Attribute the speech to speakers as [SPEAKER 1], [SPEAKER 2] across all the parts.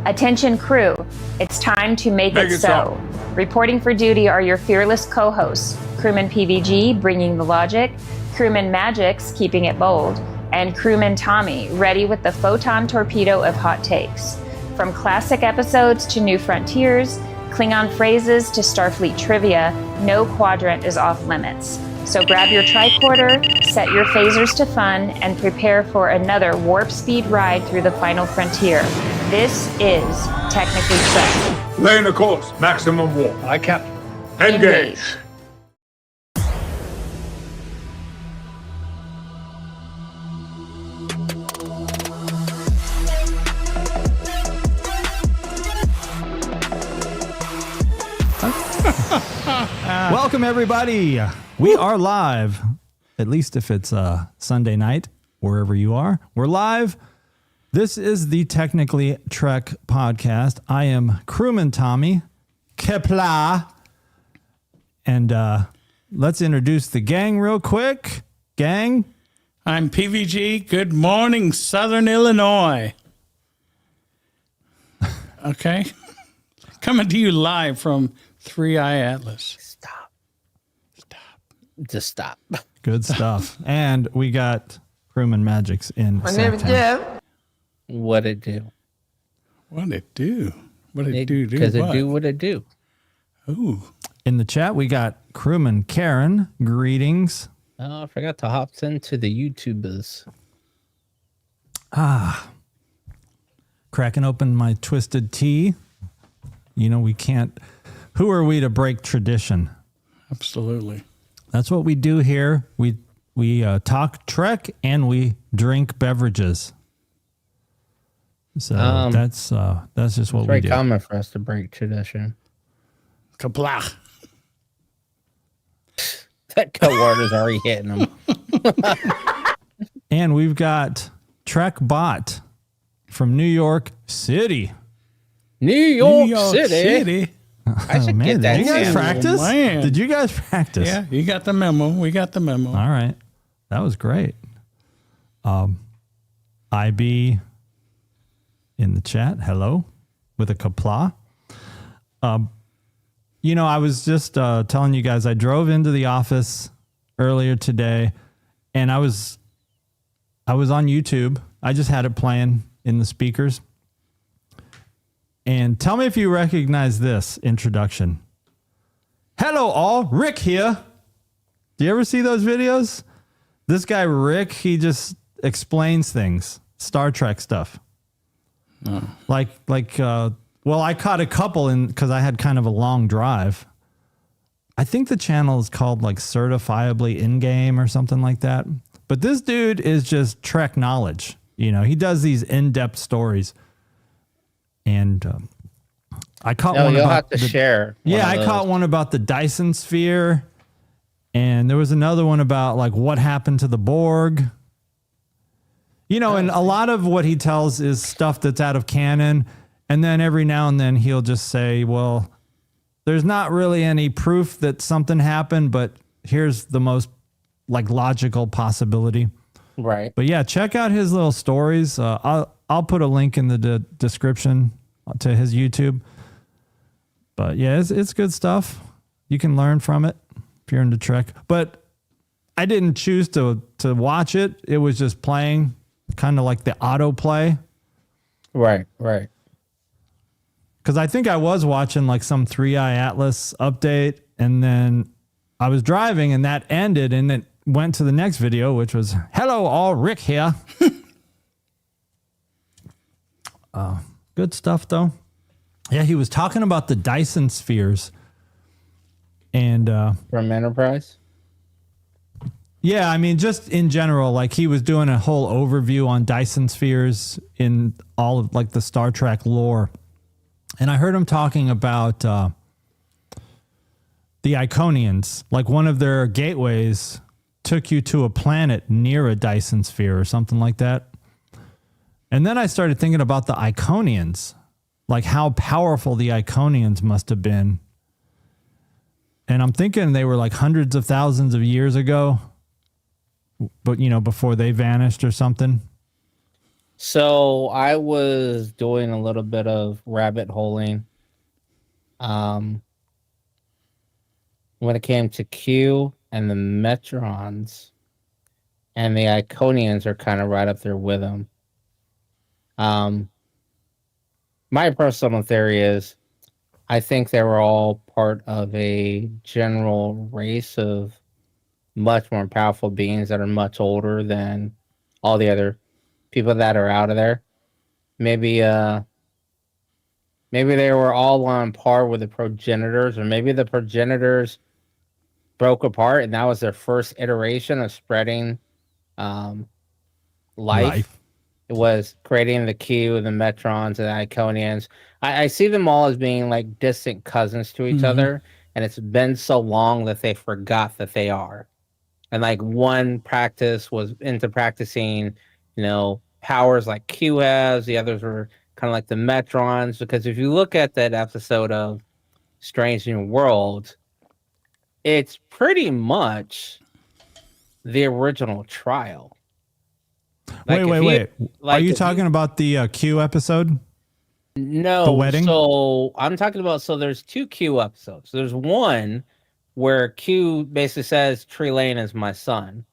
[SPEAKER 1] Attention crew, it's time to make it so. Reporting for duty are your fearless co-hosts, Crewman PVG, bringing the logic, Crewman Magix, keeping it bold, and Crewman Tommy, ready with the photon torpedo of hot takes. From classic episodes to new frontiers, Klingon phrases to Starfleet trivia, no quadrant is off limits. So grab your tricorder, set your phasers to fun, and prepare for another warp speed ride through the final frontier. This is Technically Trek.
[SPEAKER 2] Laying a course, maximum warp.
[SPEAKER 3] Aye, Captain.
[SPEAKER 2] Engage.
[SPEAKER 4] Welcome, everybody. We are live, at least if it's Sunday night, wherever you are. We're live. This is the Technically Trek podcast. I am Crewman Tommy Kepler. And let's introduce the gang real quick. Gang.
[SPEAKER 3] I'm PVG. Good morning, Southern Illinois. Okay. Coming to you live from 3i Atlas.
[SPEAKER 5] Just stop.
[SPEAKER 4] Good stuff. And we got Crewman Magix in.
[SPEAKER 5] My name is Jeff. What it do?
[SPEAKER 3] What it do? What it do?
[SPEAKER 5] Because it do what it do.
[SPEAKER 3] Ooh.
[SPEAKER 4] In the chat, we got Crewman Karen. Greetings.
[SPEAKER 5] Oh, I forgot to hop into the YouTubers.
[SPEAKER 4] Cracking open my twisted tea. You know, we can't. Who are we to break tradition?
[SPEAKER 3] Absolutely.
[SPEAKER 4] That's what we do here. We talk Trek and we drink beverages. So that's just what
[SPEAKER 5] It's
[SPEAKER 4] we
[SPEAKER 5] very
[SPEAKER 4] do.
[SPEAKER 5] common for us to break tradition.
[SPEAKER 3] Kapla.
[SPEAKER 5] That cut word is already hitting them.
[SPEAKER 4] And we've got Trek Bot from New York City.
[SPEAKER 5] New York City. I should get that.
[SPEAKER 4] Did you guys
[SPEAKER 5] sample.
[SPEAKER 4] practice?
[SPEAKER 3] Man.
[SPEAKER 4] Did you guys practice?
[SPEAKER 3] Yeah, you got the memo. We got the memo.
[SPEAKER 4] All right. That was great. IB in the chat. Hello. With a kapla. You know, I was just telling you guys, I drove into the office earlier today and I was on YouTube. I just had it playing in the speakers. And tell me if you recognize this introduction. Hello all, Rick here. Do you ever see those videos? This guy, Rick, he just explains things, Star Trek stuff.
[SPEAKER 3] Oh.
[SPEAKER 4] Well, I caught a couple because I had kind of a long drive. I think the channel is called like Certifiably In-Game or something like that. But this dude is just Trek knowledge. You know, he does these in-depth stories. And I caught one
[SPEAKER 5] you'll
[SPEAKER 4] about
[SPEAKER 5] have to share.
[SPEAKER 4] Yeah, I caught one about the Dyson Sphere. And there was another one about like what happened to the Borg. You know, and a lot of what he tells is stuff that's out of canon. And then every now and then he'll just say, well, there's not really any proof that something happened, but here's the most like logical possibility.
[SPEAKER 5] Right.
[SPEAKER 4] But yeah, check out his little stories. I'll put a link in the description to his YouTube. But yeah, it's good stuff. You can learn from it if you're into Trek. But I didn't choose to watch it. It was just playing, kind of like the autoplay.
[SPEAKER 5] Right.
[SPEAKER 4] Because I think I was watching like some 3i Atlas update, and then I was driving and that ended, and it went to the next video, which was, hello all, Rick here. Good stuff, though. Yeah, he was talking about the Dyson spheres. And
[SPEAKER 5] From Enterprise?
[SPEAKER 4] yeah, I mean, just in general, like he was doing a whole overview on Dyson spheres in all of like the Star Trek lore. And I heard him talking about the Iconians, like one of their gateways took you to a planet near a Dyson sphere or something like that. And then I started thinking about the Iconians, like how powerful the Iconians must have been. And I'm thinking they were like hundreds of thousands of years ago, but you know, before they vanished or something.
[SPEAKER 5] So I was doing a little bit of rabbit holing. When it came to Q and the Metrons, and the Iconians are kind of right up there with them. My personal theory is I think they were all part of a general race of much more powerful beings that are much older than all the other people that are out of there. Maybe maybe they were all on par with the progenitors, or maybe the progenitors broke apart and that was their first iteration of spreading life. It was creating the Q, the Metrons, and the Iconians. I see them all as being like distant cousins to each other, and it's been so long that they forgot that they are. And like one practice was into practicing, powers like Q has, the others were kind of like the Metrons. Because if you look at that episode of Strange New Worlds, it's pretty much the original trial.
[SPEAKER 4] Wait. Are you talking about the Q episode?
[SPEAKER 5] No.
[SPEAKER 4] The wedding?
[SPEAKER 5] So I'm talking about, there's 2 Q episodes. There's one where Q basically says Tree Lane is my son.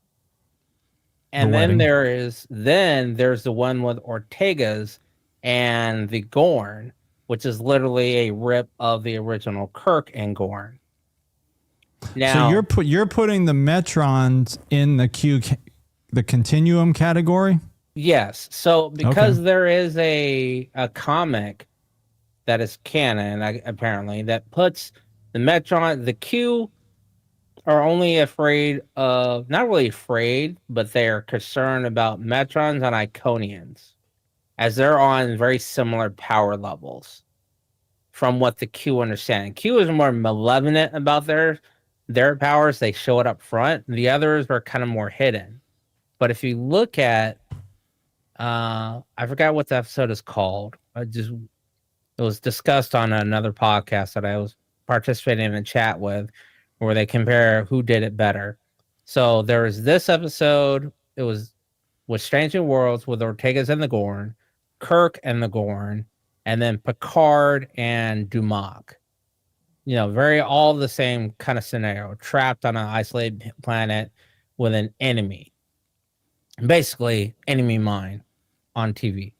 [SPEAKER 5] And then there's the one with Ortega's and the Gorn, which is literally a rip of the original Kirk and Gorn. Now,
[SPEAKER 4] so you're putting the Metrons in the the continuum category?
[SPEAKER 5] Yes. So because there is a comic that is canon, apparently, that puts the Metron, the Q are only afraid of, not really afraid, but they're concerned about Metrons and Iconians, as they're on very similar power levels from what the Q understand. Q is more malevolent about their powers. They show it up front. The others are kind of more hidden. But if you look at, I forgot what the episode is called. It was discussed on another podcast that I was participating in a chat with, where they compare who did it better. So there was this episode. It was with Strange New Worlds with Ortega's and the Gorn, Kirk and the Gorn, and then Picard and Dumac. Very all the same kind of scenario, trapped on an isolated planet with an enemy. Basically, enemy mine on TV.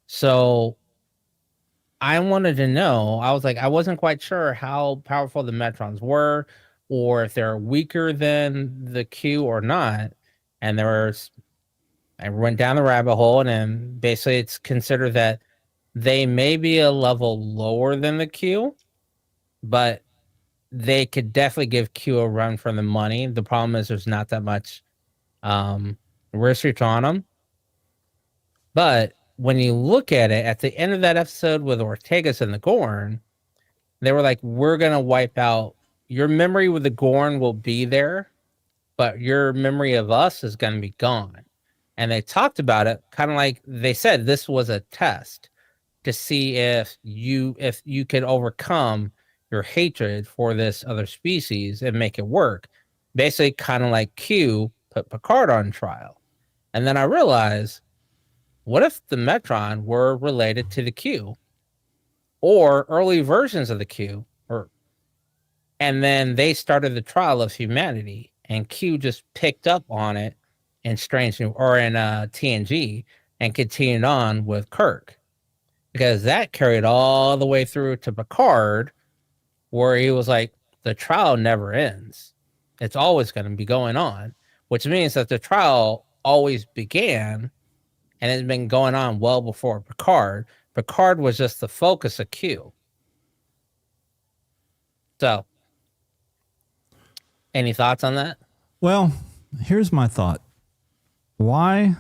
[SPEAKER 5] So I wanted to know, I was like, I wasn't quite sure how powerful the Metrons were, or if they're weaker than the Q or not. And I went down the rabbit hole, and then basically it's considered that they may be a level lower than the Q, but they could definitely give Q a run for the money. The problem is there's not that much research on them. But when you look at it, at the end of that episode with Ortegas and the Gorn, they were like, we're going to wipe out your memory with the Gorn will be there, but your memory of us is going to be gone. And they talked about it kind of like they said this was a test to see if you could overcome your hatred for this other species and make it work. Basically, kind of like Q put Picard on trial. And then I realized, what if the Metron were related to the Q or early versions of the Q, and then they started the trial of humanity, and Q just picked up on it in TNG and continued on with Kirk, because that carried all the way through to Picard, where he was like, the trial never ends. It's always going to be going on, which means that the trial always began and it's been going on well before Picard. Picard was just the focus of Q. So, any thoughts on that?
[SPEAKER 4] Well, here's my thought. Why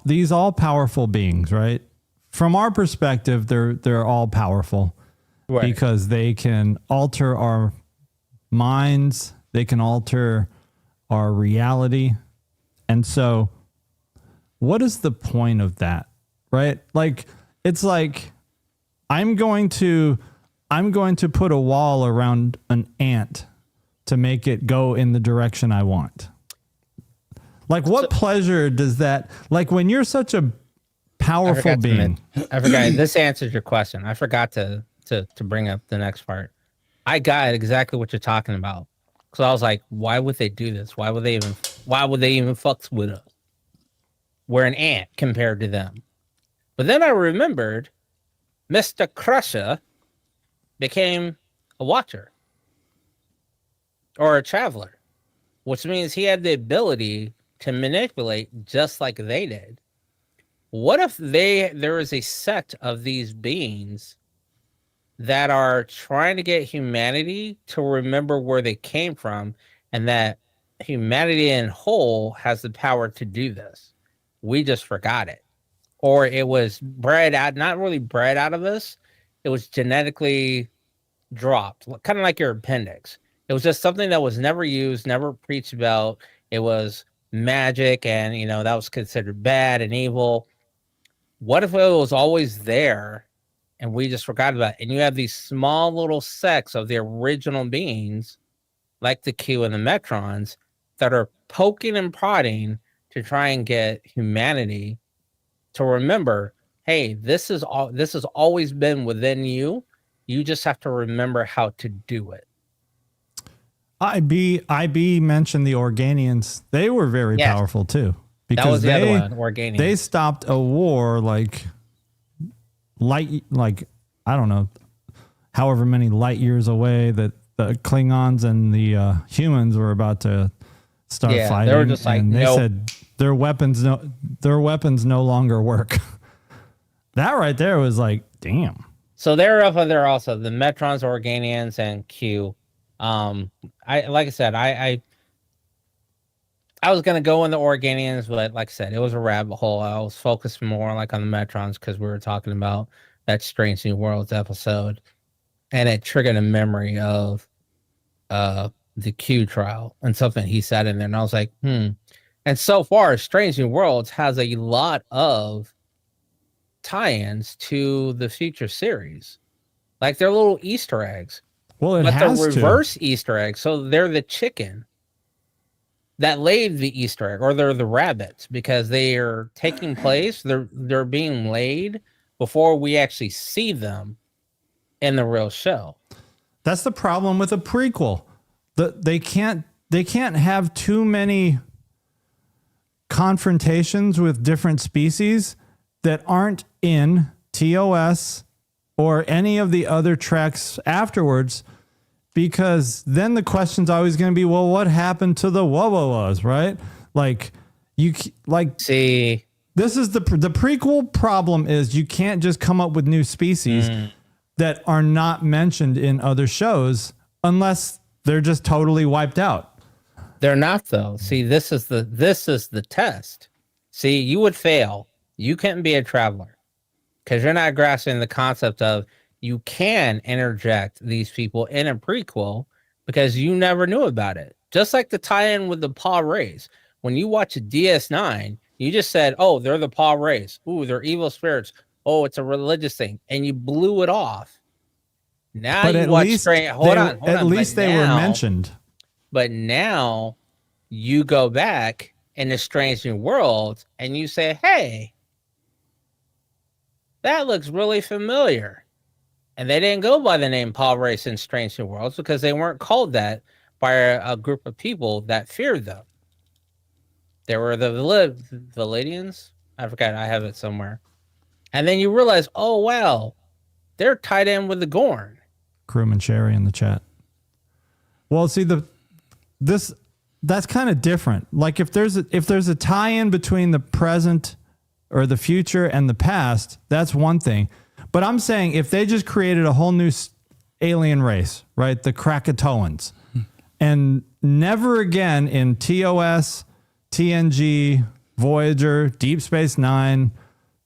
[SPEAKER 4] these all powerful beings, right? From our perspective, they're all powerful, right? Because they can alter our minds, they can alter our reality. And so what is the point of that? Right? Like, it's like I'm going to put a wall around an ant to make it go in the direction I want. Like, what pleasure does that, like, when you're such a powerful being.
[SPEAKER 5] I forgot. This answers your question. I forgot to bring up the next part. I got exactly what you're talking about. So I was like, why would they do this? Why would they even fuck with us? We're an ant compared to them. But then I remembered Mr. Crusher became a watcher or a traveler, which means he had the ability to manipulate just like they did. What if there is a set of these beings that are trying to get humanity to remember where they came from, and that humanity in whole has the power to do this? We just forgot it. Or it was bred out, not really bred out of us. It was genetically dropped, kind of like your appendix. It was just something that was never used, never preached about. It was magic, and that was considered bad and evil. What if it was always there and we just forgot about it? And you have these small little sects of the original beings, like the Q and the Metrons, that are poking and prodding to try and get humanity to remember, hey, this has always been within you. You just have to remember how to do it.
[SPEAKER 4] IB mentioned the Organians. They were very powerful too. Because
[SPEAKER 5] that was the other one, Organians.
[SPEAKER 4] They stopped a war like I don't know, however many light years away that the Klingons and the humans were about to start fighting.
[SPEAKER 5] They were just like,
[SPEAKER 4] and they said their weapons no longer work. That right there was like, damn.
[SPEAKER 5] So they're up there also, the Metrons, Organians, and Q. I was gonna go in the Organians, but like I said, it was a rabbit hole. I was focused more like on the Metrons because we were talking about that Strange New Worlds episode, and it triggered a memory of the Q trial and something he said in there, and I was like, And so far, Strange New Worlds has a lot of tie-ins to the future series, like they're little Easter eggs.
[SPEAKER 4] Well,
[SPEAKER 5] but the reverse Easter egg, so they're the chicken that laid the Easter egg, or they're the rabbits, because they are taking place. They're being laid before we actually see them in the real show.
[SPEAKER 4] That's the problem with a prequel. They can't have too many confrontations with different species that aren't in TOS or any of the other treks afterwards, because then the question's always going to be, well, what happened to the Wawawas, right?
[SPEAKER 5] See,
[SPEAKER 4] this is the prequel problem is you can't just come up with new species that are not mentioned in other shows unless they're just totally wiped out.
[SPEAKER 5] They're not, though. See, this is the test. See, you would fail. You couldn't be a traveler because you're not grasping the concept of you can interject these people in a prequel because you never knew about it. Just like the tie-in with the Paw Rays. When you watch a DS9, you just said, oh, they're the Paw Rays. Ooh, they're evil spirits. Oh, it's a religious thing. And you blew it off. Now
[SPEAKER 4] but
[SPEAKER 5] you
[SPEAKER 4] at
[SPEAKER 5] watch
[SPEAKER 4] least
[SPEAKER 5] Strange. Hold on.
[SPEAKER 4] At least they were mentioned.
[SPEAKER 5] But now you go back in the Strange New Worlds and you say, hey, that looks really familiar. And they didn't go by the name Paw Race in Strange New Worlds because they weren't called that by a group of people that feared them. They were the Valadians. I forgot. I have it somewhere. And then you realize, oh, wow, they're tied in with the Gorn.
[SPEAKER 4] Crewman Sherry in the chat. Well, see, that's kind of different. Like if there's a tie-in between the present or the future and the past, that's one thing. But I'm saying if they just created a whole new alien race, right? The Krakatoans, and never again in TOS, TNG, Voyager, Deep Space Nine,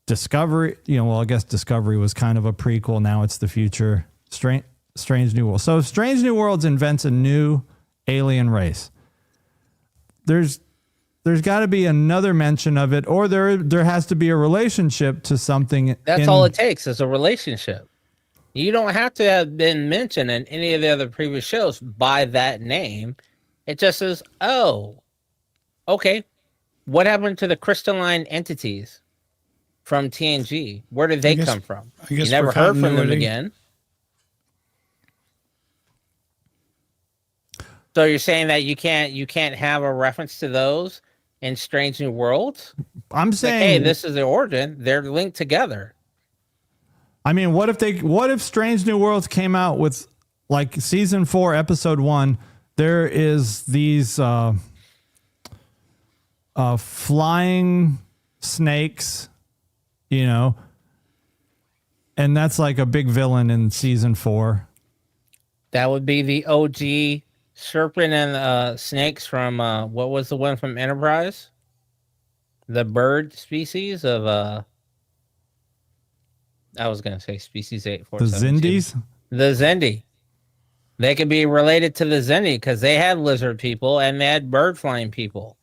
[SPEAKER 4] Discovery, I guess Discovery was kind of a prequel. Now it's the future. Strange New World. So Strange New Worlds invents a new alien race. There's got to be another mention of it, or there has to be a relationship to something.
[SPEAKER 5] That's all it takes is a relationship. You don't have to have been mentioned in any of the other previous shows by that name. It just says, oh, okay. What happened to the crystalline entities? from TNG. Where did they come from?
[SPEAKER 3] I guess
[SPEAKER 5] You never
[SPEAKER 3] for
[SPEAKER 5] heard from them
[SPEAKER 3] continuity.
[SPEAKER 5] again. So you're saying that you can't have a reference to those in Strange New Worlds?
[SPEAKER 4] I'm
[SPEAKER 5] Like,
[SPEAKER 4] saying,
[SPEAKER 5] hey, this is the origin. They're linked together.
[SPEAKER 4] I mean, what if Strange New Worlds came out with like season 4, episode 1? There is these flying snakes, you know, and that's like a big villain in season 4.
[SPEAKER 5] That would be the OG serpent and snakes from what was the one from Enterprise? The bird species of I was gonna say species 8.
[SPEAKER 4] The Zindies.
[SPEAKER 5] The Zendi. They could be related to the Zendi because they had lizard people and they had bird flying people.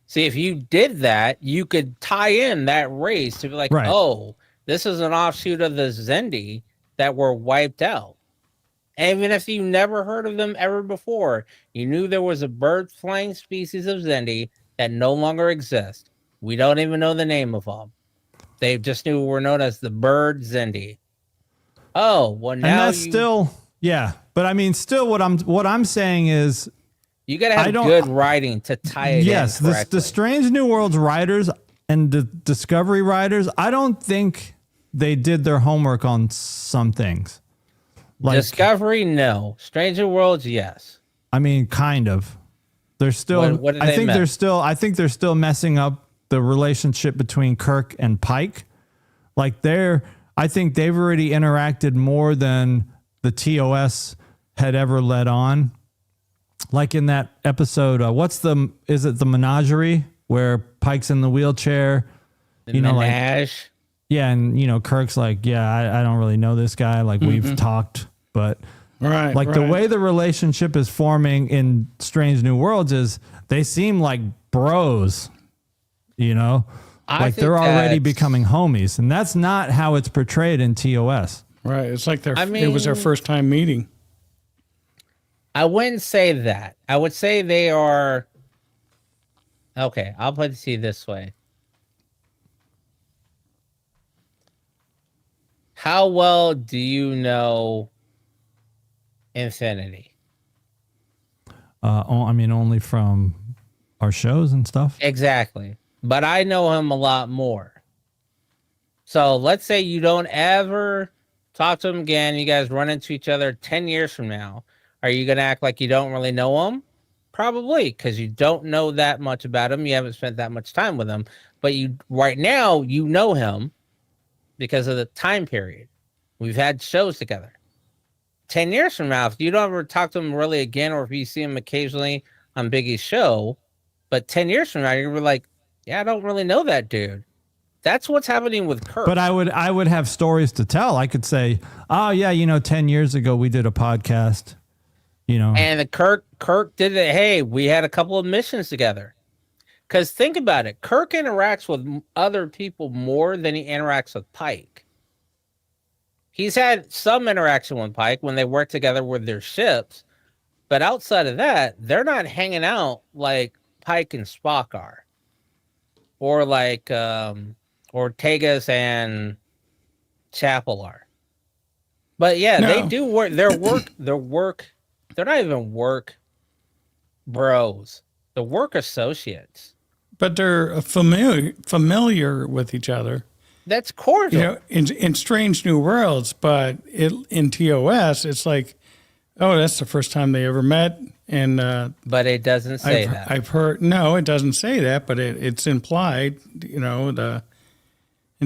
[SPEAKER 5] See, if you did that, you could tie in that race to be like,
[SPEAKER 4] Right.
[SPEAKER 5] oh, this is an offshoot of the Zendi that were wiped out. And even if you never heard of them ever before, you knew there was a bird flying species of Zendi that no longer exists. We don't even know the name of them. They just knew were known as the bird Zendi. Oh, well now
[SPEAKER 4] And that's still, yeah. But I mean, still, what I'm saying is,
[SPEAKER 5] you gotta have good writing to tie it
[SPEAKER 4] yes,
[SPEAKER 5] in correctly.
[SPEAKER 4] the Strange New Worlds writers and the Discovery writers, I don't think they did their homework on some things. Like,
[SPEAKER 5] Discovery, no. Stranger Worlds, yes.
[SPEAKER 4] I mean, kind of. They're still.
[SPEAKER 5] What did
[SPEAKER 4] I
[SPEAKER 5] they
[SPEAKER 4] think
[SPEAKER 5] miss?
[SPEAKER 4] they're still. I think they're still messing up the relationship between Kirk and Pike. Like I think they've already interacted more than the TOS had ever let on. Like in that episode, is it the Menagerie where Pike's in the wheelchair?
[SPEAKER 5] The Menage.
[SPEAKER 4] Yeah, and Kirk's like, yeah, I don't really know this guy. Like we've talked, but
[SPEAKER 3] Right.
[SPEAKER 4] like the way the relationship is forming in Strange New Worlds is they seem like bros,
[SPEAKER 5] I
[SPEAKER 4] like
[SPEAKER 5] think
[SPEAKER 4] they're already
[SPEAKER 5] that's-
[SPEAKER 4] becoming homies, and that's not how it's portrayed in TOS.
[SPEAKER 3] Right. It's like it was
[SPEAKER 5] mean-
[SPEAKER 3] their first time meeting.
[SPEAKER 5] I wouldn't say that. I would say they are. Okay, I'll put it to you this way. How well do you know Infinity?
[SPEAKER 4] I mean, only from our shows and stuff.
[SPEAKER 5] Exactly. But I know him a lot more. So let's say you don't ever talk to him again. You guys run into each other 10 years from now. Are you going to act like you don't really know him? Probably, because you don't know that much about him. You haven't spent that much time with him. But right now, you know him because of the time period. We've had shows together. 10 years from now, if you don't ever talk to him really again, or if you see him occasionally on Biggie's show, but 10 years from now, you're gonna be like, yeah, I don't really know that dude. That's what's happening with Kirk.
[SPEAKER 4] But I would have stories to tell. I could say, oh yeah, 10 years ago we did a podcast.
[SPEAKER 5] And the Kirk did it. Hey, we had a couple of missions together. Because think about it, Kirk interacts with other people more than he interacts with Pike. He's had some interaction with Pike when they work together with their ships, but outside of that, they're not hanging out like Pike and Spock are, or like Ortegas and Chapel are. But yeah, they do work. They're not even work bros. They're work associates.
[SPEAKER 3] But they're familiar with each other.
[SPEAKER 5] That's cordial.
[SPEAKER 3] In Strange New Worlds, but in TOS, it's like, oh, that's the first time they ever met. And
[SPEAKER 5] but it doesn't say that.
[SPEAKER 3] I've heard, no, it doesn't say that, but it's implied, in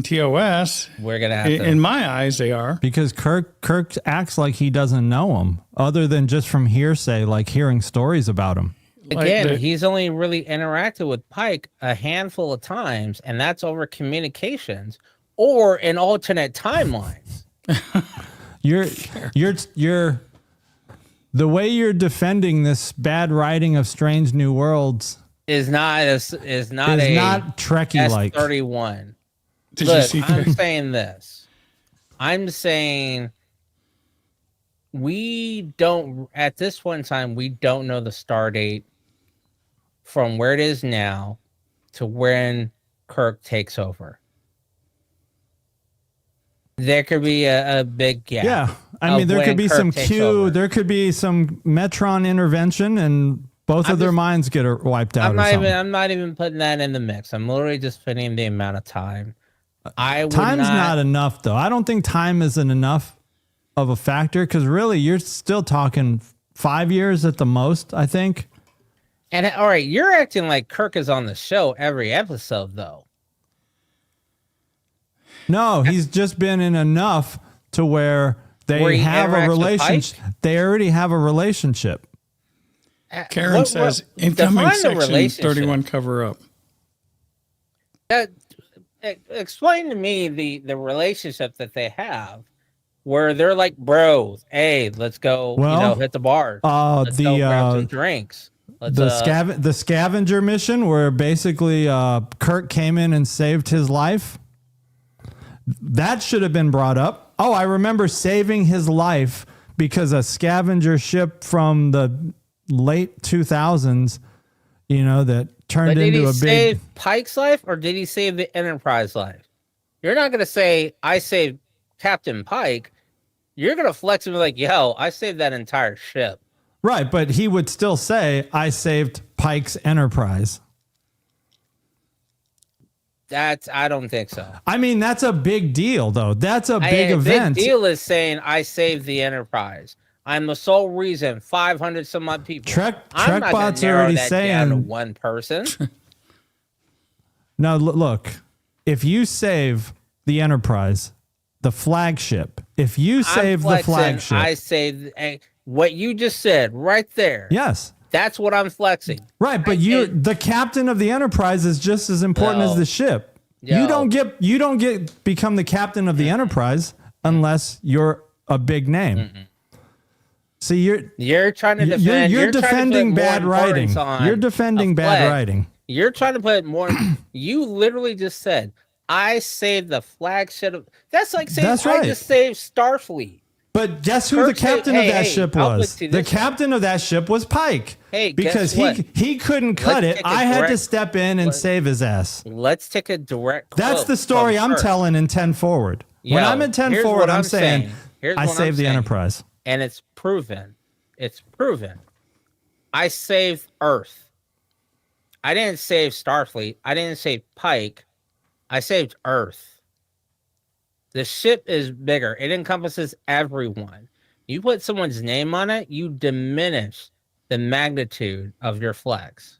[SPEAKER 3] TOS.
[SPEAKER 5] We're going to have to.
[SPEAKER 3] In my eyes, they are.
[SPEAKER 4] Because Kirk acts like he doesn't know him, other than just from hearsay, like hearing stories about him.
[SPEAKER 5] Again, he's only really interacted with Pike a handful of times, and that's over communications or in alternate timelines.
[SPEAKER 4] You're the way you're defending this bad writing of Strange New Worlds
[SPEAKER 5] is not
[SPEAKER 4] Trekkie like.
[SPEAKER 5] S31.
[SPEAKER 3] Did
[SPEAKER 5] Look,
[SPEAKER 3] you see?
[SPEAKER 5] I'm saying this. I'm saying at this point in time, we don't know the star date from where it is now to when Kirk takes over. There could be a big gap.
[SPEAKER 4] Yeah. I mean,
[SPEAKER 5] of
[SPEAKER 4] there
[SPEAKER 5] when
[SPEAKER 4] could be
[SPEAKER 5] Kirk
[SPEAKER 4] some
[SPEAKER 5] takes
[SPEAKER 4] Q,
[SPEAKER 5] over.
[SPEAKER 4] there could be some Metron intervention, and both of their minds get wiped out.
[SPEAKER 5] I'm not even putting that in the mix. I'm literally just putting the amount of time.
[SPEAKER 4] Time's not enough, though. I don't think time isn't enough of a factor, because really you're still talking 5 years at the most, I think.
[SPEAKER 5] And all right, you're acting like Kirk is on the show every episode, though.
[SPEAKER 4] No, he's just been in enough to where
[SPEAKER 5] Where
[SPEAKER 4] they
[SPEAKER 5] he
[SPEAKER 4] have a
[SPEAKER 5] interacts with
[SPEAKER 4] relationship. They already have a relationship.
[SPEAKER 3] Karen says incoming
[SPEAKER 5] define the
[SPEAKER 3] section
[SPEAKER 5] relationship.
[SPEAKER 3] 31 cover up.
[SPEAKER 5] Explain to me the relationship that they have, where they're like bros. Hey, let's go.
[SPEAKER 4] Well,
[SPEAKER 5] hit the bar. Let's go grab some drinks.
[SPEAKER 4] The scavenger mission, where basically Kirk came in and saved his life. That should have been brought up. Oh, I remember saving his life because a scavenger ship from the late 2000s, that turned
[SPEAKER 5] But
[SPEAKER 4] into
[SPEAKER 5] did he
[SPEAKER 4] a
[SPEAKER 5] save
[SPEAKER 4] big.
[SPEAKER 5] Pike's life, or did he save the Enterprise life? You're not gonna say I saved Captain Pike. You're gonna flex and be like, "Yo, I saved that entire ship."
[SPEAKER 4] Right, but he would still say, I saved Pike's Enterprise.
[SPEAKER 5] I don't think so.
[SPEAKER 4] I mean, that's a big deal, though. That's a big event.
[SPEAKER 5] Big deal is saying I saved the Enterprise. I'm the sole reason 500 some odd people.
[SPEAKER 4] Trekbot's already
[SPEAKER 5] down to
[SPEAKER 4] saying
[SPEAKER 5] one person.
[SPEAKER 4] Now, look, if you save the Enterprise, the flagship, if you save the flagship.
[SPEAKER 5] I saved what you just said right there.
[SPEAKER 4] Yes.
[SPEAKER 5] That's what I'm flexing.
[SPEAKER 4] Right, but the captain of the Enterprise is just as important as the ship. You don't get become the captain of the Enterprise unless you're a big name.
[SPEAKER 5] Mm-mm.
[SPEAKER 4] See,
[SPEAKER 5] you're trying to defend.
[SPEAKER 4] You're defending bad writing. You're defending bad writing.
[SPEAKER 5] You're trying to put more. You literally just said, "I saved the flagship." That's like saying I just saved Starfleet.
[SPEAKER 4] But guess who the captain of that ship was? The captain of that ship was Pike.
[SPEAKER 5] Hey,
[SPEAKER 4] because he couldn't cut it. I had to step in and save his ass.
[SPEAKER 5] Let's take a direct.
[SPEAKER 4] That's the story I'm telling in 10 Forward. When I'm in 10 Forward, I'm saying I saved the Enterprise.
[SPEAKER 5] And it's proven. It's proven. I saved Earth. I didn't save Starfleet. I didn't save Pike. I saved Earth. The ship is bigger. It encompasses everyone. You put someone's name on it, you diminish the magnitude of your flex.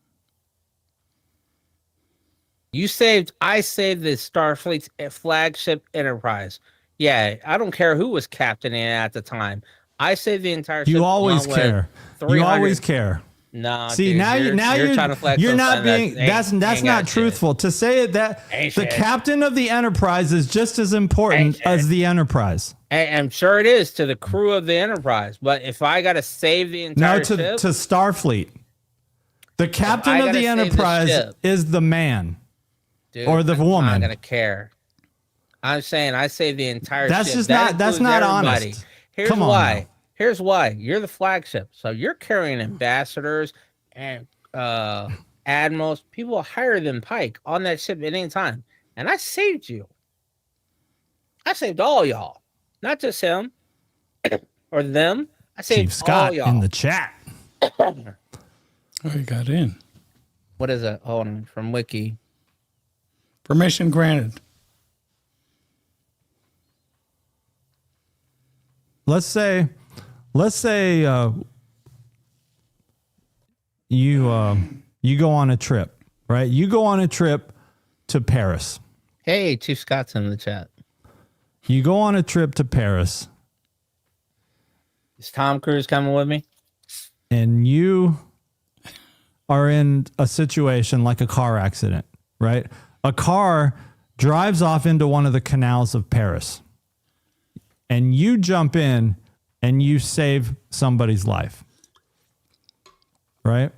[SPEAKER 5] I saved the Starfleet's flagship Enterprise. Yeah, I don't care who was captaining it at the time. I saved the entire ship.
[SPEAKER 4] You always care. You always care.
[SPEAKER 5] No,
[SPEAKER 4] see,
[SPEAKER 5] dude,
[SPEAKER 4] now you're
[SPEAKER 5] trying to flex.
[SPEAKER 4] You're not being. That's not truthful to say that the captain of the Enterprise is just as important as the Enterprise.
[SPEAKER 5] I'm sure it is to the crew of the Enterprise, but if I got to save the entire ship,
[SPEAKER 4] to Starfleet, the captain of the Enterprise is the man,
[SPEAKER 5] dude,
[SPEAKER 4] or the woman.
[SPEAKER 5] I'm not gonna care. I'm saying I saved the entire
[SPEAKER 4] that's
[SPEAKER 5] ship.
[SPEAKER 4] Just not. That's not honest.
[SPEAKER 5] Here's
[SPEAKER 4] Come on
[SPEAKER 5] why.
[SPEAKER 4] now.
[SPEAKER 5] Here's why. You're the flagship. So you're carrying ambassadors and admirals, people higher than Pike on that ship at any time. And I saved you. I saved all y'all. Not just him or them. I saved
[SPEAKER 4] Chief Scott
[SPEAKER 5] all y'all.
[SPEAKER 4] in the chat.
[SPEAKER 3] Oh, he got in.
[SPEAKER 5] What is it? Hold on. From Wiki.
[SPEAKER 3] Permission granted.
[SPEAKER 4] Let's say you go on a trip, right? You go on a trip to Paris.
[SPEAKER 5] Hey, Chief Scott's in the chat.
[SPEAKER 4] You go on a trip to Paris.
[SPEAKER 5] Is Tom Cruise coming with me?
[SPEAKER 4] And you are in a situation like a car accident, right? A car drives off into one of the canals of Paris. And you jump in and you save somebody's life. Right?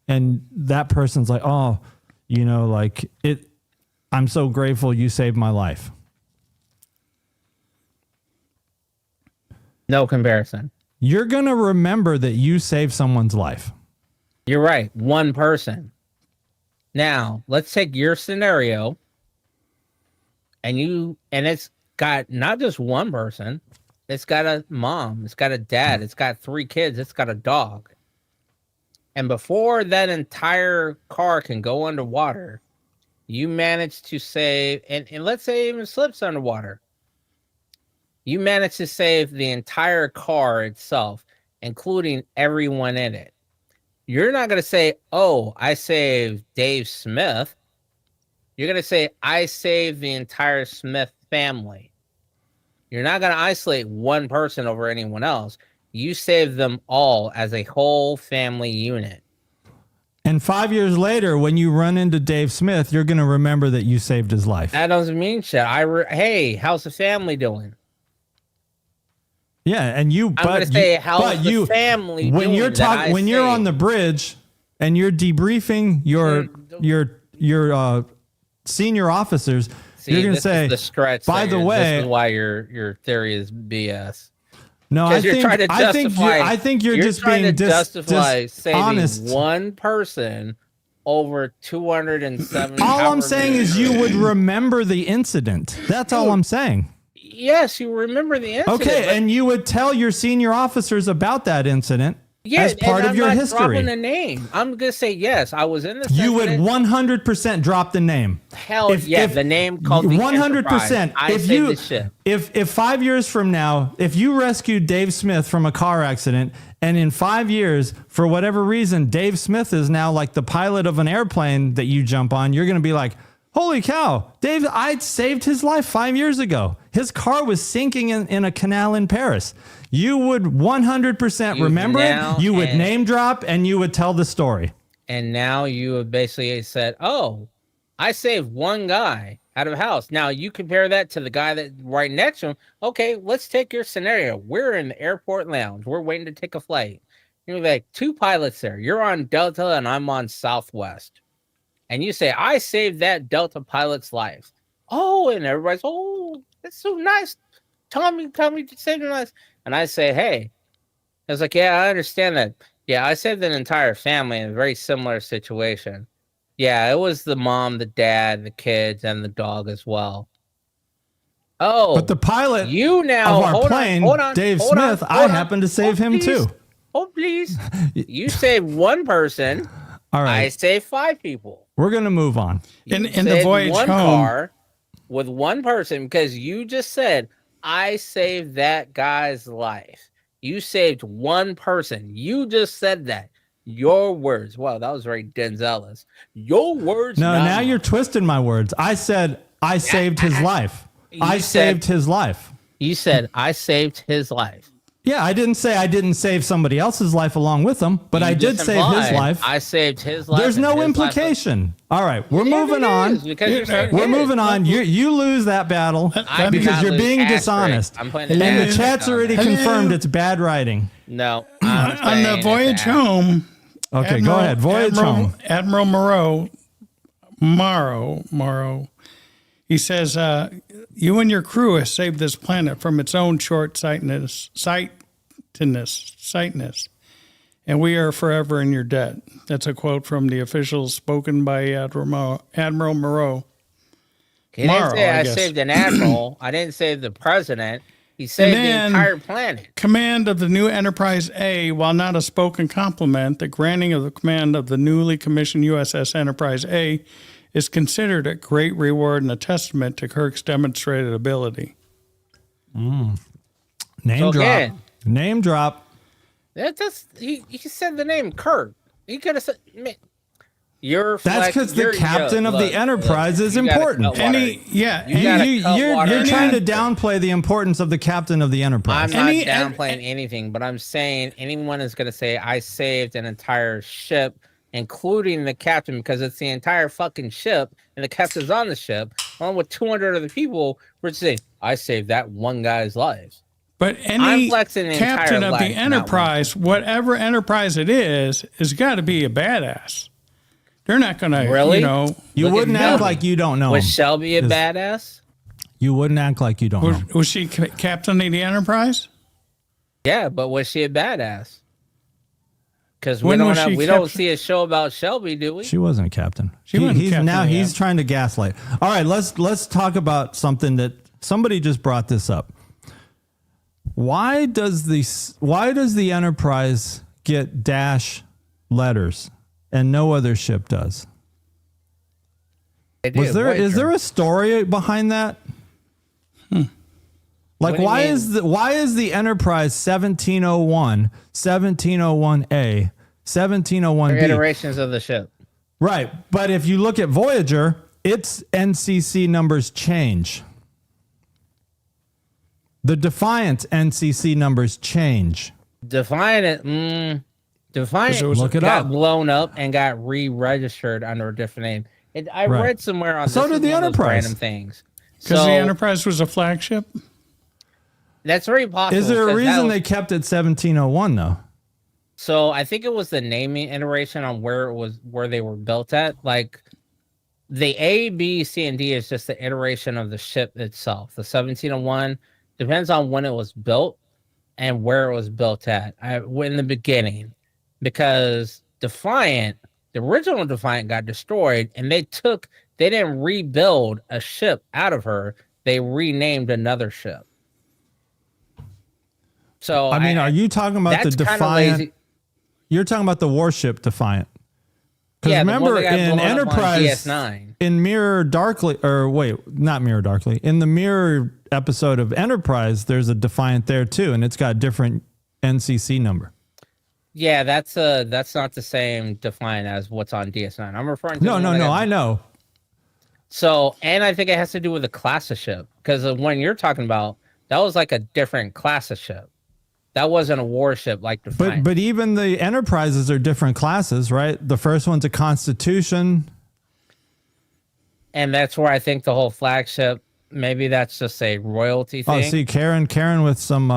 [SPEAKER 4] And that person's like, oh, I'm so grateful you saved my life.
[SPEAKER 5] No comparison.
[SPEAKER 4] You're going to remember that you saved someone's life.
[SPEAKER 5] You're right. One person. Now, let's take your scenario. and it's got not just one person, it's got a mom, it's got a dad, it's got 3 kids, it's got a dog. And before that entire car can go underwater, you manage to save, and let's say it even slips underwater, you manage to save the entire car itself, including everyone in it. You're not going to say, oh, I saved Dave Smith. You're going to say, I saved the entire Smith family. You're not going to isolate one person over anyone else. You save them all as a whole family unit.
[SPEAKER 4] And 5 years later, when you run into Dave Smith, you're going to remember that you saved his life.
[SPEAKER 5] That doesn't mean shit. Hey, how's the family doing?
[SPEAKER 4] Yeah, and you.
[SPEAKER 5] I'm going to say, how's the family
[SPEAKER 4] when
[SPEAKER 5] doing?
[SPEAKER 4] You're talking, when you're on the bridge and you're debriefing your senior officers, you're going to say,
[SPEAKER 5] the stretch.
[SPEAKER 4] By the way,
[SPEAKER 5] this is why your theory is BS.
[SPEAKER 4] No, I think you're just
[SPEAKER 5] trying
[SPEAKER 4] being
[SPEAKER 5] to justify saving
[SPEAKER 4] honest.
[SPEAKER 5] one person over 270.
[SPEAKER 4] All I'm saying is you would remember the incident. That's all I'm saying.
[SPEAKER 5] Yes, you remember the incident.
[SPEAKER 4] Okay, and you would tell your senior officers about that incident as part of your history.
[SPEAKER 5] Dropping a name. I'm gonna say yes. I was in this.
[SPEAKER 4] You would 100% drop the name.
[SPEAKER 5] Hell if the name called the
[SPEAKER 4] 100%. If 5 years from now, if you rescued Dave Smith from a car accident, and in 5 years, for whatever reason, Dave Smith is now like the pilot of an airplane that you jump on, you're gonna be like, holy cow, Dave, I saved his life 5 years ago. His car was sinking in a canal in Paris. You would 100% remember it. You would name drop and you would tell the story.
[SPEAKER 5] And now you have basically said, oh, I saved one guy out of a house. Now you compare that to the guy that right next to him. Okay, let's take your scenario. We're in the airport lounge. We're waiting to take a flight. You're like 2 pilots there. You're on Delta and I'm on Southwest. And you say, I saved that Delta pilot's life. Oh, and everybody's, oh, that's so nice. Tommy saved your life. And I say, hey, I was like, yeah, I understand that. Yeah, I saved an entire family in a very similar situation. Yeah, it was the mom, the dad, the kids, and the dog as well. Oh,
[SPEAKER 4] but the pilot
[SPEAKER 5] of
[SPEAKER 4] our plane, Dave Smith, I happened to save him too.
[SPEAKER 5] Oh, please. You saved one person.
[SPEAKER 4] All right.
[SPEAKER 5] I saved 5 people.
[SPEAKER 4] We're going to move on.
[SPEAKER 3] In the voyage
[SPEAKER 5] one
[SPEAKER 3] home,
[SPEAKER 5] car with one person, because you just said, I saved that guy's life. You saved one person. You just said that. Your words. Wow, that was very Denzelis. Your words.
[SPEAKER 4] No, now you're twisting my words. I said I saved his life. I saved his life.
[SPEAKER 5] You said I saved his life.
[SPEAKER 4] Yeah, I didn't say I didn't save somebody else's life along with him, but I did save his life.
[SPEAKER 5] I saved his life.
[SPEAKER 4] There's no implication. All right, we're moving on. We're moving on. You lose that battle because you're being dishonest. And the chat's already confirmed it's bad writing.
[SPEAKER 5] No.
[SPEAKER 3] On the voyage home.
[SPEAKER 4] Okay, go ahead. Voyage home.
[SPEAKER 3] Admiral Morrow. He says, you and your crew have saved this planet from its own short-sightedness, and we are forever in your debt. That's a quote from the officials spoken by Admiral Moreau.
[SPEAKER 5] He didn't say I saved an admiral. I didn't save the president. He saved the entire planet.
[SPEAKER 3] Command of the new Enterprise A, while not a spoken compliment, the granting of the command of the newly commissioned USS Enterprise A is considered a great reward and a testament to Kirk's demonstrated ability.
[SPEAKER 4] Name drop. Name drop.
[SPEAKER 5] He said the name Kirk. He could have said,
[SPEAKER 4] that's because the captain of the Enterprise is important. You're trying to downplay the importance of the captain of the Enterprise.
[SPEAKER 5] I'm not downplaying anything, but I'm saying anyone is going to say I saved an entire ship, including the captain, because it's the entire fucking ship, and the captain's on the ship, along with 200 other people. We're saying I saved that one guy's life.
[SPEAKER 3] But any captain of the Enterprise, whatever Enterprise it is got to be a badass. They're not going to,
[SPEAKER 5] really?
[SPEAKER 4] You wouldn't act like you don't know.
[SPEAKER 5] Was Shelby a badass?
[SPEAKER 4] You wouldn't act like you don't know.
[SPEAKER 3] Was she captain of the Enterprise?
[SPEAKER 5] Yeah, but was she a badass? Because we
[SPEAKER 3] When
[SPEAKER 5] don't
[SPEAKER 3] was
[SPEAKER 5] have,
[SPEAKER 3] she
[SPEAKER 5] we don't
[SPEAKER 3] kept-
[SPEAKER 5] see a show about Shelby, do we?
[SPEAKER 4] She wasn't a captain.
[SPEAKER 3] wasn't
[SPEAKER 4] He's
[SPEAKER 3] captain
[SPEAKER 4] now
[SPEAKER 3] yet.
[SPEAKER 4] he's trying to gaslight. All right, let's talk about something that somebody just brought this up. Why does the Enterprise get dash letters and no other ship does?
[SPEAKER 5] They do,
[SPEAKER 4] Is
[SPEAKER 5] Voyager.
[SPEAKER 4] there a story behind that? Like
[SPEAKER 5] What do you
[SPEAKER 4] why
[SPEAKER 5] mean?
[SPEAKER 4] why is the Enterprise 1701, 1701A, 1701B?
[SPEAKER 5] They're iterations of the ship?
[SPEAKER 4] Right, but if you look at Voyager, its NCC numbers change. The Defiant NCC numbers change.
[SPEAKER 5] Defiant
[SPEAKER 3] Look
[SPEAKER 4] it
[SPEAKER 5] got
[SPEAKER 4] up.
[SPEAKER 5] blown up and got re-registered under a different name. I
[SPEAKER 4] Right.
[SPEAKER 5] read somewhere on
[SPEAKER 4] So
[SPEAKER 5] this
[SPEAKER 4] did
[SPEAKER 5] is
[SPEAKER 4] the
[SPEAKER 5] one of those
[SPEAKER 4] Enterprise.
[SPEAKER 5] random things.
[SPEAKER 3] Because
[SPEAKER 5] So
[SPEAKER 3] the Enterprise was a flagship.
[SPEAKER 5] that's very possible.
[SPEAKER 4] Is there a
[SPEAKER 5] 'cause that
[SPEAKER 4] reason
[SPEAKER 5] was-
[SPEAKER 4] they kept it 1701 though?
[SPEAKER 5] So I think it was the naming iteration on where they were built at. Like the A, B, C, and D is just the iteration of the ship itself. The 1701 depends on when it was built and where it was built at. In the beginning, because Defiant, the original Defiant, got destroyed, and they didn't rebuild a ship out of her. They renamed another ship. So
[SPEAKER 4] I mean, are you talking about the
[SPEAKER 5] that's kinda
[SPEAKER 4] Defiant?
[SPEAKER 5] lazy.
[SPEAKER 4] You're talking about the warship Defiant. Because
[SPEAKER 5] Yeah, the one
[SPEAKER 4] remember
[SPEAKER 5] that got
[SPEAKER 4] in
[SPEAKER 5] blown up on
[SPEAKER 4] Enterprise,
[SPEAKER 5] DS9.
[SPEAKER 4] in Mirror Darkly, or wait, not Mirror Darkly, in the Mirror episode of Enterprise, there's a Defiant there too, and it's got a different NCC number.
[SPEAKER 5] Yeah, that's not the same Defiant as what's on DS9. I'm referring to
[SPEAKER 4] No,
[SPEAKER 5] the one that got-
[SPEAKER 4] I know.
[SPEAKER 5] So, and I think it has to do with the class of ship, because the one you're talking about, that was like a different class of ship. That wasn't a warship like Defiant.
[SPEAKER 4] But even the Enterprises are different classes, right? The first one's a Constitution.
[SPEAKER 5] And that's where I think the whole flagship, maybe that's just a royalty
[SPEAKER 4] Oh,
[SPEAKER 5] thing.
[SPEAKER 4] see, Karen with some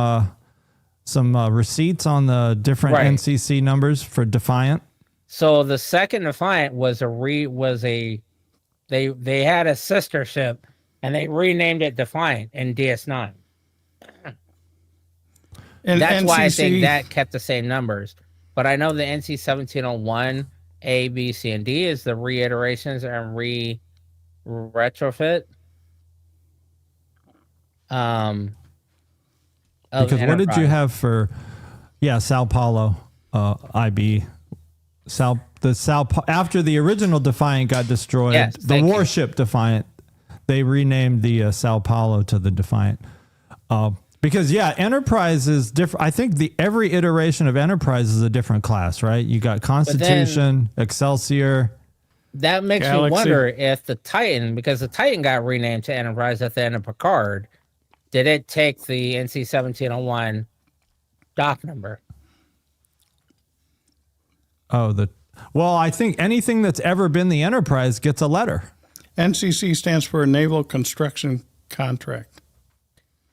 [SPEAKER 4] receipts on the different
[SPEAKER 5] Right.
[SPEAKER 4] NCC numbers for Defiant.
[SPEAKER 5] So the second Defiant they had a sister ship and they renamed it Defiant in DS9.
[SPEAKER 3] And
[SPEAKER 5] That's why I think
[SPEAKER 3] NCC
[SPEAKER 5] that kept the same numbers. But I know the NC 1701 A, B, C, and D is the reiterations and retrofit. Of
[SPEAKER 4] Because what did you
[SPEAKER 5] Enterprise.
[SPEAKER 4] have for, Sao Paulo, IB, after the original Defiant got destroyed,
[SPEAKER 5] Yes,
[SPEAKER 4] the
[SPEAKER 5] thank you.
[SPEAKER 4] warship Defiant, they renamed the Sao Paulo to the Defiant. Because Enterprise is different. I think every iteration of Enterprise is a different class, right? You got Constitution, Excelsior.
[SPEAKER 5] That makes
[SPEAKER 3] Galaxy.
[SPEAKER 5] me wonder if the Titan, because the Titan got renamed to Enterprise at the end of Picard, did it take the NC 1701 dock number?
[SPEAKER 4] Well, I think anything that's ever been the Enterprise gets a letter.
[SPEAKER 3] NCC stands for Naval Construction Contract.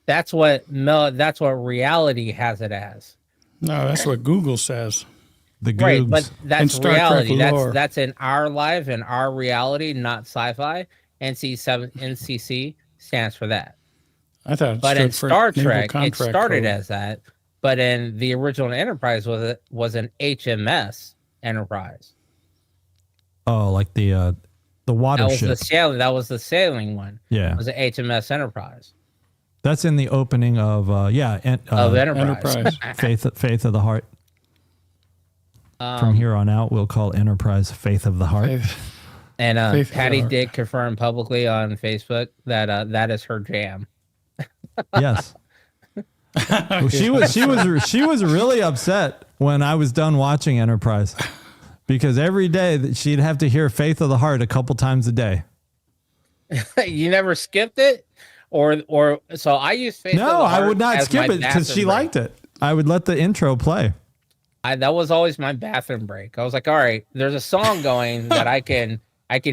[SPEAKER 5] That's what reality has it as.
[SPEAKER 3] No, that's what Google says.
[SPEAKER 4] The
[SPEAKER 5] Right,
[SPEAKER 4] Googs.
[SPEAKER 5] but
[SPEAKER 3] In
[SPEAKER 5] that's
[SPEAKER 3] Star Trek
[SPEAKER 5] reality.
[SPEAKER 3] lore.
[SPEAKER 5] That's in our life and our reality, not sci-fi. NCC stands for that.
[SPEAKER 3] I thought it
[SPEAKER 5] But
[SPEAKER 3] stood
[SPEAKER 5] in
[SPEAKER 3] for
[SPEAKER 5] Star
[SPEAKER 3] Naval
[SPEAKER 5] Trek, it
[SPEAKER 3] Contract
[SPEAKER 5] started
[SPEAKER 3] Code.
[SPEAKER 5] as that. But in the original Enterprise was an HMS Enterprise.
[SPEAKER 4] Oh, like the water
[SPEAKER 5] That was
[SPEAKER 4] ship.
[SPEAKER 5] the sailing. That was the sailing one.
[SPEAKER 4] Yeah,
[SPEAKER 5] It was an HMS Enterprise
[SPEAKER 4] that's in the opening of
[SPEAKER 5] of Enterprise.
[SPEAKER 3] Enterprise.
[SPEAKER 4] Faith of the Heart. From here on out, we'll call Enterprise Faith of the Heart.
[SPEAKER 5] And
[SPEAKER 3] Faith of the
[SPEAKER 5] Patty
[SPEAKER 3] Heart.
[SPEAKER 5] did confirm publicly on Facebook that that is her jam.
[SPEAKER 4] Yes. Well, she was really upset when I was done watching Enterprise because every day that she'd have to hear Faith of the Heart a couple times a day.
[SPEAKER 5] You never skipped it, or so I use Faith.
[SPEAKER 4] No, I would not skip it because she liked it. I would let the intro play.
[SPEAKER 5] That was always my bathroom break. I was like, all right, there's a song going that I could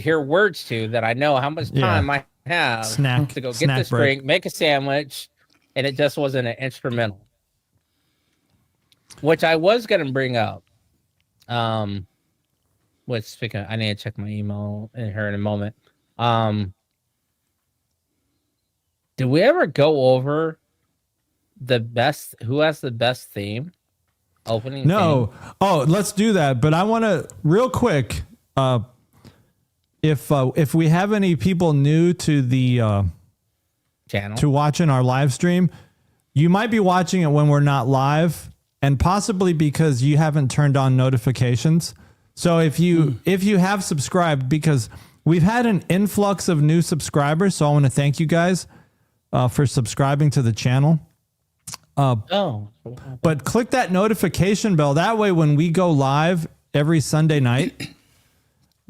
[SPEAKER 5] hear words to that I know how much time I have
[SPEAKER 4] Snack
[SPEAKER 5] to go get
[SPEAKER 4] snack
[SPEAKER 5] this
[SPEAKER 4] break.
[SPEAKER 5] drink, make a sandwich, and it just wasn't an instrumental. Which I was gonna bring up. Which speaking of, I need to check my email in here in a moment. Did we ever go over who has the best theme? opening?
[SPEAKER 4] No. Oh, let's do that. But I want to real quick. If we have any people new to the
[SPEAKER 5] Channel
[SPEAKER 4] to watching our live stream, you might be watching it when we're not live, and possibly because you haven't turned on notifications. So if you have subscribed, because we've had an influx of new subscribers, so I want to thank you guys for subscribing to the channel. But click that notification bell. That way, when we go live every Sunday night,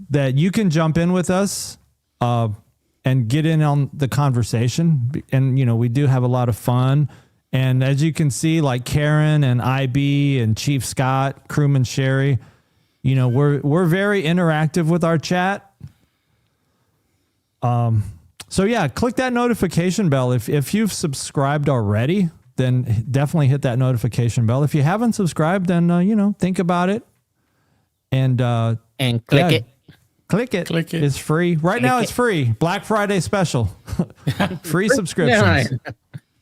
[SPEAKER 4] that you can jump in with us and get in on the conversation. And, you know, we do have a lot of fun. And as you can see, like Karen and IB and Chief Scott, Crewman Sherry, you know, we're very interactive with our chat. So yeah, click that notification bell. If you've subscribed already, then definitely hit that notification bell. If you haven't subscribed, then, you know, think about it and
[SPEAKER 5] click it.
[SPEAKER 4] Click it.
[SPEAKER 3] Click it.
[SPEAKER 4] It's free. Right now it's free. Black Friday special. Free subscriptions.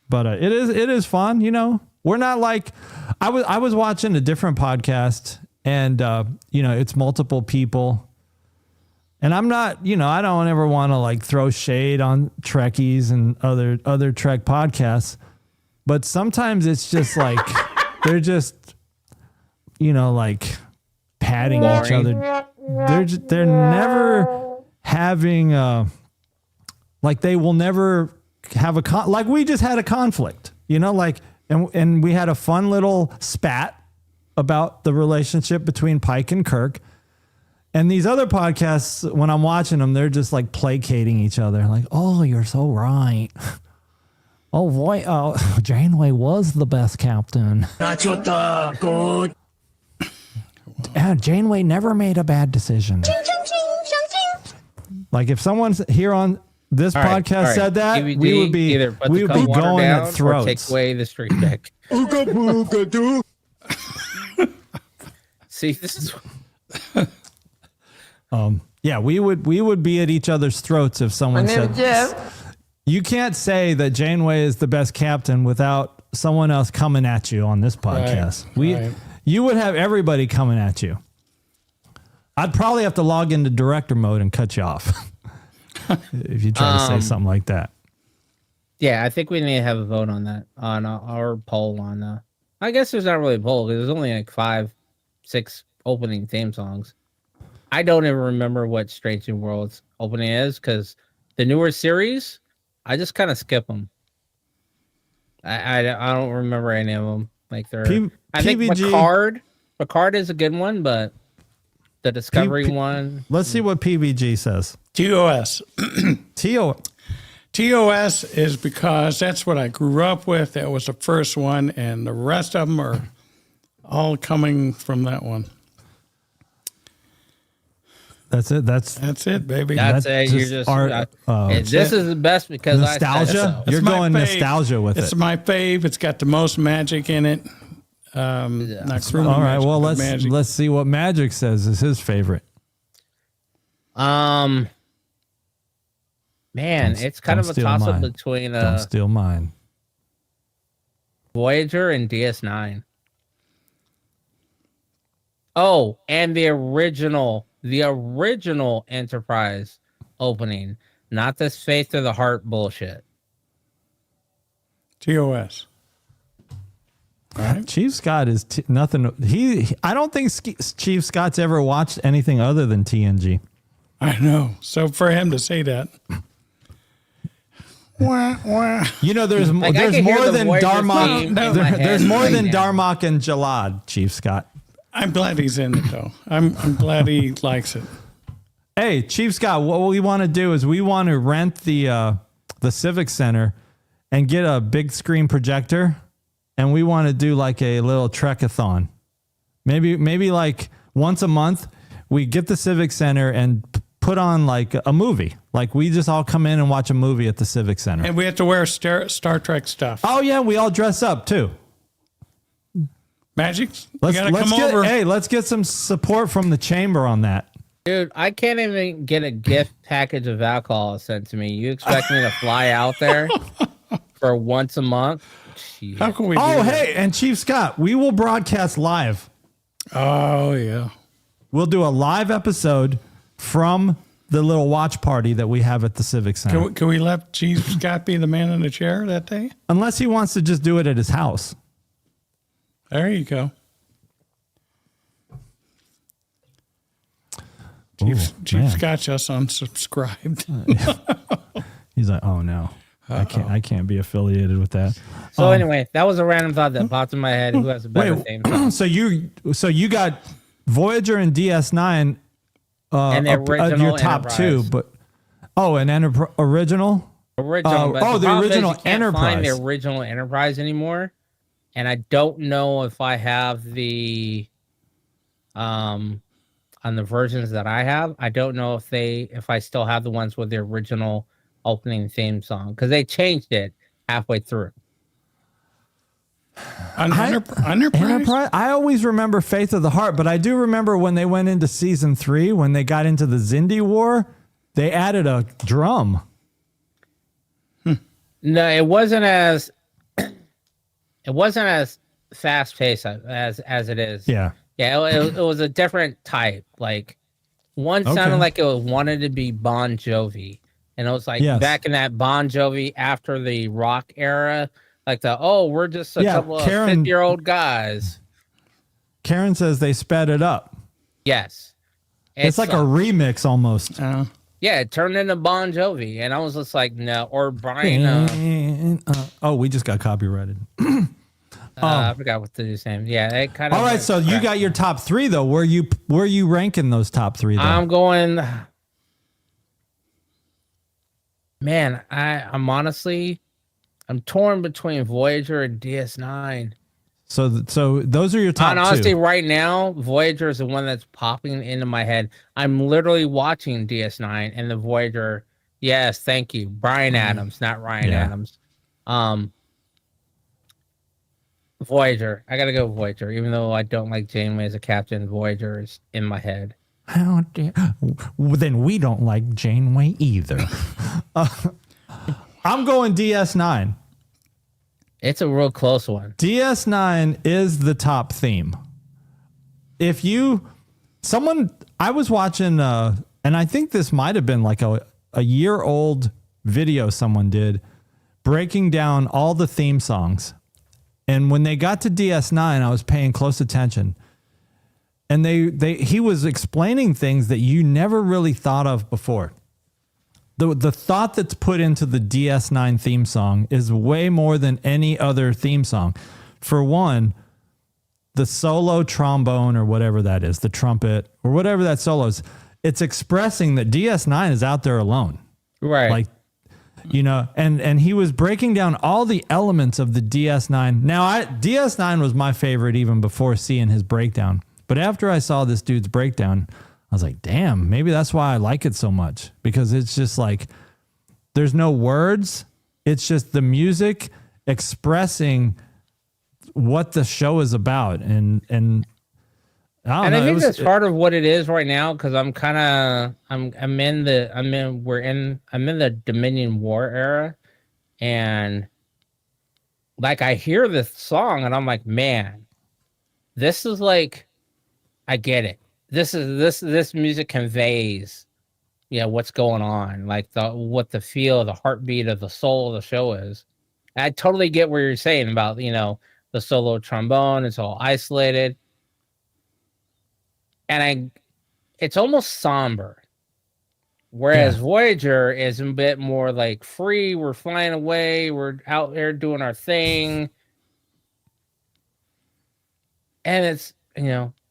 [SPEAKER 4] But it is fun, you know. We're not like I was watching a different podcast and you know, it's multiple people. And I'm not, you know, I don't ever want to like throw shade on Trekkies and other Trek podcasts. But sometimes it's just like they're just, you know, like patting each other. They're never having like they will never have like we just had a conflict, you know, like and we had a fun little spat about the relationship between Pike and Kirk. And these other podcasts, when I'm watching them, they're just like placating each other, like, "Oh, you're so right. Oh boy, Janeway was the best captain. Janeway never made a bad decision." Like if someone's here on this podcast said that,
[SPEAKER 5] DVD,
[SPEAKER 4] we would be
[SPEAKER 5] either put
[SPEAKER 4] we
[SPEAKER 5] the
[SPEAKER 4] would be
[SPEAKER 5] water
[SPEAKER 4] going
[SPEAKER 5] down
[SPEAKER 4] at throats.
[SPEAKER 5] or take away the street deck. See, this is
[SPEAKER 4] yeah, we would be at each other's throats if someone said. You can't say that Janeway is the best captain without someone else coming at you on this podcast. You would have everybody coming at you. I'd probably have to log into director mode and cut you off if you try to say something like that.
[SPEAKER 5] Yeah, I think we need to have a vote on that, on our poll on I guess there's not really a poll because there's only like 5-6 opening theme songs. I don't even remember what Strange New Worlds opening is because the newer series, I just kind of skip them. I don't remember any of them. Like they're I think Picard is a good one, but the Discovery one.
[SPEAKER 4] Let's see what PVG says.
[SPEAKER 3] TOS.
[SPEAKER 4] TOS
[SPEAKER 3] is because that's what I grew up with. That was the first one, and the rest of them are all coming from that one.
[SPEAKER 4] That's it. That's
[SPEAKER 3] it, baby.
[SPEAKER 5] That's it. You're just this is the best because
[SPEAKER 4] nostalgia. You're going nostalgia with it.
[SPEAKER 3] It's my fave. It's got the most magic in it. Not Crewman
[SPEAKER 4] all right.
[SPEAKER 3] Magic,
[SPEAKER 4] Well,
[SPEAKER 3] magic.
[SPEAKER 4] let's see what Magic says is his favorite.
[SPEAKER 5] Man, it's kind of a toss up between
[SPEAKER 4] Don't steal mine.
[SPEAKER 5] Voyager and DS9. Oh, and the original Enterprise opening, not this Faith to the Heart bullshit.
[SPEAKER 3] TOS. All right.
[SPEAKER 4] Chief Scott is nothing. I don't think Chief Scott's ever watched anything other than TNG.
[SPEAKER 3] I know. So for him to say that.
[SPEAKER 4] You know, there's more than Darmok. There's more than Darmok and Jalad, Chief Scott.
[SPEAKER 3] I'm glad he's in it, though. I'm glad he likes it.
[SPEAKER 4] Hey, Chief Scott, what we want to do is we want to rent the Civic Center and get a big screen projector, and we want to do like a little Trek-a-thon. Maybe like once a month, we get the Civic Center and put on like a movie. Like we just all come in and watch a movie at the Civic Center.
[SPEAKER 3] And we have to wear Star Trek stuff.
[SPEAKER 4] Oh yeah, we all dress up too.
[SPEAKER 3] Magic,
[SPEAKER 4] let's get some support from the chamber on that.
[SPEAKER 5] Dude, I can't even get a gift package of alcohol sent to me. You expect me to fly out there for once a month. Jeez.
[SPEAKER 3] How can we do
[SPEAKER 4] Oh,
[SPEAKER 3] that?
[SPEAKER 4] hey, and Chief Scott, we will broadcast live.
[SPEAKER 3] Oh, yeah.
[SPEAKER 4] We'll do a live episode from the little watch party that we have at the Civic Center.
[SPEAKER 3] Can we let Chief Scott be the man in the chair that day?
[SPEAKER 4] Unless he wants to just do it at his house.
[SPEAKER 3] There you go.
[SPEAKER 4] Ooh,
[SPEAKER 3] Chief
[SPEAKER 4] man.
[SPEAKER 3] Scott just unsubscribed.
[SPEAKER 4] He's like, oh no, I can't be affiliated with that.
[SPEAKER 5] So anyway, that was a random thought that popped in my head. Who has a better
[SPEAKER 4] Wait,
[SPEAKER 5] theme song?
[SPEAKER 4] so you got Voyager and DS9,
[SPEAKER 5] And the original
[SPEAKER 4] your top
[SPEAKER 5] Enterprise.
[SPEAKER 4] two, but an original.
[SPEAKER 5] Original. but
[SPEAKER 4] the
[SPEAKER 5] problem is
[SPEAKER 4] original
[SPEAKER 5] you can't find the
[SPEAKER 4] Enterprise.
[SPEAKER 5] original Enterprise anymore, and I don't know if I have the on the versions that I have. I don't know if I still have the ones with the original opening theme song because they changed it halfway through.
[SPEAKER 3] On Enterprise?
[SPEAKER 4] Enterprise. I always remember Faith of the Heart, but I do remember when they went into season 3, when they got into the Xindi War, they added a drum.
[SPEAKER 5] No, it wasn't as fast paced as it is.
[SPEAKER 4] Yeah.
[SPEAKER 5] Yeah, it was a different type. Like one sounded
[SPEAKER 4] Okay.
[SPEAKER 5] like it wanted to be Bon Jovi, and it was like
[SPEAKER 4] Yes.
[SPEAKER 5] back in that Bon Jovi after the rock era, like we're just a
[SPEAKER 4] Yeah,
[SPEAKER 5] couple of
[SPEAKER 4] Karen-
[SPEAKER 5] 50-year-old guys.
[SPEAKER 4] Karen says they sped it up.
[SPEAKER 5] Yes,
[SPEAKER 4] It's like a remix almost.
[SPEAKER 5] yeah, it turned into Bon Jovi, and I was just like, no, or Brian.
[SPEAKER 4] Oh, we just got copyrighted.
[SPEAKER 5] I forgot what his name. Yeah, it kind of.
[SPEAKER 4] All right, so you got your top 3 though. Where you ranking those top 3 though?
[SPEAKER 5] I'm going. Man, I'm honestly, I'm torn between Voyager and DS9.
[SPEAKER 4] So those are your top
[SPEAKER 5] And honestly,
[SPEAKER 4] 2.
[SPEAKER 5] right now, Voyager is the one that's popping into my head. I'm literally watching DS9 and the Voyager. Yes, thank you, Brian Adams, not Ryan
[SPEAKER 4] Yeah.
[SPEAKER 5] Adams. Voyager. I gotta go Voyager, even though I don't like Janeway as a captain. Voyager is in my head.
[SPEAKER 4] How dare? Well, then we don't like Janeway either. I'm going DS9.
[SPEAKER 5] It's a real close one.
[SPEAKER 4] DS9 is the top theme. I was watching, and I think this might have been like a year old video someone did breaking down all the theme songs. And when they got to DS9, I was paying close attention. And he was explaining things that you never really thought of before. The thought that's put into the DS9 theme song is way more than any other theme song. For one, the solo trombone or whatever that is, the trumpet or whatever that solo is, it's expressing that DS9 is out there alone.
[SPEAKER 5] Right.
[SPEAKER 4] Like, and he was breaking down all the elements of the DS9. Now, DS9 was my favorite even before seeing his breakdown. But after I saw this dude's breakdown, I was like, damn, maybe that's why I like it so much. Because it's just like, there's no words. It's just the music expressing what the show is about. And I don't
[SPEAKER 5] And
[SPEAKER 4] know.
[SPEAKER 5] I think that's part of what it is right now because I'm in the Dominion War era, and like I hear this song and I'm like, man, this is like, I get it. This music conveys, what's going on, like what the feel, the heartbeat of the soul of the show is. I totally get what you're saying about the solo trombone. It's all isolated. And it's almost somber. Whereas Voyager is a bit more like free. We're flying away. We're out there doing our thing. And it's,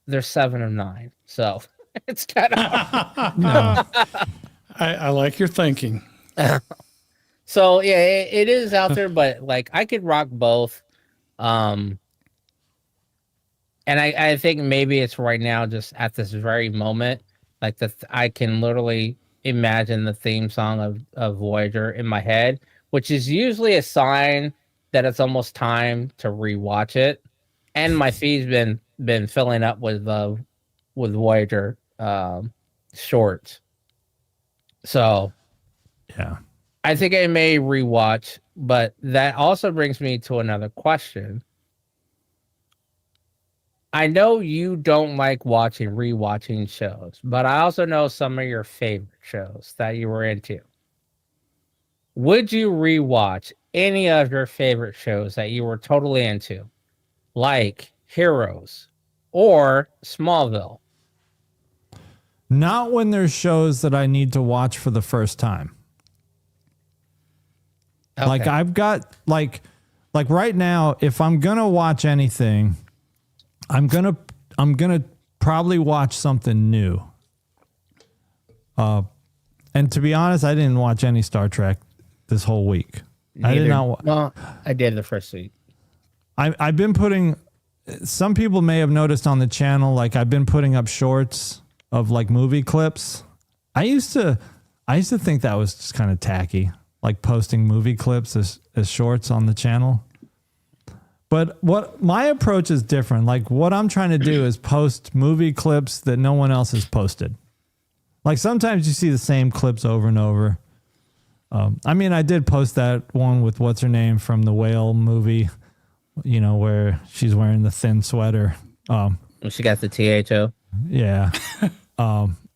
[SPEAKER 5] there's 7 of 9. So it's kind of.
[SPEAKER 3] No. I like your thinking.
[SPEAKER 5] So, yeah, it is out there, but like I could rock both. And I think maybe it's right now, just at this very moment, like I can literally imagine the theme song of Voyager in my head, which is usually a sign that it's almost time to rewatch it. And my feed's been filling up with Voyager shorts. So
[SPEAKER 4] Yeah.
[SPEAKER 5] I think I may rewatch But that also brings me to another question. I know you don't like rewatching shows, but I also know some of your favorite shows that you were into. Would you rewatch any of your favorite shows that you were totally into, like Heroes or Smallville?
[SPEAKER 4] Not when there's shows that I need to watch for the first time.
[SPEAKER 5] Okay.
[SPEAKER 4] Like I've got like right now, if I'm gonna watch anything, I'm gonna probably watch something new. And to be honest, I didn't watch any Star Trek this whole week. I did not.
[SPEAKER 5] Well, I did the first week.
[SPEAKER 4] I've been putting. Some people may have noticed on the channel, like I've been putting up shorts of like movie clips. I used to think that was just kind of tacky, like posting movie clips as shorts on the channel. But what my approach is different. Like what I'm trying to do is post movie clips that no one else has posted. Like sometimes you see the same clips over and over. I mean, I did post that one with what's her name from the Whale movie, you know, where she's wearing the thin sweater.
[SPEAKER 5] She got the THO.
[SPEAKER 4] Yeah.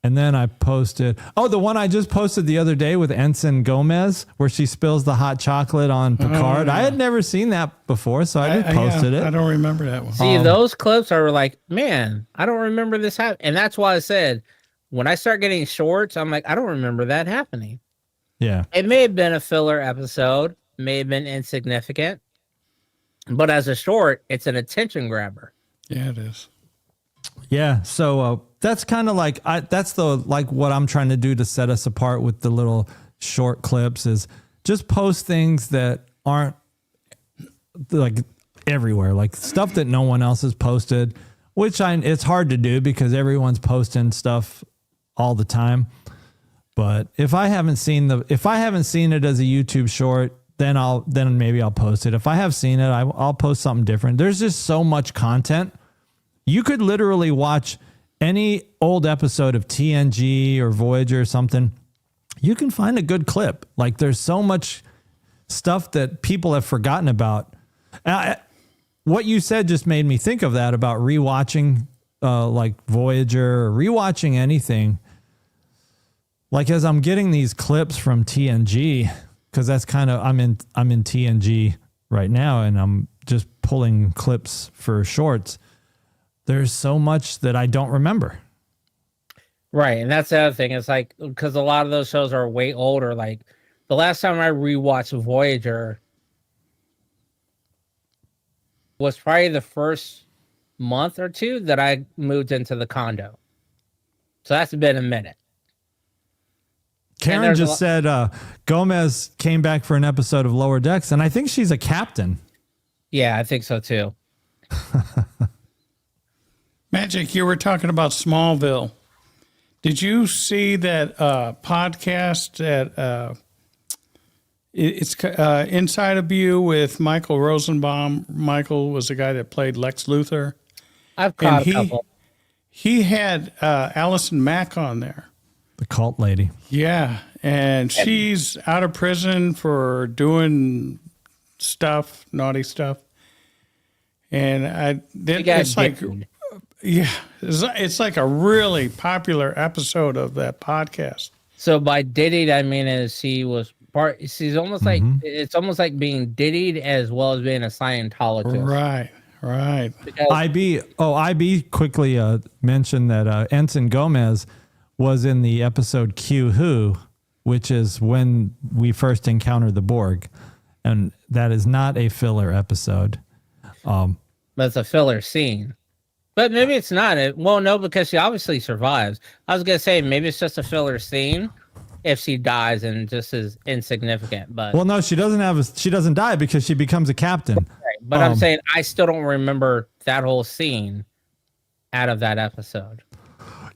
[SPEAKER 4] And then I posted, the one I just posted the other day with Ensign Gomez, where she spills the hot chocolate on Picard. I had never seen that before, so I just posted it.
[SPEAKER 3] I don't remember that one.
[SPEAKER 5] See, those clips are like, man, I don't remember this happening. And that's why I said, when I start getting shorts, I'm like, I don't remember that happening.
[SPEAKER 4] Yeah.
[SPEAKER 5] It may have been a filler episode, may have been insignificant, but as a short, it's an attention grabber.
[SPEAKER 3] Yeah, it is.
[SPEAKER 4] Yeah. So that's kind of like, that's what I'm trying to do to set us apart with the little short clips is just post things that aren't like everywhere, like stuff that no one else has posted, which it's hard to do because everyone's posting stuff all the time. But if I haven't seen it as a YouTube short, then maybe I'll post it. If I have seen it, I'll post something different. There's just so much content. You could literally watch any old episode of TNG or Voyager or something. You can find a good clip. Like there's so much stuff that people have forgotten about. What you said just made me think of that about rewatching like Voyager or rewatching anything. Like as I'm getting these clips from TNG, because that's kind of I'm in TNG right now, and I'm just pulling clips for shorts. There's so much that I don't remember.
[SPEAKER 5] Right, and that's the other thing. It's like because a lot of those shows are way older. Like the last time I rewatched Voyager was probably the first month or two that I moved into the condo. So that's been a minute.
[SPEAKER 4] Karen just said Gomez came back for an episode of Lower Decks, and I think she's a captain.
[SPEAKER 5] Yeah, I think so too.
[SPEAKER 3] Magic, you were talking about Smallville. Did you see that podcast that it's Inside of You with Michael Rosenbaum? Michael was the guy that played Lex Luthor.
[SPEAKER 5] I've caught a couple.
[SPEAKER 3] He had Allison Mack on there.
[SPEAKER 4] The cult lady.
[SPEAKER 3] Yeah, and she's out of prison for doing stuff, naughty stuff. And it's like, yeah, it's like a really popular episode of that podcast.
[SPEAKER 5] So by diddied, I mean is she's almost like it's almost like being diddied as well as being a Scientologist.
[SPEAKER 3] Right.
[SPEAKER 5] Because
[SPEAKER 4] IB quickly mentioned that Ensign Gomez was in the episode Q Who, which is when we first encountered the Borg. And that is not a filler episode.
[SPEAKER 5] But it's a filler scene. But maybe it's not. No, because she obviously survives. I was going to say maybe it's just a filler scene if she dies and just is insignificant. But
[SPEAKER 4] well, no, she doesn't die because she becomes a captain.
[SPEAKER 5] Right. But I'm saying I still don't remember that whole scene out of that episode.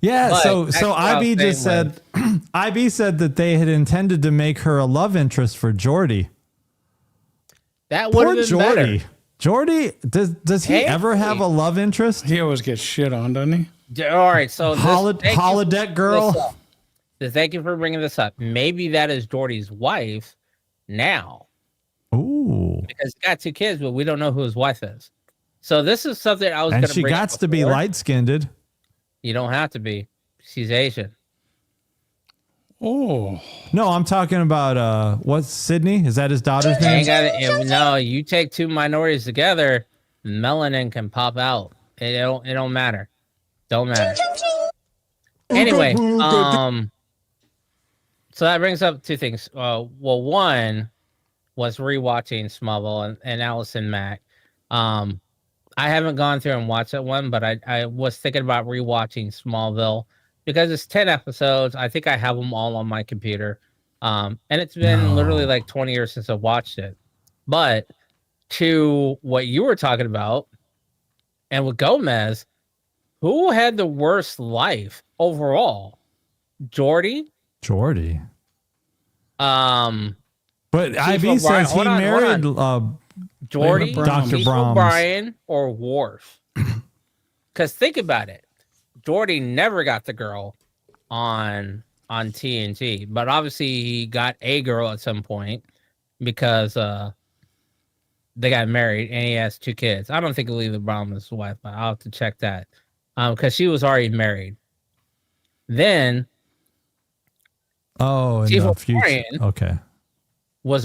[SPEAKER 4] Yeah,
[SPEAKER 5] but
[SPEAKER 4] so IB just said IB said that they had intended to make her a love interest for Geordi.
[SPEAKER 5] That would have been better.
[SPEAKER 4] Geordi, does he ever have a love interest?
[SPEAKER 3] He always gets shit on, doesn't he?
[SPEAKER 5] All right, so
[SPEAKER 4] holodeck girl.
[SPEAKER 5] Thank you for bringing this up. Maybe that is Geordi's wife now.
[SPEAKER 4] Ooh.
[SPEAKER 5] because he got 2 kids, but we don't know who his wife is. So this is something I was going
[SPEAKER 4] And
[SPEAKER 5] to
[SPEAKER 4] she
[SPEAKER 5] bring
[SPEAKER 4] got
[SPEAKER 5] up
[SPEAKER 4] to be
[SPEAKER 5] before.
[SPEAKER 4] light-skinned.
[SPEAKER 5] You don't have to be. She's Asian.
[SPEAKER 3] Oh,
[SPEAKER 4] No, I'm talking about what's Sydney? Is that his daughter's
[SPEAKER 5] You ain't
[SPEAKER 4] name?
[SPEAKER 5] gotta, no, you take 2 minorities together, melanin can pop out. It don't matter. Don't matter. Anyway, so that brings up 2 things. Well, one was rewatching Smallville and Allison Mack. I haven't gone through and watched that one, but I was thinking about rewatching Smallville because it's 10 episodes. I think I have them all on my computer. And it's been literally like 20 years since I watched it. But to what you were talking about, and with Gomez, who had the worst life overall? Jordy?
[SPEAKER 4] Jordy.
[SPEAKER 5] But
[SPEAKER 4] But Ivy says he married
[SPEAKER 5] Jordy,
[SPEAKER 3] Brahms.
[SPEAKER 4] Dr.
[SPEAKER 5] Chief
[SPEAKER 4] Brahms.
[SPEAKER 5] O'Brien, or Worf. Because think about it, Jordy never got the girl on TNT, but obviously he got a girl at some point because they got married and he has 2 kids. I don't think Lila Brown is his wife, but I'll have to check that because she was already married. Then
[SPEAKER 4] Oh, in
[SPEAKER 5] Chief
[SPEAKER 4] the future.
[SPEAKER 5] O'Brien.
[SPEAKER 4] Okay.
[SPEAKER 5] was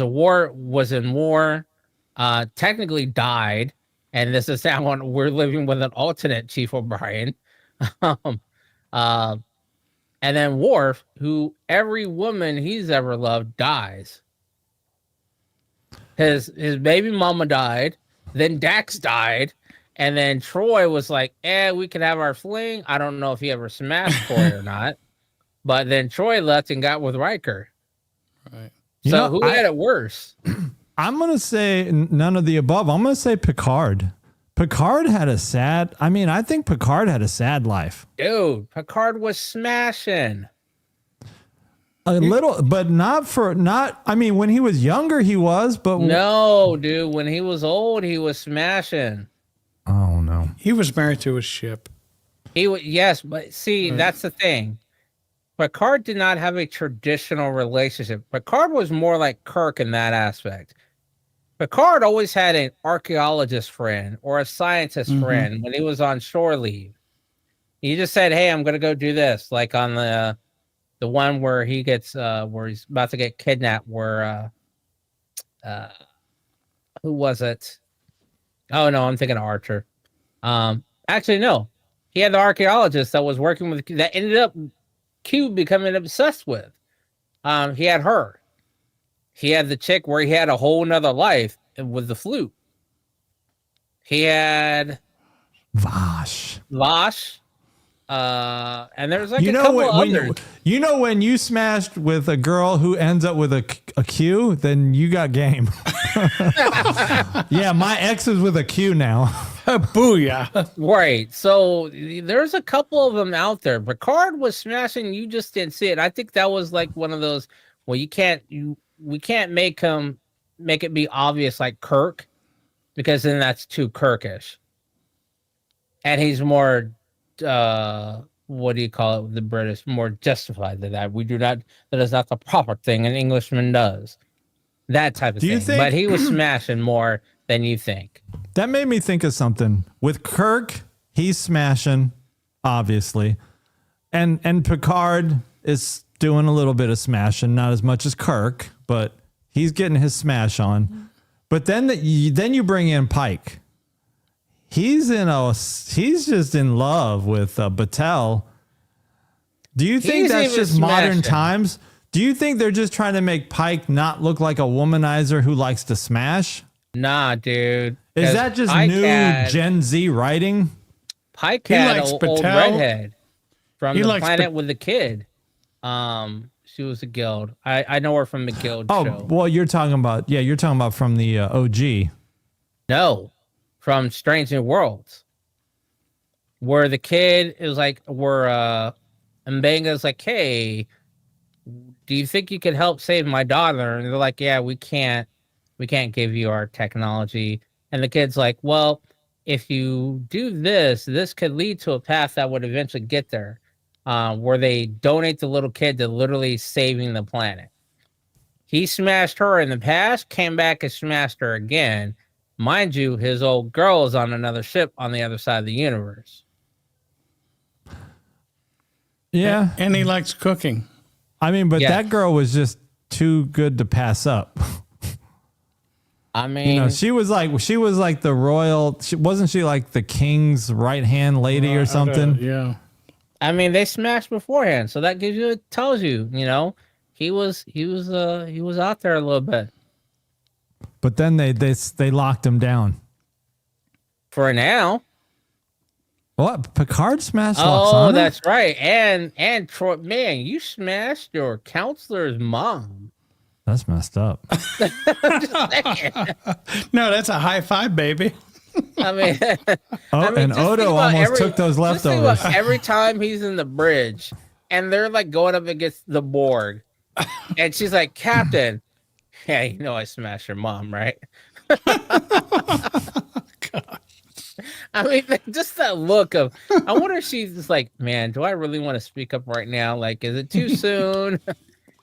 [SPEAKER 5] in war, technically died, and this is how we're living with an alternate Chief O'Brien. And then Worf, who every woman he's ever loved dies. His baby mama died, then Dax died, and then Troy was like, we could have our fling. I don't know if he ever smashed Troy or not, but then Troy left and got with Riker.
[SPEAKER 3] right.
[SPEAKER 4] You
[SPEAKER 5] So
[SPEAKER 4] know,
[SPEAKER 5] who had it worse?
[SPEAKER 4] I'm going to say none of the above. I'm going to say Picard. Picard had a sad, I think Picard had a sad life.
[SPEAKER 5] Dude, Picard was smashing.
[SPEAKER 4] A little, but when he was younger, he was, but
[SPEAKER 5] No, dude, when he was old, he was smashing.
[SPEAKER 4] Oh, no.
[SPEAKER 3] He was married to his ship.
[SPEAKER 5] He was, yes, but see, that's the thing. Picard did not have a traditional relationship. Picard was more like Kirk in that aspect. Picard always had an archaeologist friend or a scientist friend when he was on shore leave. He just said, "Hey, I'm going to go do this," like on the one where he gets where he's about to get kidnapped. Where who was it? Oh no, I'm thinking of Archer. Actually, no, he had the archaeologist that was working with that ended up Q becoming obsessed with. He had her. He had the chick where he had a whole nother life with the flute. He had
[SPEAKER 4] Vash.
[SPEAKER 5] And there's like a couple others.
[SPEAKER 4] When you smashed with a girl who ends up with a Q, then you got game. Yeah, my ex is with a Q now.
[SPEAKER 3] Booyah.
[SPEAKER 5] Right. So there's a couple of them out there. Picard was smashing. You just didn't see it. I think that was like one of those. Well, we can't make it be obvious like Kirk, because then that's too Kirkish. And he's more, what do you call it? The British more justified than that. We do not. That is not the proper thing an Englishman does. That type of thing. But he was smashing more than you think.
[SPEAKER 4] That made me think of something. With Kirk, he's smashing, obviously. And Picard is doing a little bit of smashing, not as much as Kirk, but he's getting his smash on. But then you bring in Pike. He's just in love with Batel. Do you think that's just modern times? Do you think they're just trying to make Pike not look like a womanizer who likes to smash?
[SPEAKER 5] Nah, dude.
[SPEAKER 4] Is that just new Gen Z writing?
[SPEAKER 5] Pike had an old redhead from the planet with the kid. She was a Guild. I know her from the Guild show.
[SPEAKER 4] Oh, well, you're talking about from the OG.
[SPEAKER 5] No, from Strange New Worlds, where the kid is like, where Mbenga's like, "Hey, do you think you could help save my daughter?" And they're like, "Yeah, we can't give you our technology." And the kid's like, "Well, if you do this could lead to a path that would eventually get there." Where they donate the little kid to literally saving the planet. He smashed her in the past, came back and smashed her again. Mind you, his old girl is on another ship on the other side of the universe.
[SPEAKER 4] Yeah.
[SPEAKER 3] And he likes cooking.
[SPEAKER 4] I mean, but
[SPEAKER 5] Yeah.
[SPEAKER 4] that girl was just too good to pass up.
[SPEAKER 5] I mean,
[SPEAKER 4] You know, she was like the royal. Wasn't she like the king's right hand lady or something?
[SPEAKER 3] Yeah.
[SPEAKER 5] I mean, they smashed beforehand, so that gives you, it tells you, you know, he was out there a little bit.
[SPEAKER 4] But then they locked him down.
[SPEAKER 5] For now.
[SPEAKER 4] What? Picard smashed
[SPEAKER 5] Oh,
[SPEAKER 4] Loxana?
[SPEAKER 5] that's right. And Troy, man, you smashed your counselor's mom.
[SPEAKER 4] That's messed up.
[SPEAKER 3] No, that's a high five, baby.
[SPEAKER 5] I mean,
[SPEAKER 4] And
[SPEAKER 5] just think
[SPEAKER 4] Odo
[SPEAKER 5] about
[SPEAKER 4] almost took those
[SPEAKER 5] just think
[SPEAKER 4] leftovers.
[SPEAKER 5] about every time he's in the bridge and they're like going up against the Borg, and she's like, "Captain, yeah, you know I smashed your mom, right?" I mean, just that look of, I wonder if she's just like, man, do I really want to speak up right now? Like, is it too soon?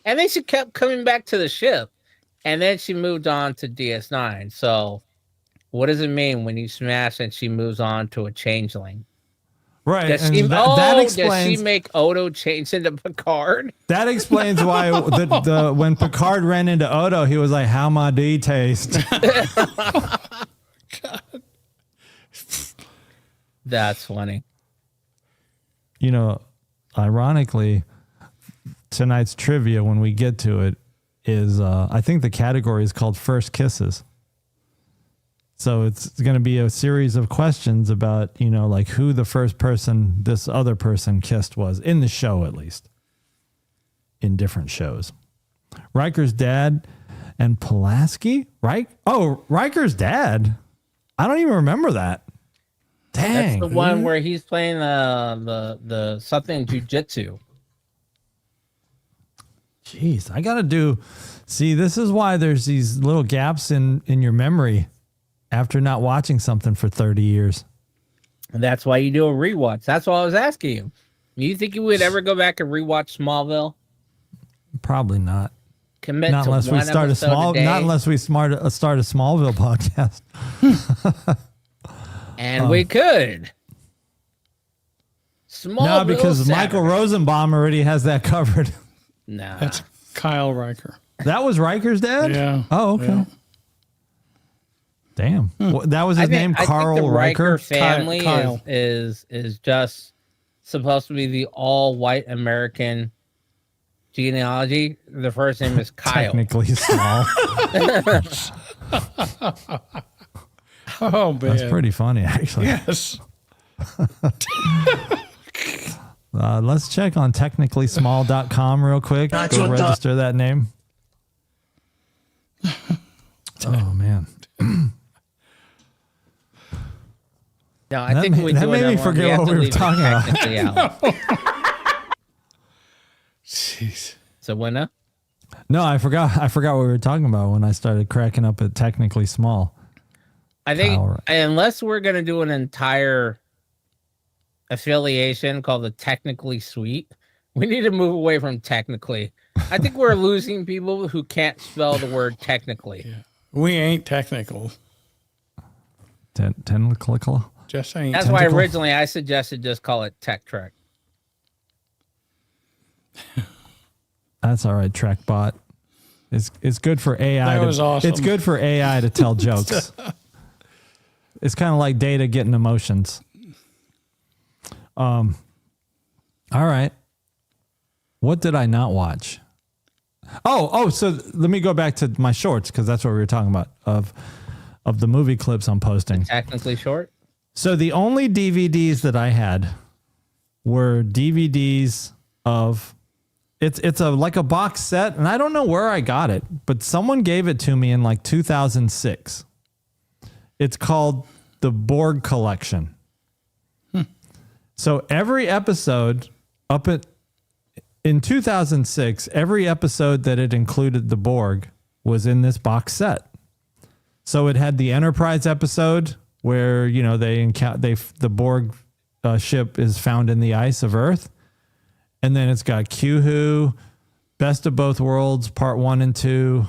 [SPEAKER 5] And then she kept coming back to the ship, and then she moved on to DS9. So, what does it mean when you smash and she moves on to a changeling?
[SPEAKER 4] Right.
[SPEAKER 5] Does
[SPEAKER 4] And
[SPEAKER 5] she,
[SPEAKER 4] that
[SPEAKER 5] does she
[SPEAKER 4] explains
[SPEAKER 5] make Odo change into Picard?
[SPEAKER 4] that explains why the when Picard ran into Odo, he was like, "How my D taste?"
[SPEAKER 5] That's funny.
[SPEAKER 4] You know, ironically, tonight's trivia, when we get to it, is I think the category is called First Kisses. So it's going to be a series of questions about, you know, like who the first person this other person kissed was in the show, at least in different shows. Riker's dad and Pulaski, right? Oh, Riker's dad. I don't even remember that. Dang.
[SPEAKER 5] That's the one where he's playing the something jujitsu.
[SPEAKER 4] Jeez, I gotta do. See, this is why there's these little gaps in your memory after not watching something for 30 years.
[SPEAKER 5] And that's why you do a rewatch. That's what I was asking you. You think you would ever go back and rewatch Smallville?
[SPEAKER 4] Probably not.
[SPEAKER 5] Commit
[SPEAKER 4] Not
[SPEAKER 5] to
[SPEAKER 4] unless we
[SPEAKER 5] one
[SPEAKER 4] start a
[SPEAKER 5] episode
[SPEAKER 4] small.
[SPEAKER 5] day,
[SPEAKER 4] Not unless we start a Smallville podcast.
[SPEAKER 5] and we could. Smallville.
[SPEAKER 4] No, because Michael
[SPEAKER 5] Saturday.
[SPEAKER 4] Rosenbaum already has that covered.
[SPEAKER 5] Nah.
[SPEAKER 3] That's Kyle Riker.
[SPEAKER 4] That was Riker's dad.
[SPEAKER 3] Yeah.
[SPEAKER 4] Oh, okay.
[SPEAKER 3] Yeah.
[SPEAKER 4] Damn. Well, that was his name,
[SPEAKER 5] I
[SPEAKER 4] Carl
[SPEAKER 5] think the
[SPEAKER 4] Riker.
[SPEAKER 5] family
[SPEAKER 3] Kyle.
[SPEAKER 5] is just supposed to be the all white American genealogy. The first name is Kyle.
[SPEAKER 4] Technically small.
[SPEAKER 3] Oh, man.
[SPEAKER 4] That's pretty funny, actually.
[SPEAKER 3] Yes.
[SPEAKER 4] Let's check on technicallysmall.com real quick. Go register that name. Oh, man.
[SPEAKER 5] No, I
[SPEAKER 4] That
[SPEAKER 5] think
[SPEAKER 4] made-
[SPEAKER 5] we
[SPEAKER 4] that
[SPEAKER 5] do
[SPEAKER 4] made me
[SPEAKER 5] another one.
[SPEAKER 4] forget
[SPEAKER 5] have
[SPEAKER 4] what
[SPEAKER 5] to
[SPEAKER 4] we were
[SPEAKER 5] leave it
[SPEAKER 4] talking about.
[SPEAKER 5] technically out.
[SPEAKER 3] Jeez.
[SPEAKER 5] So winner?
[SPEAKER 4] No, I forgot what we were talking about when I started cracking up at technically small.
[SPEAKER 5] I think
[SPEAKER 4] All right.
[SPEAKER 5] unless we're gonna do an entire affiliation called the Technically Sweet, we need to move away from technically. I think we're losing people who can't spell the word technically.
[SPEAKER 3] We ain't technical.
[SPEAKER 4] Technical.
[SPEAKER 3] Just saying.
[SPEAKER 5] That's why
[SPEAKER 4] Tentacle?
[SPEAKER 5] originally I suggested just call it Tech Trek.
[SPEAKER 4] That's all right, TrekBot. It's good for AI.
[SPEAKER 3] That was awesome.
[SPEAKER 4] It's good for AI to tell jokes. It's kind of like Data getting emotions. All right. What did I not watch? So let me go back to my shorts because that's what we were talking about of the movie clips I'm posting.
[SPEAKER 5] Technically short.
[SPEAKER 4] So the only DVDs that I had were DVDs of it's like a box set, and I don't know where I got it, but someone gave it to me in like 2006. It's called the Borg Collection. So every episode in 2006, every episode that it included the Borg was in this box set. So it had the Enterprise episode where, you know, the Borg ship is found in the ice of Earth. And then it's got Q-Who, Best of Both Worlds, part 1 and 2.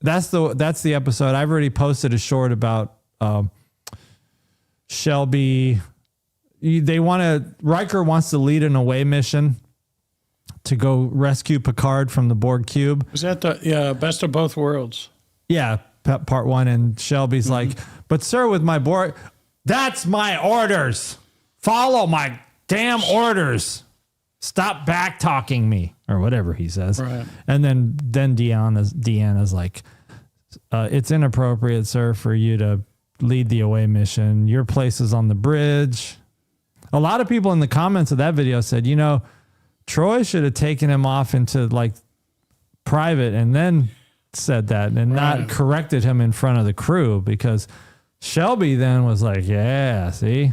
[SPEAKER 4] That's the episode. I've already posted a short about Shelby. Riker wants to lead an away mission to go rescue Picard from the Borg cube.
[SPEAKER 3] Was that the Best of Both Worlds?
[SPEAKER 4] Yeah, part 1, and Shelby's like, but sir, with my Borg, that's my orders. Follow my damn orders. Stop back talking me, or whatever he says.
[SPEAKER 3] Right.
[SPEAKER 4] And then Deanna's like, it's inappropriate, sir, for you to lead the away mission. Your place is on the bridge. A lot of people in the comments of that video said, Troy should have taken him off into like private and then said that and not corrected him in front of the crew, because Shelby then was like, yeah, see?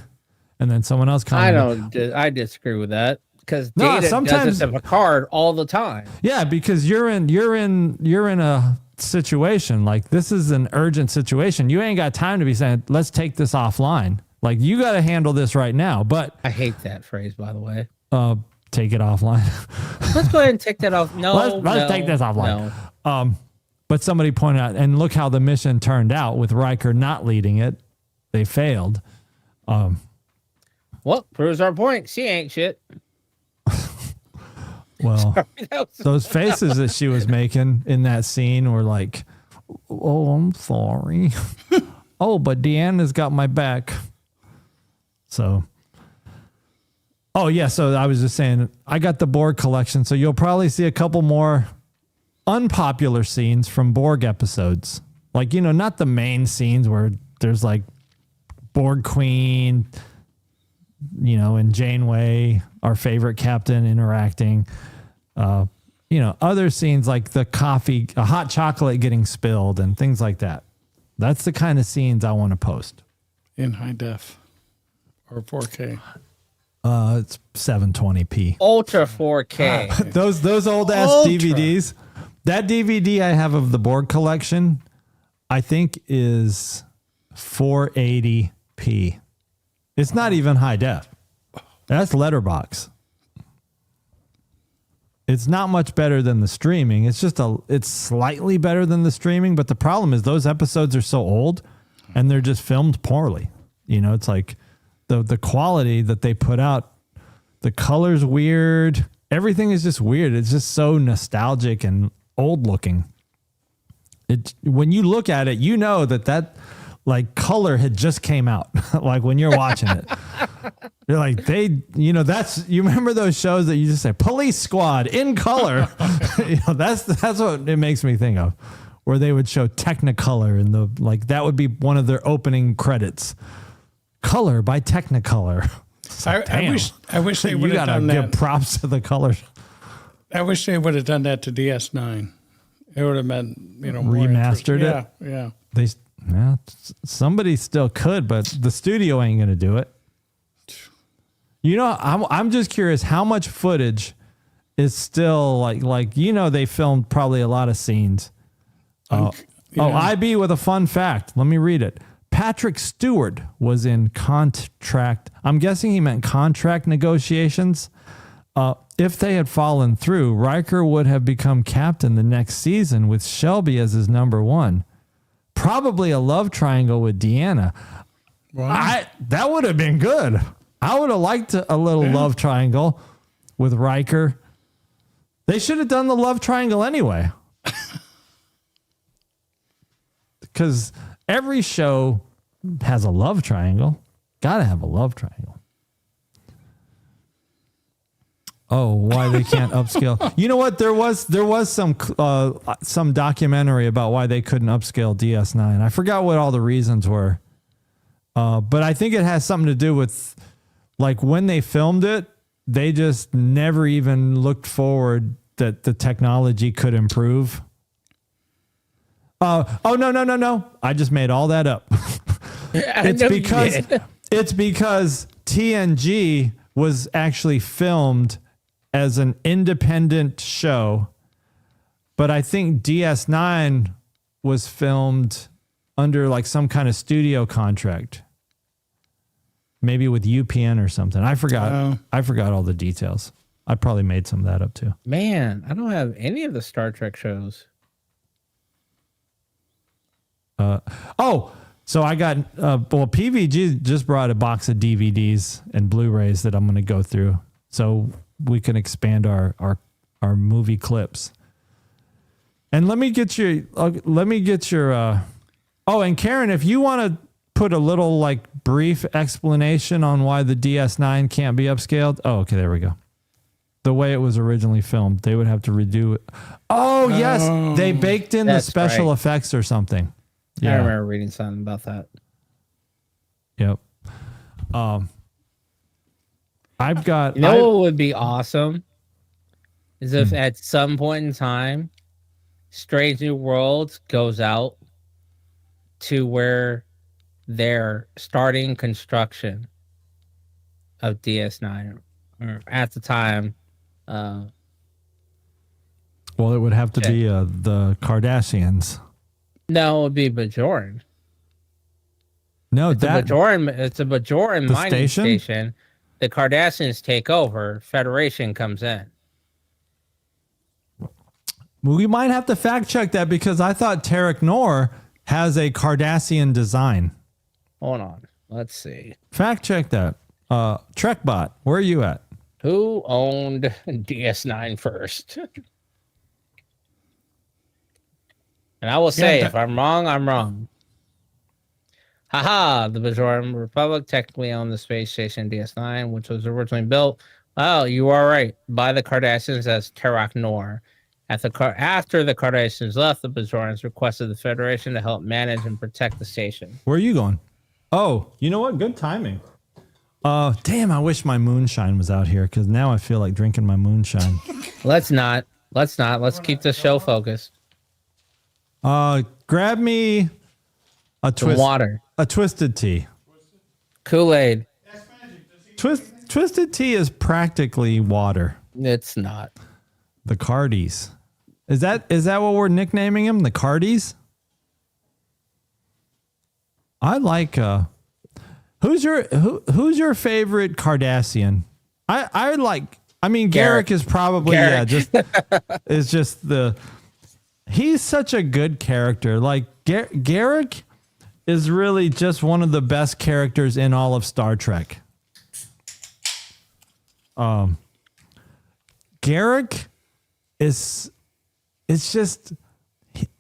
[SPEAKER 4] And then someone else commented.
[SPEAKER 5] I disagree with that, because
[SPEAKER 4] No,
[SPEAKER 5] Data
[SPEAKER 4] sometimes-
[SPEAKER 5] does this to Picard all the time.
[SPEAKER 4] Yeah, because you're in a situation like this is an urgent situation. You ain't got time to be saying, let's take this offline. Like, you got to handle this right now. But
[SPEAKER 5] I hate that phrase, by the way.
[SPEAKER 4] take it offline.
[SPEAKER 5] Let's go ahead and take that off. No,
[SPEAKER 4] let's take this offline. But somebody pointed out, and look how the mission turned out with Riker not leading it. They failed.
[SPEAKER 5] Well, proves our point. She ain't shit.
[SPEAKER 4] Well, those faces that she was making in that scene were like, oh, I'm sorry. Oh, but Deanna's got my back. So, oh, yeah. So I was just saying, I got the Borg collection. So you'll probably see a couple more unpopular scenes from Borg episodes. Like, not the main scenes where there's like Borg Queen, and Janeway, our favorite captain, interacting. Other scenes like the coffee, a hot chocolate getting spilled and things like that. That's the kind of scenes I want to post.
[SPEAKER 3] In high def or 4K.
[SPEAKER 4] It's 720p.
[SPEAKER 5] Ultra 4K.
[SPEAKER 4] Those old ass DVDs. That DVD I have of the Borg collection, I think is 480p. It's not even high def. That's letterbox. It's not much better than the streaming. It's slightly better than the streaming, but the problem is those episodes are so old and they're just filmed poorly. It's like the quality that they put out, the color's weird. Everything is just weird. It's just so nostalgic and old looking. When you look at it, that like color had just came out. Like when you're watching it, you're like, you remember those shows that you just say Police Squad in color. That's what it makes me think of, where they would show Technicolor and that would be one of their opening credits. Color by Technicolor.
[SPEAKER 3] I wish they would have done that.
[SPEAKER 4] You gotta give props to the colors.
[SPEAKER 3] I wish they would have done that to DS9. It would have been, more
[SPEAKER 4] remastered it.
[SPEAKER 3] Yeah.
[SPEAKER 4] Somebody still could, but the studio ain't going to do it. I'm just curious how much footage is still they filmed probably a lot of scenes. IB with a fun fact. Let me read it. Patrick Stewart was in contract. I'm guessing he meant contract negotiations. If they had fallen through, Riker would have become captain the next season with Shelby as his number one. Probably a love triangle with Deanna. Wow. That would have been good. I would have liked a little love triangle with Riker. They should have done the love triangle anyway. Because every show has a love triangle. Got to have a love triangle. Oh, why they can't upscale. You know what? There was some documentary about why they couldn't upscale DS9. I forgot what all the reasons were. But I think it has something to do with like when they filmed it, they just never even looked forward that the technology could improve. No. I just made all that up. It's because TNG was actually filmed as an independent show, but I think DS9 was filmed under like some kind of studio contract, maybe with UPN or something. I forgot all the details. I probably made some of that up too.
[SPEAKER 5] Man, I don't have any of the Star Trek shows.
[SPEAKER 4] So I got PVG just brought a box of DVDs and Blu-rays that I'm going to go through, so we can expand our movie clips. And let me get your. And Karen, if you want to put a little like brief explanation on why the DS9 can't be upscaled. Oh, okay, there we go. The way it was originally filmed, they would have to redo it. Oh, yes, they baked in the special effects or something.
[SPEAKER 5] Yeah. I remember reading something about that.
[SPEAKER 4] Yep. I've got.
[SPEAKER 5] You know what would be awesome is if at some point in time, Strange New Worlds goes out to where they're starting construction of DS9, or at the time.
[SPEAKER 4] Well, it would have to be the Kardashians.
[SPEAKER 5] No, it would be Bajoran.
[SPEAKER 4] No,
[SPEAKER 5] it's a Bajoran mining station. The Kardashians take over. Federation comes in.
[SPEAKER 4] We might have to fact check that because I thought Tarek Noor has a Cardassian design.
[SPEAKER 5] Hold on. Let's see.
[SPEAKER 4] Fact check that. Trekbot, where are you at?
[SPEAKER 5] Who owned DS9 first? And I will say, if I'm wrong, I'm wrong. Haha, the Bajoran Republic technically owned the space station DS9, which was originally built. Oh, you are right. By the Cardassians as Tarek Noor. After the Kardashians left, the Bajorans requested the Federation to help manage and protect the station.
[SPEAKER 4] Where are you going? Oh, you know what? Good timing. Damn, I wish my moonshine was out here because now I feel like drinking my moonshine.
[SPEAKER 5] Let's not. Let's keep the show focused.
[SPEAKER 4] Grab me
[SPEAKER 5] water.
[SPEAKER 4] A twisted tea.
[SPEAKER 5] Kool-Aid.
[SPEAKER 4] Twisted tea is practically water.
[SPEAKER 5] It's not.
[SPEAKER 4] The Cardies. Is that what we're nicknaming him? The Cardies? I like who's your favorite Cardassian? Garrick is probably he's such a good character. Like Garrick is really just one of the best characters in all of Star Trek. Garrick it's just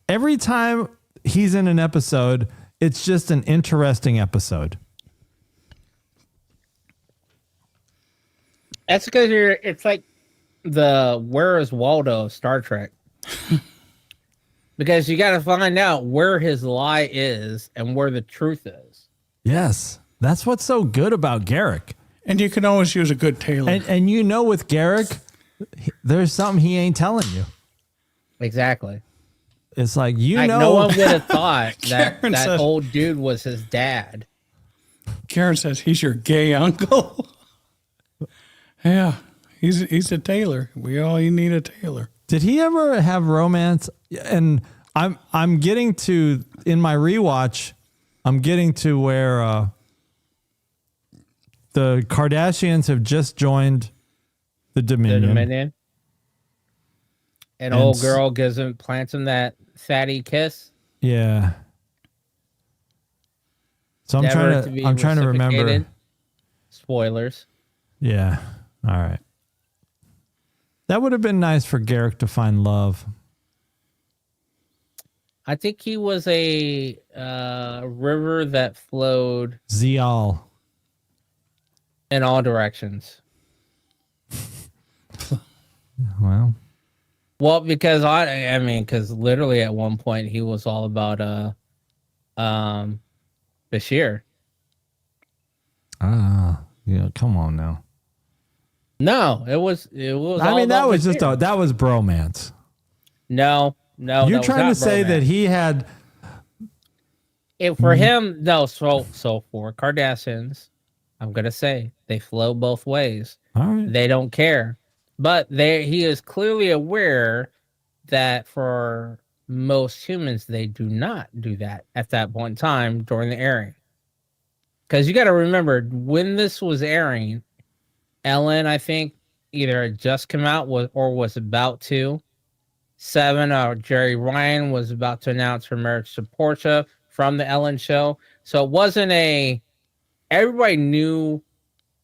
[SPEAKER 4] every time he's in an episode, it's just an interesting episode.
[SPEAKER 5] That's because it's like the Where is Waldo of Star Trek. Because you got to find out where his lie is and where the truth is.
[SPEAKER 4] Yes. That's what's so good about Garrick.
[SPEAKER 3] And you can always use a good tailor.
[SPEAKER 4] And you know, with Garrick, there's something he ain't telling you.
[SPEAKER 5] Exactly.
[SPEAKER 4] It's like,
[SPEAKER 5] no one would have thought that old dude was his dad.
[SPEAKER 3] Karen says he's your gay uncle. Yeah, he's a tailor. You need a tailor.
[SPEAKER 4] Did he ever have romance? And I'm getting to, in my rewatch, I'm getting to where the Kardashians have just joined the Dominion.
[SPEAKER 5] And old girl plants him that fatty kiss.
[SPEAKER 4] Yeah. So I'm trying to remember.
[SPEAKER 5] Spoilers.
[SPEAKER 4] Yeah. All right. That would have been nice for Garrick to find love.
[SPEAKER 5] I think he was a river that flowed
[SPEAKER 4] Zial
[SPEAKER 5] in all directions. Well, because because literally at one point he was all about Bashir.
[SPEAKER 4] Yeah, come on now.
[SPEAKER 5] No, it was.
[SPEAKER 4] That was
[SPEAKER 5] Bashir.
[SPEAKER 4] That was bromance.
[SPEAKER 5] No.
[SPEAKER 4] You're trying to say that he had.
[SPEAKER 5] For him, no. So for Kardashians, I'm gonna say they flow both ways.
[SPEAKER 4] All right.
[SPEAKER 5] They don't care, but he is clearly aware that for most humans, they do not do that at that point in time during the airing. Because you got to remember when this was airing, Ellen, I think, either had just come out or was about to. 7, Jerry Ryan was about to announce her marriage to Portia from the Ellen Show. So it wasn't everybody knew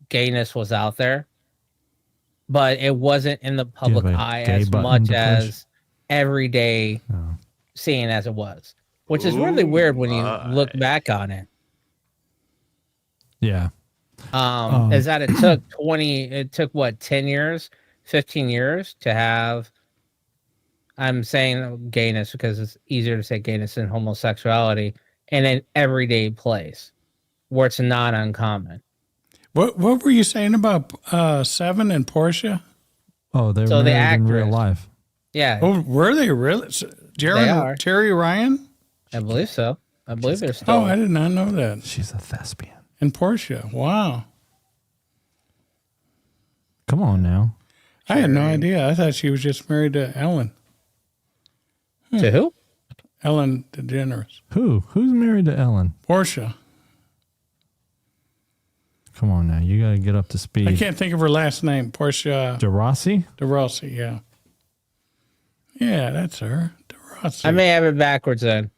[SPEAKER 5] gayness was out there, but it wasn't in the public eye as much as everyday seeing as it was, which is really weird when you look back on it.
[SPEAKER 4] Yeah.
[SPEAKER 5] Is that it took what, 10 years, 15 years to have, I'm saying gayness because it's easier to say gayness than homosexuality in an everyday place where it's not uncommon.
[SPEAKER 3] What were you saying about Seven and Portia?
[SPEAKER 4] Oh, they're
[SPEAKER 5] So the
[SPEAKER 4] married in real
[SPEAKER 5] actress.
[SPEAKER 4] life.
[SPEAKER 5] Yeah,
[SPEAKER 3] Oh, were they really?
[SPEAKER 5] They are.
[SPEAKER 3] Terry Ryan?
[SPEAKER 5] I believe so. I believe they're still.
[SPEAKER 3] Oh, I did not know that.
[SPEAKER 4] She's a thespian.
[SPEAKER 3] And Portia. Wow.
[SPEAKER 4] Come on now.
[SPEAKER 3] I had no idea. I thought she was just married to Ellen.
[SPEAKER 5] To who?
[SPEAKER 3] Ellen DeGeneres.
[SPEAKER 4] Who's married to Ellen?
[SPEAKER 3] Portia.
[SPEAKER 4] Come on now. You got to get up to speed.
[SPEAKER 3] I can't think of her last name. Portia
[SPEAKER 4] De Rossi?
[SPEAKER 3] de Rossi, yeah. Yeah, that's her. De Rossi.
[SPEAKER 5] I may have it backwards then.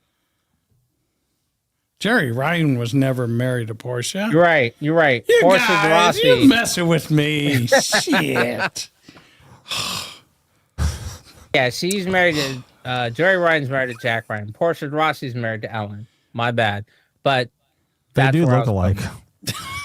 [SPEAKER 3] Jerry Ryan was never married to Portia.
[SPEAKER 5] You're right. You're right.
[SPEAKER 3] You
[SPEAKER 5] Portia
[SPEAKER 3] guys,
[SPEAKER 5] de Rossi.
[SPEAKER 3] you messing with me. Shit.
[SPEAKER 5] Yeah, she's married to Jerry Ryan's married to Jack Ryan. Portia de Rossi's married to Ellen. My bad. But
[SPEAKER 4] They
[SPEAKER 5] that's
[SPEAKER 4] do
[SPEAKER 5] where I
[SPEAKER 4] look
[SPEAKER 5] was
[SPEAKER 4] alike.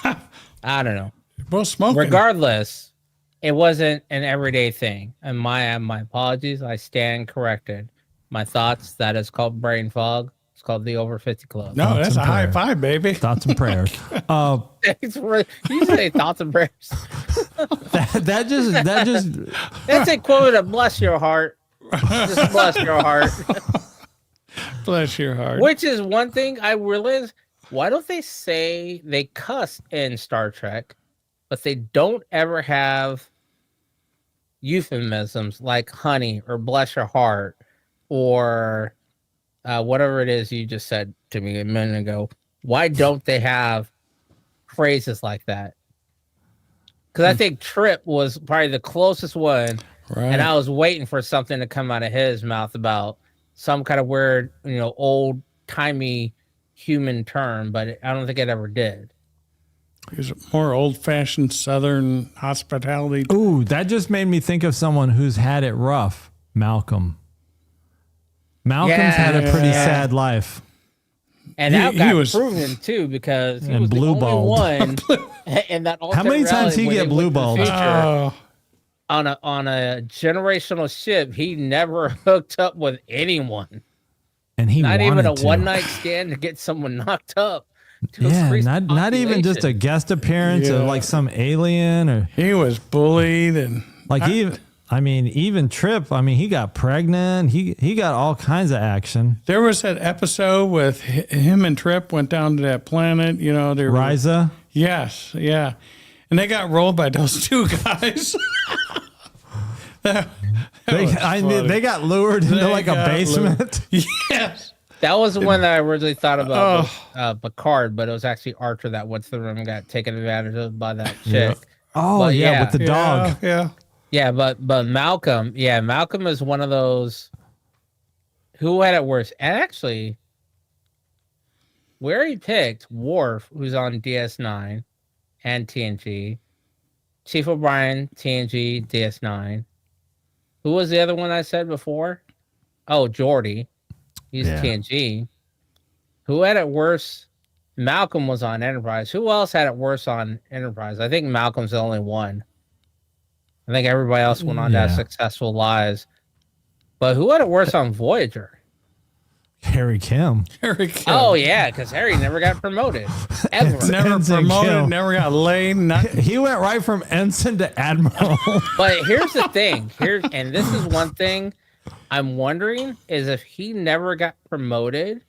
[SPEAKER 5] going. I don't know.
[SPEAKER 3] Both smoking.
[SPEAKER 5] Regardless, it wasn't an everyday thing. And my apologies. I stand corrected. My thoughts, that is called brain fog. It's called the Over 50 Club.
[SPEAKER 3] No, that's
[SPEAKER 4] and
[SPEAKER 3] a high
[SPEAKER 4] prayer.
[SPEAKER 3] five, baby.
[SPEAKER 4] Thoughts and prayers.
[SPEAKER 5] It's really, you say thoughts and prayers.
[SPEAKER 4] that just
[SPEAKER 5] That's equivalent to bless your heart. Just bless your heart.
[SPEAKER 3] Bless your heart.
[SPEAKER 5] Which is one thing I realize. Why don't they say they cuss in Star Trek, but they don't ever have euphemisms like honey or bless your heart or whatever it is you just said to me a minute ago? Why don't they have phrases like that? Because I think Trip was probably the closest one,
[SPEAKER 3] Right.
[SPEAKER 5] and I was waiting for something to come out of his mouth about some kind of weird, old timey human term, but I don't think it ever did.
[SPEAKER 3] He was a more old-fashioned Southern hospitality.
[SPEAKER 4] ooh, that just made me think of someone who's had it rough. Malcolm. Malcolm's had a pretty
[SPEAKER 5] Yeah.
[SPEAKER 4] sad life.
[SPEAKER 5] And
[SPEAKER 3] He-
[SPEAKER 5] that
[SPEAKER 3] he
[SPEAKER 5] got
[SPEAKER 3] was-
[SPEAKER 5] proven too because he
[SPEAKER 4] And
[SPEAKER 5] was the
[SPEAKER 4] blue
[SPEAKER 5] only
[SPEAKER 4] balled.
[SPEAKER 5] one. And that
[SPEAKER 4] How many times he get blue balled?
[SPEAKER 3] Oh,
[SPEAKER 5] On a generational ship, he never hooked up with anyone.
[SPEAKER 4] And he
[SPEAKER 5] Not even a
[SPEAKER 4] wanted to.
[SPEAKER 5] one night stand to get someone knocked up. to
[SPEAKER 4] Yeah,
[SPEAKER 5] increase
[SPEAKER 4] not even just a
[SPEAKER 5] population.
[SPEAKER 4] guest appearance of
[SPEAKER 3] Yeah.
[SPEAKER 4] like some alien or
[SPEAKER 3] he was bullied and
[SPEAKER 4] like even Trip. I mean, he got pregnant. He got all kinds of action.
[SPEAKER 3] there was that episode with him and Trip went down to that planet. They were,
[SPEAKER 4] Riza.
[SPEAKER 3] Yes, yeah, and they got rolled by those two guys. That was funny.
[SPEAKER 4] They got lured into
[SPEAKER 3] They
[SPEAKER 4] like a
[SPEAKER 3] got
[SPEAKER 4] basement.
[SPEAKER 3] Yes.
[SPEAKER 5] That was the one that I originally thought about Picard, but it was actually Archer that went to the room and got taken advantage of by that chick.
[SPEAKER 4] Oh
[SPEAKER 5] But
[SPEAKER 4] yeah,
[SPEAKER 5] yeah.
[SPEAKER 4] with the dog.
[SPEAKER 3] Yeah.
[SPEAKER 5] Yeah, but Malcolm, Malcolm is one of those who had it worse. And actually, where he picked Worf, who's on DS9 and TNG, Chief O'Brien, TNG, DS9. Who was the other one I said before? Oh, Geordi. He's
[SPEAKER 4] Yeah.
[SPEAKER 5] TNG. Who had it worse? Malcolm was on Enterprise. Who else had it worse on Enterprise? I think Malcolm's the only one. I think everybody else went on to have
[SPEAKER 4] Yeah.
[SPEAKER 5] successful lives. But who had it worse on Voyager?
[SPEAKER 4] Harry Kim.
[SPEAKER 3] Harry Kim.
[SPEAKER 5] Oh, yeah, because Harry never got promoted. Ever.
[SPEAKER 3] Never
[SPEAKER 4] Ensign
[SPEAKER 3] promoted,
[SPEAKER 4] Kim.
[SPEAKER 3] never got laid, nothing.
[SPEAKER 4] He went right from ensign to admiral.
[SPEAKER 5] But here's the thing. And this is one thing I'm wondering is if he never got promoted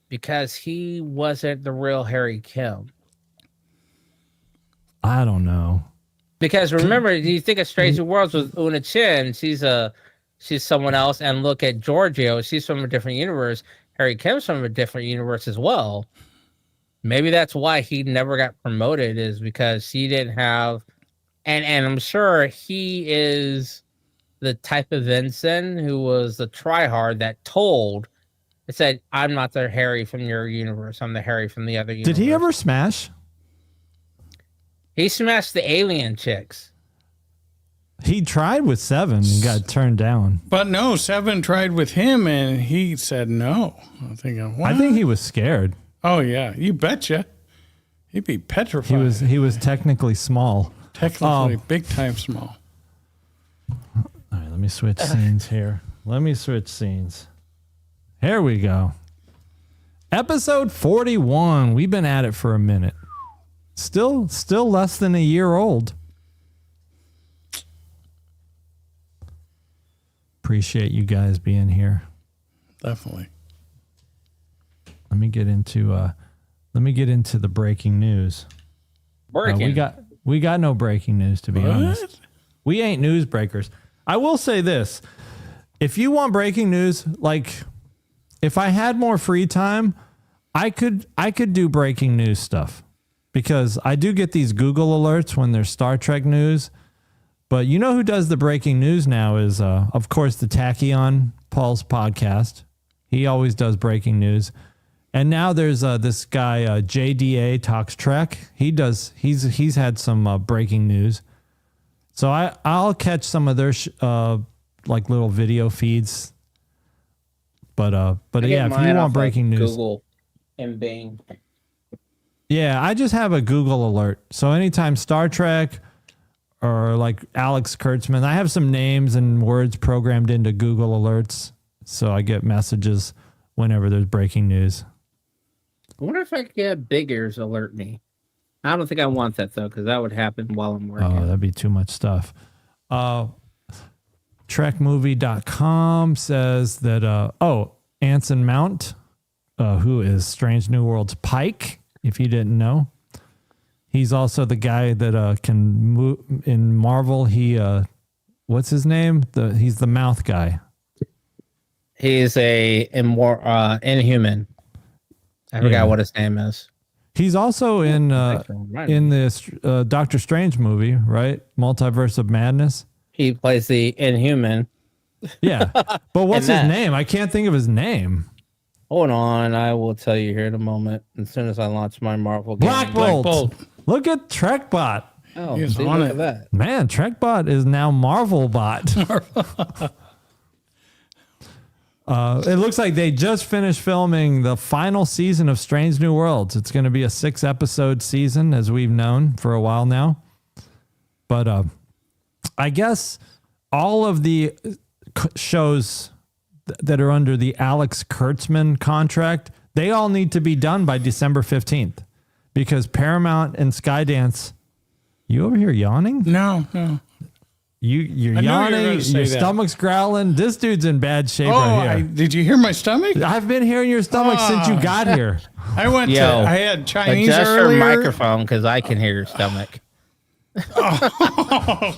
[SPEAKER 5] because he wasn't the real Harry Kim.
[SPEAKER 4] I don't know.
[SPEAKER 5] Because remember, you think of Strange New Worlds with Una Chin, she's someone else, and look at Giorgio, she's from a different universe. Harry Kim's from a different universe as well. Maybe that's why he never got promoted, is because he didn't have And I'm sure he is the type of ensign who was the tryhard that said, I'm not the Harry from your universe. I'm the Harry from the other universe.
[SPEAKER 4] Did he ever smash?
[SPEAKER 5] He smashed the alien chicks.
[SPEAKER 4] He tried with 7 and got turned down.
[SPEAKER 3] But no, 7 tried with him and he said no. I'm thinking, what?
[SPEAKER 4] I think he was scared.
[SPEAKER 3] Oh, yeah. You betcha. He'd be petrified.
[SPEAKER 4] He was technically small.
[SPEAKER 3] Technically big time small.
[SPEAKER 4] All right, let me switch scenes here. Here we go. Episode 41. We've been at it for a minute. Still less than a year old. Appreciate you guys being here.
[SPEAKER 3] Definitely.
[SPEAKER 4] Let me get into the breaking news. We got no breaking news, to be honest. We ain't news breakers. I will say this. If you want breaking news, like if I had more free time, I could do breaking news stuff, because I do get these Google alerts when there's Star Trek news. But you know who does the breaking news now is, of course, the Tachyon Pulse podcast. He always does breaking news. And now there's this guy, JDA Talks Trek. He's had some breaking news. So I'll catch some of their like little video feeds. But yeah, if you want breaking news,
[SPEAKER 5] Google and Bing.
[SPEAKER 4] Yeah, I just have a Google alert. So anytime Star Trek or like Alex Kurtzman, I have some names and words programmed into Google alerts, so I get messages whenever there's breaking news.
[SPEAKER 5] I wonder if I could get Big Ears alert me. I don't think I want that though, because that would happen while I'm working.
[SPEAKER 4] Oh, that'd be too much stuff. Trekmovie.com says that Anson Mount, who is Strange New Worlds Pike, if you didn't know. He's also the guy that can move in Marvel. He what's his name? He's the mouth guy.
[SPEAKER 5] He's a Inhuman. I forgot what his name is.
[SPEAKER 4] He's also in this Doctor Strange movie, right? Multiverse of Madness.
[SPEAKER 5] He plays the Inhuman.
[SPEAKER 4] Yeah, but what's his name? I can't think of his name.
[SPEAKER 5] Hold on, I will tell you here in a moment. As soon as I launch my Marvel game.
[SPEAKER 4] Black Bolt. Look at Trekbot.
[SPEAKER 5] Oh,
[SPEAKER 3] He's
[SPEAKER 5] see,
[SPEAKER 3] on
[SPEAKER 5] look
[SPEAKER 3] it.
[SPEAKER 5] at that.
[SPEAKER 4] Man, Trekbot is now Marvel Bot. It looks like they just finished filming the final season of Strange New Worlds. It's going to be a 6-episode season, as we've known for a while now. But I guess all of the shows that are under the Alex Kurtzman contract, they all need to be done by December 15th, because Paramount and Skydance. You over here yawning?
[SPEAKER 3] No.
[SPEAKER 4] You're
[SPEAKER 3] I knew you were
[SPEAKER 4] yawning.
[SPEAKER 3] gonna say
[SPEAKER 4] Your
[SPEAKER 3] that.
[SPEAKER 4] stomach's growling. This dude's in bad shape right here.
[SPEAKER 3] Did you hear my stomach?
[SPEAKER 4] I've been hearing your stomach since you got here.
[SPEAKER 3] I went
[SPEAKER 5] Yo,
[SPEAKER 3] to. I had Chinese
[SPEAKER 5] Adjust your
[SPEAKER 3] earlier.
[SPEAKER 5] microphone because I can hear your stomach.
[SPEAKER 3] I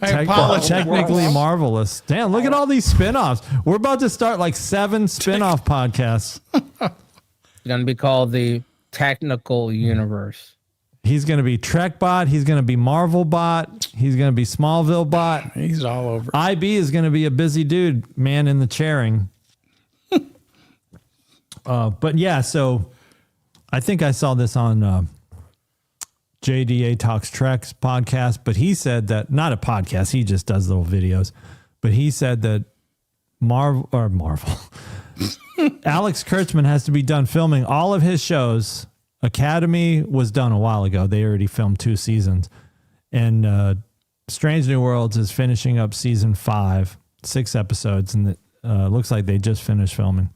[SPEAKER 3] apologize.
[SPEAKER 4] Technically marvelous. Damn, look at all these spin-offs. We're about to start like 7 spin-off podcasts.
[SPEAKER 5] It's going to be called the Technical Universe.
[SPEAKER 4] He's going to be Trekbot. He's going to be Marvel Bot. He's going to be Smallville Bot.
[SPEAKER 3] He's all over.
[SPEAKER 4] IB is going to be a busy dude, man in the chairing. But yeah, so I think I saw this on JDA Talks Treks podcast, but he said that, not a podcast, he just does little videos, but he said that Marvel Alex Kurtzman has to be done filming all of his shows. Academy was done a while ago. They already filmed 2 seasons. And Strange New Worlds is finishing up season 5, 6 episodes, and it looks like they just finished filming.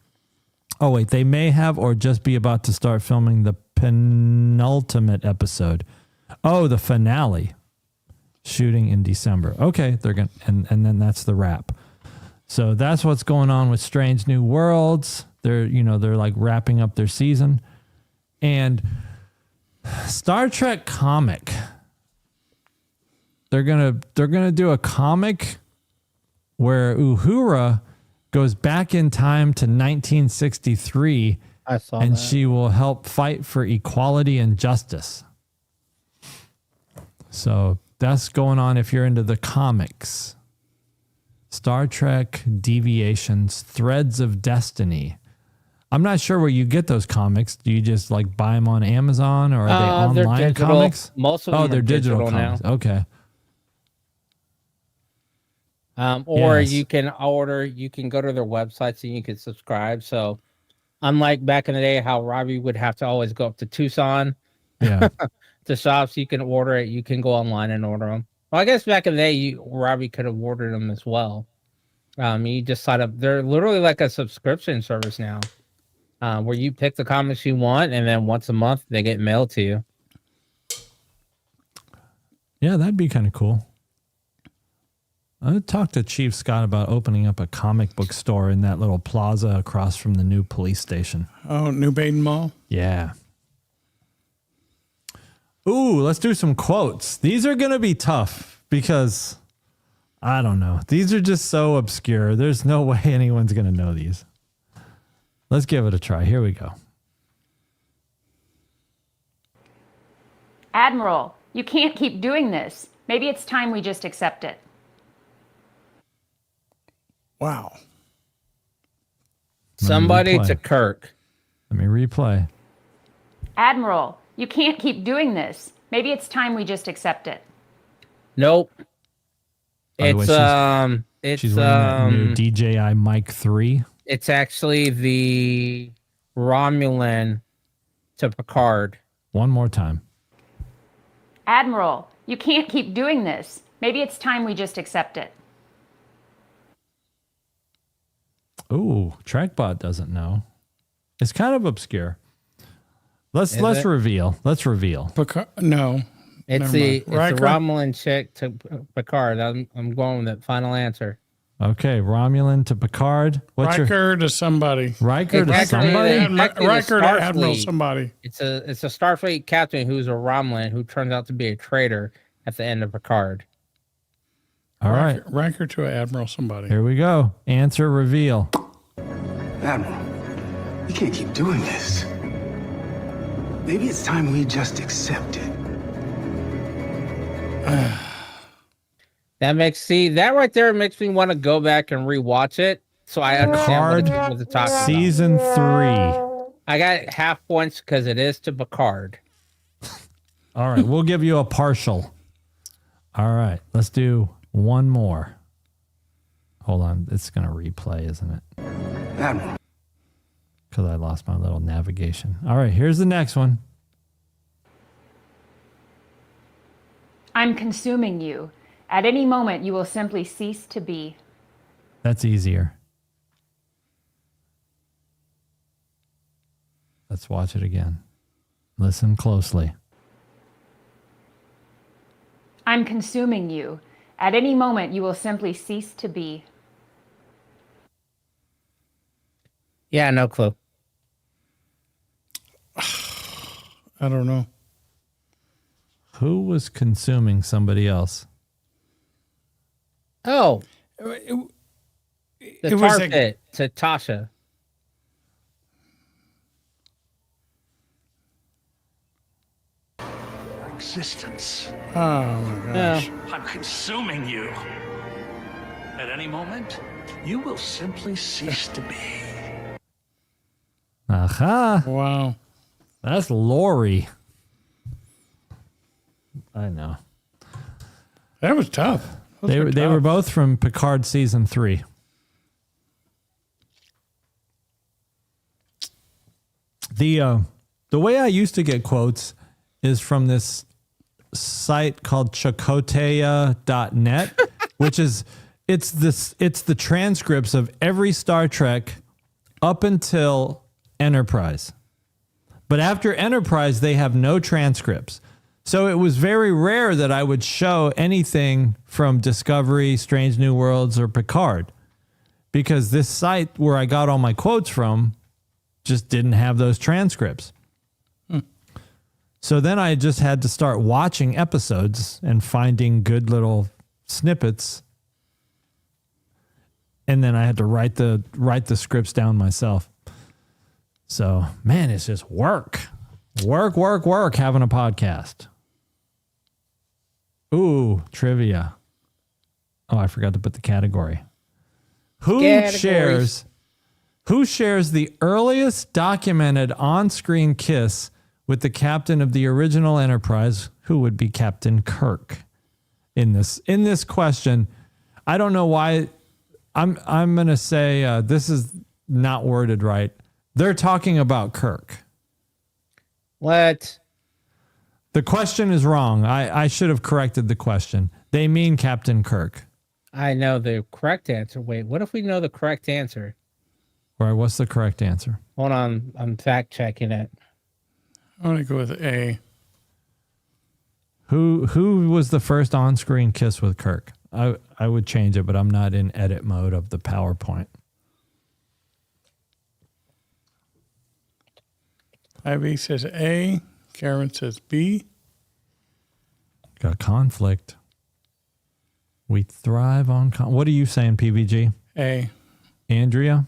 [SPEAKER 4] Oh, wait, they may have or just be about to start filming the penultimate episode. Oh, the finale. Shooting in December. Okay, they're going to, and then that's the wrap. So that's what's going on with Strange New Worlds. They're like wrapping up their season. And Star Trek comic. They're gonna do a comic where Uhura goes back in time to 1963,
[SPEAKER 5] I saw
[SPEAKER 4] and
[SPEAKER 5] that.
[SPEAKER 4] she will help fight for equality and justice. So That's going on if you're into the comics. Star Trek Deviations, Threads of Destiny. I'm not sure where you get those comics. Do you just like buy them on Amazon, or are they online
[SPEAKER 5] they're digital.
[SPEAKER 4] comics?
[SPEAKER 5] Most of them
[SPEAKER 4] they're
[SPEAKER 5] are digital
[SPEAKER 4] comics.
[SPEAKER 5] now.
[SPEAKER 4] Okay.
[SPEAKER 5] Or
[SPEAKER 4] Yes.
[SPEAKER 5] you can go to their websites and you can subscribe. So unlike back in the day how Robbie would have to always go up to Tucson
[SPEAKER 4] Yeah.
[SPEAKER 5] to shops, you can order it. You can go online and order them. Well, I guess back in the day, Robbie could have ordered them as well. You just sign up. They're literally like a subscription service now, where you pick the comics you want, and then once a month they get mailed to you.
[SPEAKER 4] Yeah, that'd be kind of cool. I talked to Chief Scott about opening up a comic book store in that little plaza across from the new police station.
[SPEAKER 3] Oh, New Baden Mall?
[SPEAKER 4] Yeah. Ooh, let's do some quotes. These are going to be tough because, I don't know. These are just so obscure. There's no way anyone's going to know these. Let's give it a try. Here we go.
[SPEAKER 1] Admiral, you can't keep doing this. Maybe it's time we just accept it.
[SPEAKER 3] Wow.
[SPEAKER 5] Somebody
[SPEAKER 4] replay.
[SPEAKER 5] to Kirk.
[SPEAKER 4] Let me replay.
[SPEAKER 1] Admiral, you can't keep doing this. Maybe it's time we just accept it.
[SPEAKER 5] Nope.
[SPEAKER 4] By the way,
[SPEAKER 5] It's
[SPEAKER 4] She's wearing that new DJI Mic 3.
[SPEAKER 5] it's actually the Romulan to Picard.
[SPEAKER 4] One more time.
[SPEAKER 1] Admiral, you can't keep doing this. Maybe it's time we just accept it.
[SPEAKER 4] Ooh, Trackbot doesn't know. It's kind of obscure. Let's
[SPEAKER 5] Is it?
[SPEAKER 4] reveal. Let's reveal.
[SPEAKER 3] No.
[SPEAKER 5] It's
[SPEAKER 3] Never
[SPEAKER 5] the
[SPEAKER 3] mind. Riker?
[SPEAKER 5] Romulan chick to Picard. I'm going with the final answer.
[SPEAKER 4] Okay, Romulan to Picard. What's your
[SPEAKER 3] Riker to somebody.
[SPEAKER 4] Riker
[SPEAKER 5] It's
[SPEAKER 4] to
[SPEAKER 5] actually
[SPEAKER 4] somebody?
[SPEAKER 5] the- Exactly, the
[SPEAKER 3] Riker to Admiral
[SPEAKER 5] Starfleet.
[SPEAKER 3] somebody.
[SPEAKER 5] It's a Starfleet captain who's a Romulan who turns out to be a traitor at the end of Picard.
[SPEAKER 4] All right,
[SPEAKER 3] Riker to Admiral somebody.
[SPEAKER 4] here we go. Answer reveal.
[SPEAKER 6] Admiral, you can't keep doing this. Maybe it's time we just accept it.
[SPEAKER 5] That right there makes me want to go back and rewatch it. So I understand what it's talking about.
[SPEAKER 4] Season 3.
[SPEAKER 5] I got half points because it is to Picard.
[SPEAKER 4] All right, we'll give you a partial. All right, let's do one more. Hold on, it's going to replay, isn't it?
[SPEAKER 6] Admiral,
[SPEAKER 4] Because I lost my little navigation. All right, here's the next one.
[SPEAKER 1] I'm consuming you. At any moment, you will simply cease to be.
[SPEAKER 4] That's easier. Let's watch it again. Listen closely.
[SPEAKER 1] I'm consuming you. At any moment, you will simply cease to be.
[SPEAKER 5] Yeah, no clue.
[SPEAKER 3] I don't know.
[SPEAKER 4] Who was consuming somebody else?
[SPEAKER 5] Oh,
[SPEAKER 3] It
[SPEAKER 5] the
[SPEAKER 3] was
[SPEAKER 5] tar
[SPEAKER 3] a-
[SPEAKER 5] pit to Tasha.
[SPEAKER 7] Existence.
[SPEAKER 3] Oh my gosh.
[SPEAKER 5] Yeah.
[SPEAKER 7] I'm consuming you. At any moment, you will simply cease to be.
[SPEAKER 4] Aha.
[SPEAKER 3] Wow.
[SPEAKER 4] That's Lori. I know.
[SPEAKER 3] That was tough.
[SPEAKER 4] They were both from Picard season 3. The way I used to get quotes is from this site called Chakotaya.net, which is it's the transcripts of every Star Trek up until Enterprise. But after Enterprise, they have no transcripts. So it was very rare that I would show anything from Discovery, Strange New Worlds, or Picard, because this site where I got all my quotes from just didn't have those transcripts. So then I just had to start watching episodes and finding good little snippets. And then I had to write the scripts down myself. So, man, it's just work having a podcast. Ooh, trivia. Oh, I forgot to put the category. Who
[SPEAKER 5] Categories.
[SPEAKER 4] shares the earliest documented on-screen kiss with the captain of the original Enterprise, who would be Captain Kirk? In this question, I don't know why. I'm going to say this is not worded right. They're talking about Kirk.
[SPEAKER 5] What?
[SPEAKER 4] The question is wrong. I should have corrected the question. They mean Captain Kirk.
[SPEAKER 5] I know the correct answer. Wait, what if we know the correct answer?
[SPEAKER 4] All right, what's the correct answer?
[SPEAKER 5] Hold on, I'm fact checking it.
[SPEAKER 3] I'm going to go with A.
[SPEAKER 4] Who was the first on-screen kiss with Kirk? I would change it, but I'm not in edit mode of the PowerPoint.
[SPEAKER 3] Ivy says A. Karen says B.
[SPEAKER 4] Got conflict. We thrive on what are you saying, PVG?
[SPEAKER 3] A.
[SPEAKER 4] Andrea?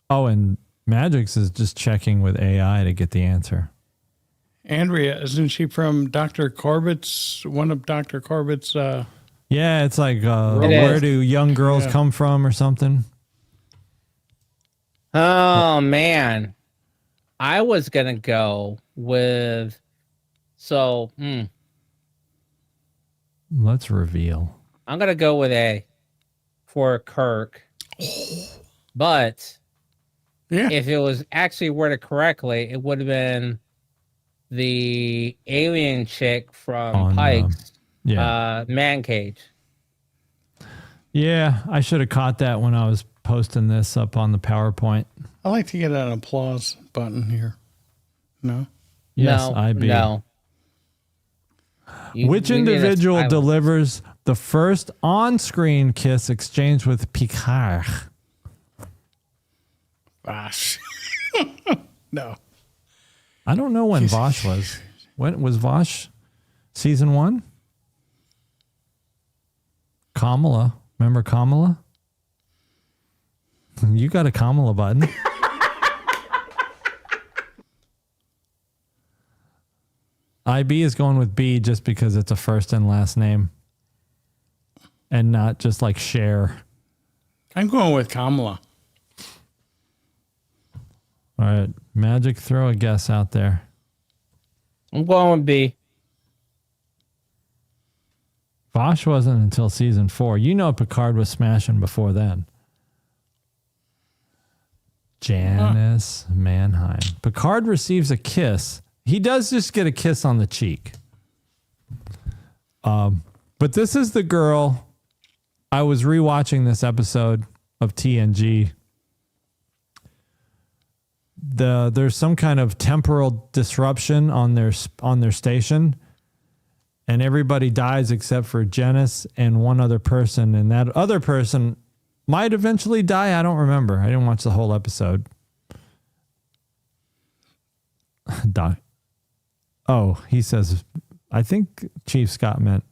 [SPEAKER 4] Oh, and Magix is just checking with AI to get the answer.
[SPEAKER 3] Andrea, isn't she from Dr. Corbett's, one of Dr. Corbett's?
[SPEAKER 4] Yeah, it's like
[SPEAKER 5] It
[SPEAKER 4] where
[SPEAKER 5] is.
[SPEAKER 4] do young girls come from or something?
[SPEAKER 5] Oh man, I was gonna go with
[SPEAKER 4] Let's reveal.
[SPEAKER 5] I'm gonna go with A for Kirk, but
[SPEAKER 3] Yeah.
[SPEAKER 5] if it was actually worded correctly, it would have been the alien chick from
[SPEAKER 4] On,
[SPEAKER 5] Pike's
[SPEAKER 4] Yeah.
[SPEAKER 5] man cage.
[SPEAKER 4] Yeah, I should have caught that when I was posting this up on the PowerPoint.
[SPEAKER 3] I like to get an applause button here. No?
[SPEAKER 4] Yes,
[SPEAKER 5] no,
[SPEAKER 4] IB.
[SPEAKER 5] no.
[SPEAKER 4] Which
[SPEAKER 5] We need a
[SPEAKER 4] individual
[SPEAKER 5] silence.
[SPEAKER 4] delivers the first on-screen kiss exchange with Picard?
[SPEAKER 3] Gosh. No.
[SPEAKER 4] I don't know when Vosh was. When was Vosh? Season 1? Kamala. Remember Kamala? You got a Kamala button. IB is going with B just because it's a first and last name. And not just like Cher.
[SPEAKER 3] I'm going with Kamala.
[SPEAKER 4] All right. Magic, throw a guess out there.
[SPEAKER 5] I'm going with B.
[SPEAKER 4] Vosh wasn't until season 4. You know Picard was smashing before then. Janice Mannheim. Picard receives a kiss. He does just get a kiss on the cheek. But this is the girl. I was rewatching this episode of TNG. There's some kind of temporal disruption on their station, and everybody dies except for Janice and one other person, and that other person might eventually die. I don't remember. I didn't watch the whole episode. Doc. Oh, he says, I think Chief Scott meant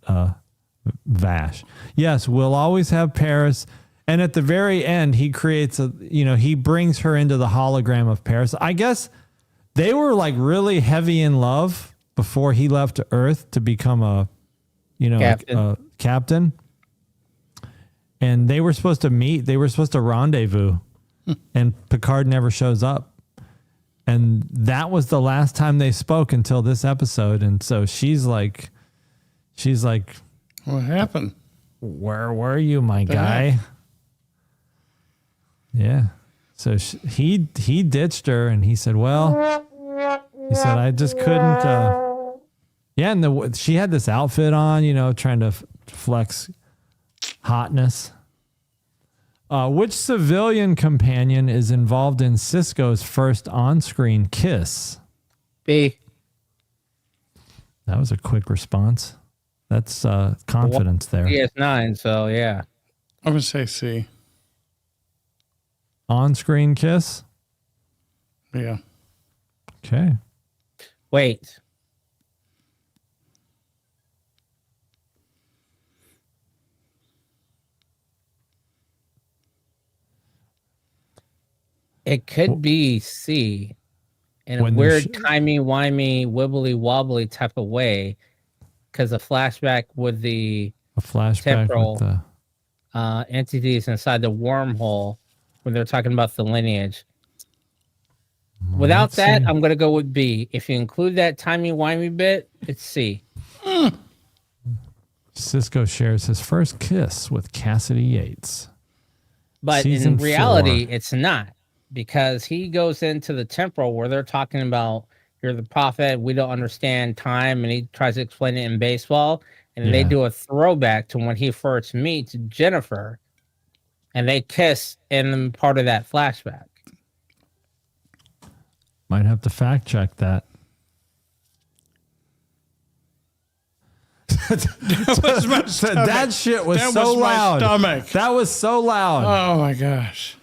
[SPEAKER 4] Vash. Yes, we'll always have Paris. And at the very end, he creates he brings her into the hologram of Paris. I guess they were like really heavy in love before he left to Earth to become a captain. And they were supposed to meet. They were supposed to rendezvous. And Picard never shows up. And that was the last time they spoke until this episode. And so she's like,
[SPEAKER 3] What happened?
[SPEAKER 4] where were you, my guy? Yeah. So he ditched her, and he said, well, he said, I just couldn't. Yeah. And she had this outfit on, trying to flex hotness. Which civilian companion is involved in Sisko's first on-screen kiss?
[SPEAKER 5] B.
[SPEAKER 4] That was a quick response. That's confidence there.
[SPEAKER 5] DS9, so yeah.
[SPEAKER 3] I'm going to say C.
[SPEAKER 4] On-screen kiss?
[SPEAKER 3] Yeah.
[SPEAKER 4] Okay.
[SPEAKER 5] Wait. It could be C, in a
[SPEAKER 4] When they're
[SPEAKER 5] weird timey-wimey, wibbly-wobbly type of way, because a flashback with the
[SPEAKER 4] A flashback
[SPEAKER 5] temporal
[SPEAKER 4] with the
[SPEAKER 5] entities inside the wormhole when they're talking about the lineage. Without
[SPEAKER 4] let's
[SPEAKER 5] that,
[SPEAKER 4] see.
[SPEAKER 5] I'm going to go with B. If you include that timey-wimey bit, it's C.
[SPEAKER 4] Cisco shares his first kiss with Cassidy Yates.
[SPEAKER 5] But
[SPEAKER 4] Season
[SPEAKER 5] in reality,
[SPEAKER 4] 4.
[SPEAKER 5] it's not, because he goes into the temporal where they're talking about you're the prophet, we don't understand time, and he tries to explain it in baseball, and they
[SPEAKER 4] Yeah.
[SPEAKER 5] do a throwback to when he first meets Jennifer, and they kiss in part of that flashback.
[SPEAKER 4] Might have to fact check that.
[SPEAKER 3] was my stomach.
[SPEAKER 4] That shit was
[SPEAKER 3] That
[SPEAKER 4] so
[SPEAKER 3] was my
[SPEAKER 4] loud.
[SPEAKER 3] stomach.
[SPEAKER 4] That was so loud.
[SPEAKER 3] Oh my gosh.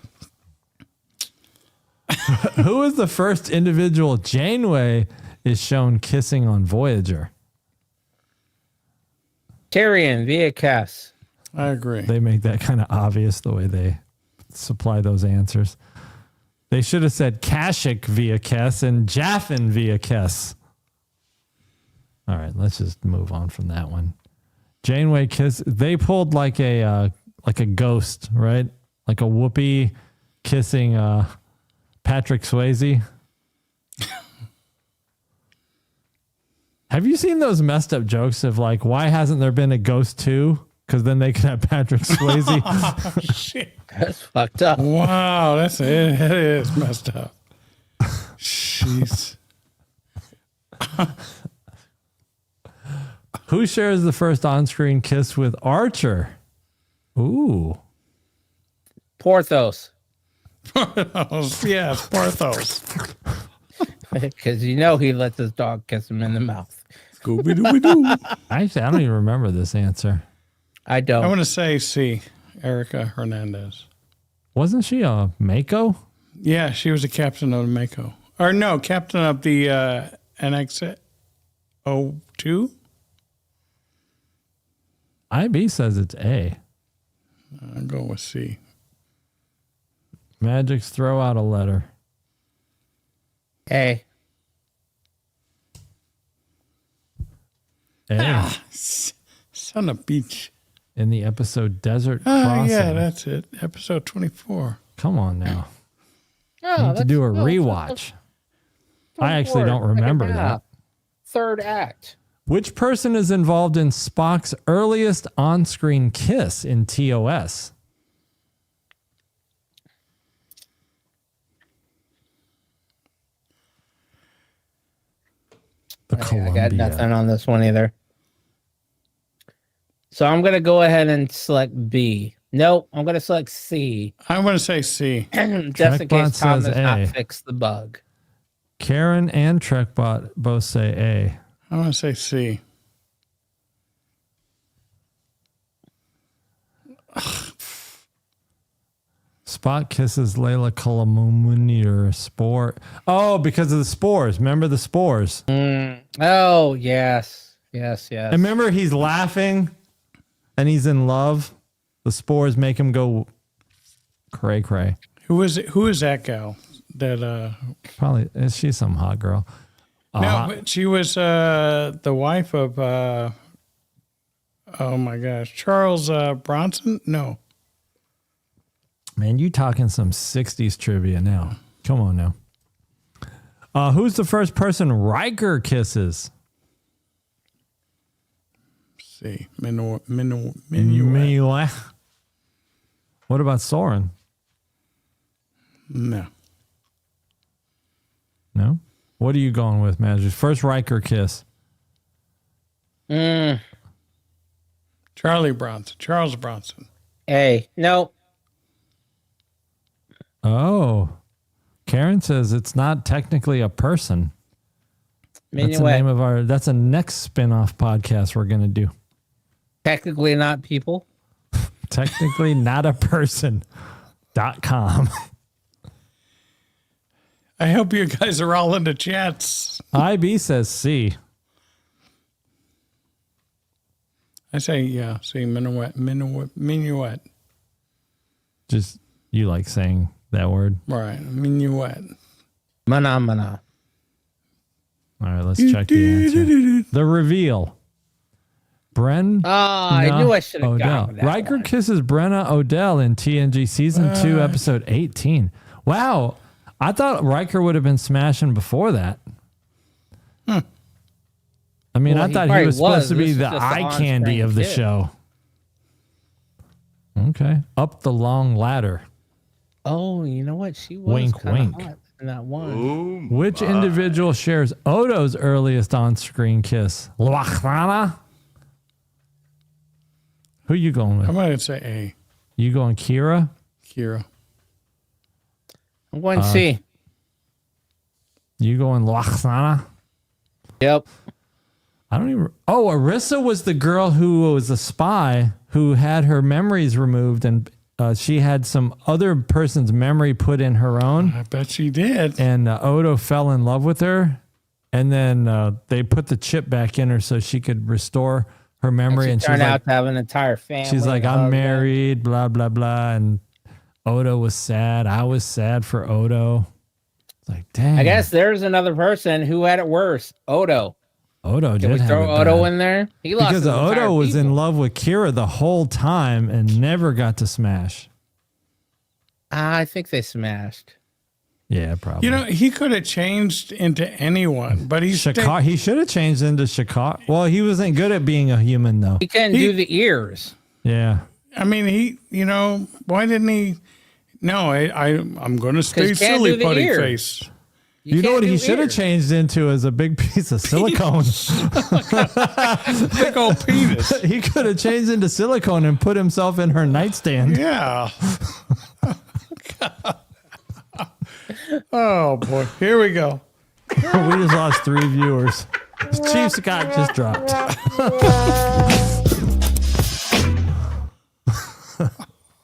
[SPEAKER 4] Who is the first individual Janeway is shown kissing on Voyager?
[SPEAKER 5] Tyrion via Cass.
[SPEAKER 3] I agree.
[SPEAKER 4] They make that kind of obvious the way they supply those answers. They should have said Kashyyyk via Kess and Jaffin via Kess. All right, let's just move on from that one. Janeway kiss. They pulled like a ghost, right? Like a Whoopi kissing Patrick Swayze. Have you seen those messed up jokes of like, why hasn't there been a Ghost 2? Because then they could have Patrick Swayze.
[SPEAKER 3] Oh, shit.
[SPEAKER 5] That's fucked up.
[SPEAKER 3] Wow, that's it. It is messed up. Jeez.
[SPEAKER 4] Who shares the first on-screen kiss with Archer? Ooh.
[SPEAKER 5] Porthos.
[SPEAKER 3] Yes, Porthos.
[SPEAKER 5] Because you know he lets his dog kiss him in the mouth.
[SPEAKER 3] Scooby Dooby Doo.
[SPEAKER 4] Actually, I don't even remember this answer.
[SPEAKER 5] I don't.
[SPEAKER 3] I want to say C. Erica Hernandez.
[SPEAKER 4] Wasn't she a Mako?
[SPEAKER 3] Yeah, she was a captain of the Mako. Or no, captain of the NX-02.
[SPEAKER 4] IB says it's A.
[SPEAKER 3] I'll go with C.
[SPEAKER 4] Magic's throw out a letter.
[SPEAKER 5] A.
[SPEAKER 4] A.
[SPEAKER 3] Son of beach.
[SPEAKER 4] In the episode Desert
[SPEAKER 3] Oh,
[SPEAKER 4] Crossing.
[SPEAKER 3] yeah, that's it. Episode 24.
[SPEAKER 4] Come on now.
[SPEAKER 5] Oh,
[SPEAKER 4] Need to do a rewatch. I actually don't remember that.
[SPEAKER 5] Third act.
[SPEAKER 4] Which person is involved in Spock's earliest on-screen kiss in TOS? The
[SPEAKER 5] I
[SPEAKER 4] Columbia.
[SPEAKER 5] got nothing on this one either. So I'm going to go ahead and select B. Nope, I'm going to select C.
[SPEAKER 3] I want to say C.
[SPEAKER 5] Just in
[SPEAKER 4] Trekbot
[SPEAKER 5] case Tom
[SPEAKER 4] says
[SPEAKER 5] has not
[SPEAKER 4] A.
[SPEAKER 5] fixed the bug.
[SPEAKER 4] Karen and Trekbot both say A.
[SPEAKER 3] I want to say C.
[SPEAKER 4] Spock kisses Layla Kalamumuni or spore. Oh, because of the spores. Remember the spores?
[SPEAKER 5] Oh, yes. Yes, yes.
[SPEAKER 4] And remember he's laughing and he's in love. The spores make him go cray cray.
[SPEAKER 3] Who is it? Who is that gal? That
[SPEAKER 4] Probably is she some hot girl?
[SPEAKER 3] no, but she was the wife of oh my gosh, Charles Bronson? No.
[SPEAKER 4] Man, you talking some 60s trivia now. Come on now. Who's the first person Riker kisses?
[SPEAKER 3] C. Minuet.
[SPEAKER 4] Mila. What about Soren?
[SPEAKER 3] No.
[SPEAKER 4] No? What are you going with, Magic? First Riker kiss.
[SPEAKER 3] Charles Bronson.
[SPEAKER 5] A. No.
[SPEAKER 4] Oh. Karen says it's not technically a person. That's the
[SPEAKER 5] Minuet.
[SPEAKER 4] name of our that's a next spin-off podcast we're gonna do.
[SPEAKER 5] Technically not people.
[SPEAKER 4] Technically not a person.com.
[SPEAKER 3] I hope you guys are all in the chats.
[SPEAKER 4] IB says C.
[SPEAKER 3] I say yeah. C. Minuet.
[SPEAKER 4] Just you like saying that word.
[SPEAKER 3] Right. Minuet.
[SPEAKER 5] Mana.
[SPEAKER 4] All right, let's check the answer. The reveal.
[SPEAKER 5] I knew I should have gone with that
[SPEAKER 4] Riker
[SPEAKER 5] one.
[SPEAKER 4] kisses Brenna Odell in TNG Season 2, Episode 18. Wow. I thought Riker would have been smashing before that. I mean,
[SPEAKER 5] Well,
[SPEAKER 4] I
[SPEAKER 5] he
[SPEAKER 4] thought he
[SPEAKER 5] probably
[SPEAKER 4] was supposed
[SPEAKER 5] was.
[SPEAKER 4] to be
[SPEAKER 5] This is
[SPEAKER 4] the
[SPEAKER 5] just the
[SPEAKER 4] eye candy
[SPEAKER 5] on-screen
[SPEAKER 4] of the
[SPEAKER 5] kid.
[SPEAKER 4] show. Okay. Up the long ladder.
[SPEAKER 5] Oh, you know what? She was
[SPEAKER 4] Wink,
[SPEAKER 5] kinda
[SPEAKER 4] wink.
[SPEAKER 5] hot in that one.
[SPEAKER 4] Which individual shares Odo's earliest on-screen kiss? Lwaxana? Who you going with?
[SPEAKER 3] I'm going to say A.
[SPEAKER 4] You going Kira?
[SPEAKER 3] Kira.
[SPEAKER 5] I'm going to see.
[SPEAKER 4] You going Lwaxana?
[SPEAKER 5] Yep.
[SPEAKER 4] I don't even. Oh, Arissa was the girl who was a spy who had her memories removed, and she had some other person's memory put in her own.
[SPEAKER 3] I bet she did.
[SPEAKER 4] And Odo fell in love with her, and then they put the chip back in her so she could restore her memory. And
[SPEAKER 5] She turned
[SPEAKER 4] she's
[SPEAKER 5] out
[SPEAKER 4] like,
[SPEAKER 5] to have an entire family.
[SPEAKER 4] she's like,
[SPEAKER 5] and
[SPEAKER 4] I'm
[SPEAKER 5] husband.
[SPEAKER 4] married, blah blah blah, and Odo was sad. I was sad for Odo. It's like, dang.
[SPEAKER 5] I guess there's another person who had it worse. Odo.
[SPEAKER 4] Odo
[SPEAKER 5] Can
[SPEAKER 4] did
[SPEAKER 5] we
[SPEAKER 4] have
[SPEAKER 5] throw
[SPEAKER 4] it
[SPEAKER 5] Odo
[SPEAKER 4] bad.
[SPEAKER 5] in there? He lost
[SPEAKER 4] Because
[SPEAKER 5] his entire
[SPEAKER 4] Odo was in
[SPEAKER 5] people.
[SPEAKER 4] love with Kira the whole time and never got to smash.
[SPEAKER 5] I think they smashed.
[SPEAKER 4] Yeah, probably.
[SPEAKER 3] You know, he could have changed into anyone, but he's
[SPEAKER 4] Shakar, he should have changed into Shakar. Well, he wasn't good at being a human, though.
[SPEAKER 5] He couldn't do the ears.
[SPEAKER 4] Yeah.
[SPEAKER 3] I mean, why didn't he? No, I'm going to stay
[SPEAKER 5] he can't
[SPEAKER 3] silly
[SPEAKER 5] do the
[SPEAKER 3] putty
[SPEAKER 5] ears.
[SPEAKER 3] face.
[SPEAKER 4] You know
[SPEAKER 5] can't
[SPEAKER 4] what he
[SPEAKER 5] do
[SPEAKER 4] should have
[SPEAKER 5] ears.
[SPEAKER 4] changed into is a big piece of silicone.
[SPEAKER 3] Big old penis.
[SPEAKER 4] He could have changed into silicone and put himself in her nightstand.
[SPEAKER 3] Yeah. Oh boy, here we go.
[SPEAKER 4] We just lost 3 viewers. Chief Scott just dropped.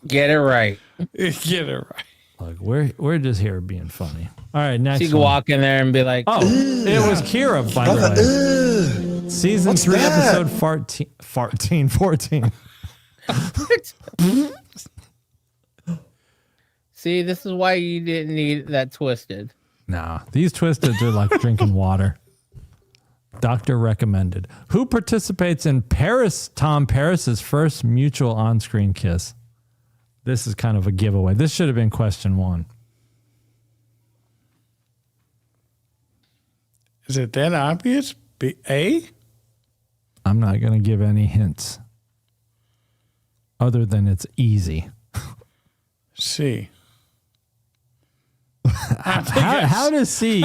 [SPEAKER 5] Get it right.
[SPEAKER 3] Get it right.
[SPEAKER 4] Look, we're just here being funny. All right, next
[SPEAKER 5] She could
[SPEAKER 4] one.
[SPEAKER 5] walk in there and be like,
[SPEAKER 4] Oh, it was Kira, by the way. Season 3, episode 14.
[SPEAKER 5] see, this is why you didn't need that twisted.
[SPEAKER 4] Nah, these twisted are like drinking water. Doctor recommended. Who participates in Tom Paris's first mutual on-screen kiss? This is kind of a giveaway. This should have been question 1.
[SPEAKER 3] Is it that obvious? A?
[SPEAKER 4] I'm not going to give any hints other than it's easy.
[SPEAKER 3] C.
[SPEAKER 4] How does C?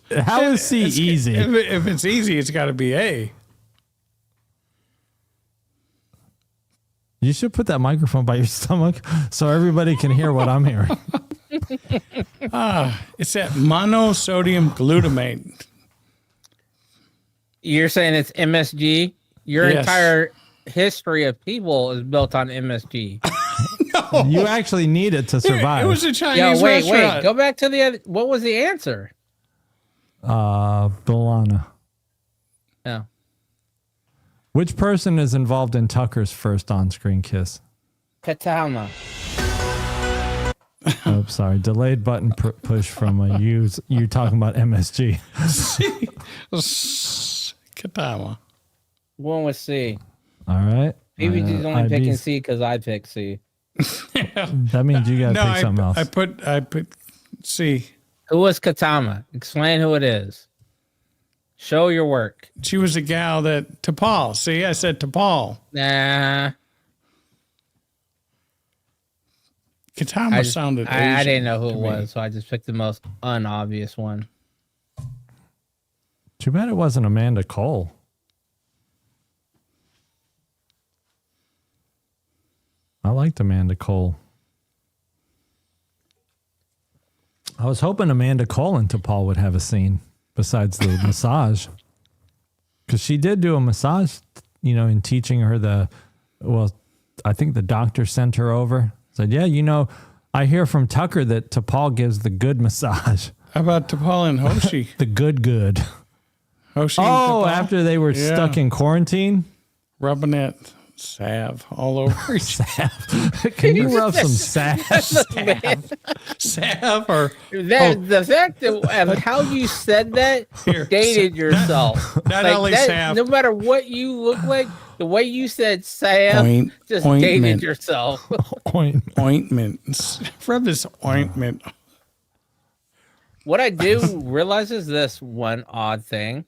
[SPEAKER 4] How is C easy?
[SPEAKER 3] If it's easy, it's got to be A.
[SPEAKER 4] You should put that microphone by your stomach so everybody can hear what I'm hearing.
[SPEAKER 3] It's that monosodium glutamate.
[SPEAKER 5] You're saying it's MSG? Your
[SPEAKER 3] Yes.
[SPEAKER 5] entire history of people is built on MSG.
[SPEAKER 4] You actually need it to survive.
[SPEAKER 3] It was a Chinese
[SPEAKER 5] Yeah, wait.
[SPEAKER 3] restaurant.
[SPEAKER 5] Go back to the other. What was the answer?
[SPEAKER 4] Bilana.
[SPEAKER 5] No.
[SPEAKER 4] Which person is involved in Tucker's first on-screen kiss?
[SPEAKER 5] Katama.
[SPEAKER 4] Oh, sorry. Delayed button push from a you talking about MSG.
[SPEAKER 3] Katama.
[SPEAKER 5] One was C.
[SPEAKER 4] All right.
[SPEAKER 5] PVG's only picking
[SPEAKER 4] IB's
[SPEAKER 5] C because I picked C.
[SPEAKER 4] That means you got to
[SPEAKER 3] No,
[SPEAKER 4] pick something else.
[SPEAKER 3] I put C.
[SPEAKER 5] Who was Katama? Explain who it is. Show your work.
[SPEAKER 3] She was a gal that T'Pol. See, I said T'Pol.
[SPEAKER 5] Nah.
[SPEAKER 3] Katama sounded Asian.
[SPEAKER 5] I didn't know who it
[SPEAKER 3] to me.
[SPEAKER 5] was, so I just picked the most unobvious one.
[SPEAKER 4] Too bad it wasn't Amanda Cole. I liked Amanda Cole. I was hoping Amanda Cole and T'Pol would have a scene besides the massage. Because she did do a massage, in teaching her I think the doctor sent her over. Said, yeah, I hear from Tucker that T'Pol gives the good massage.
[SPEAKER 3] How about T'Pol and Hoshi?
[SPEAKER 4] The good.
[SPEAKER 3] Hoshi and
[SPEAKER 4] Oh,
[SPEAKER 3] T'Pol?
[SPEAKER 4] after they were
[SPEAKER 3] Yeah.
[SPEAKER 4] stuck in quarantine?
[SPEAKER 3] Rubbing that Salve all over each
[SPEAKER 4] Can you rub some salve?
[SPEAKER 3] salve or
[SPEAKER 5] The fact of how you said that
[SPEAKER 3] Here,
[SPEAKER 5] dated yourself.
[SPEAKER 3] not only salve.
[SPEAKER 5] No matter what you look like, the way you said salve just dated
[SPEAKER 3] ointment.
[SPEAKER 5] yourself.
[SPEAKER 3] Ointment. Rub this ointment.
[SPEAKER 5] What I do realize is this one odd thing.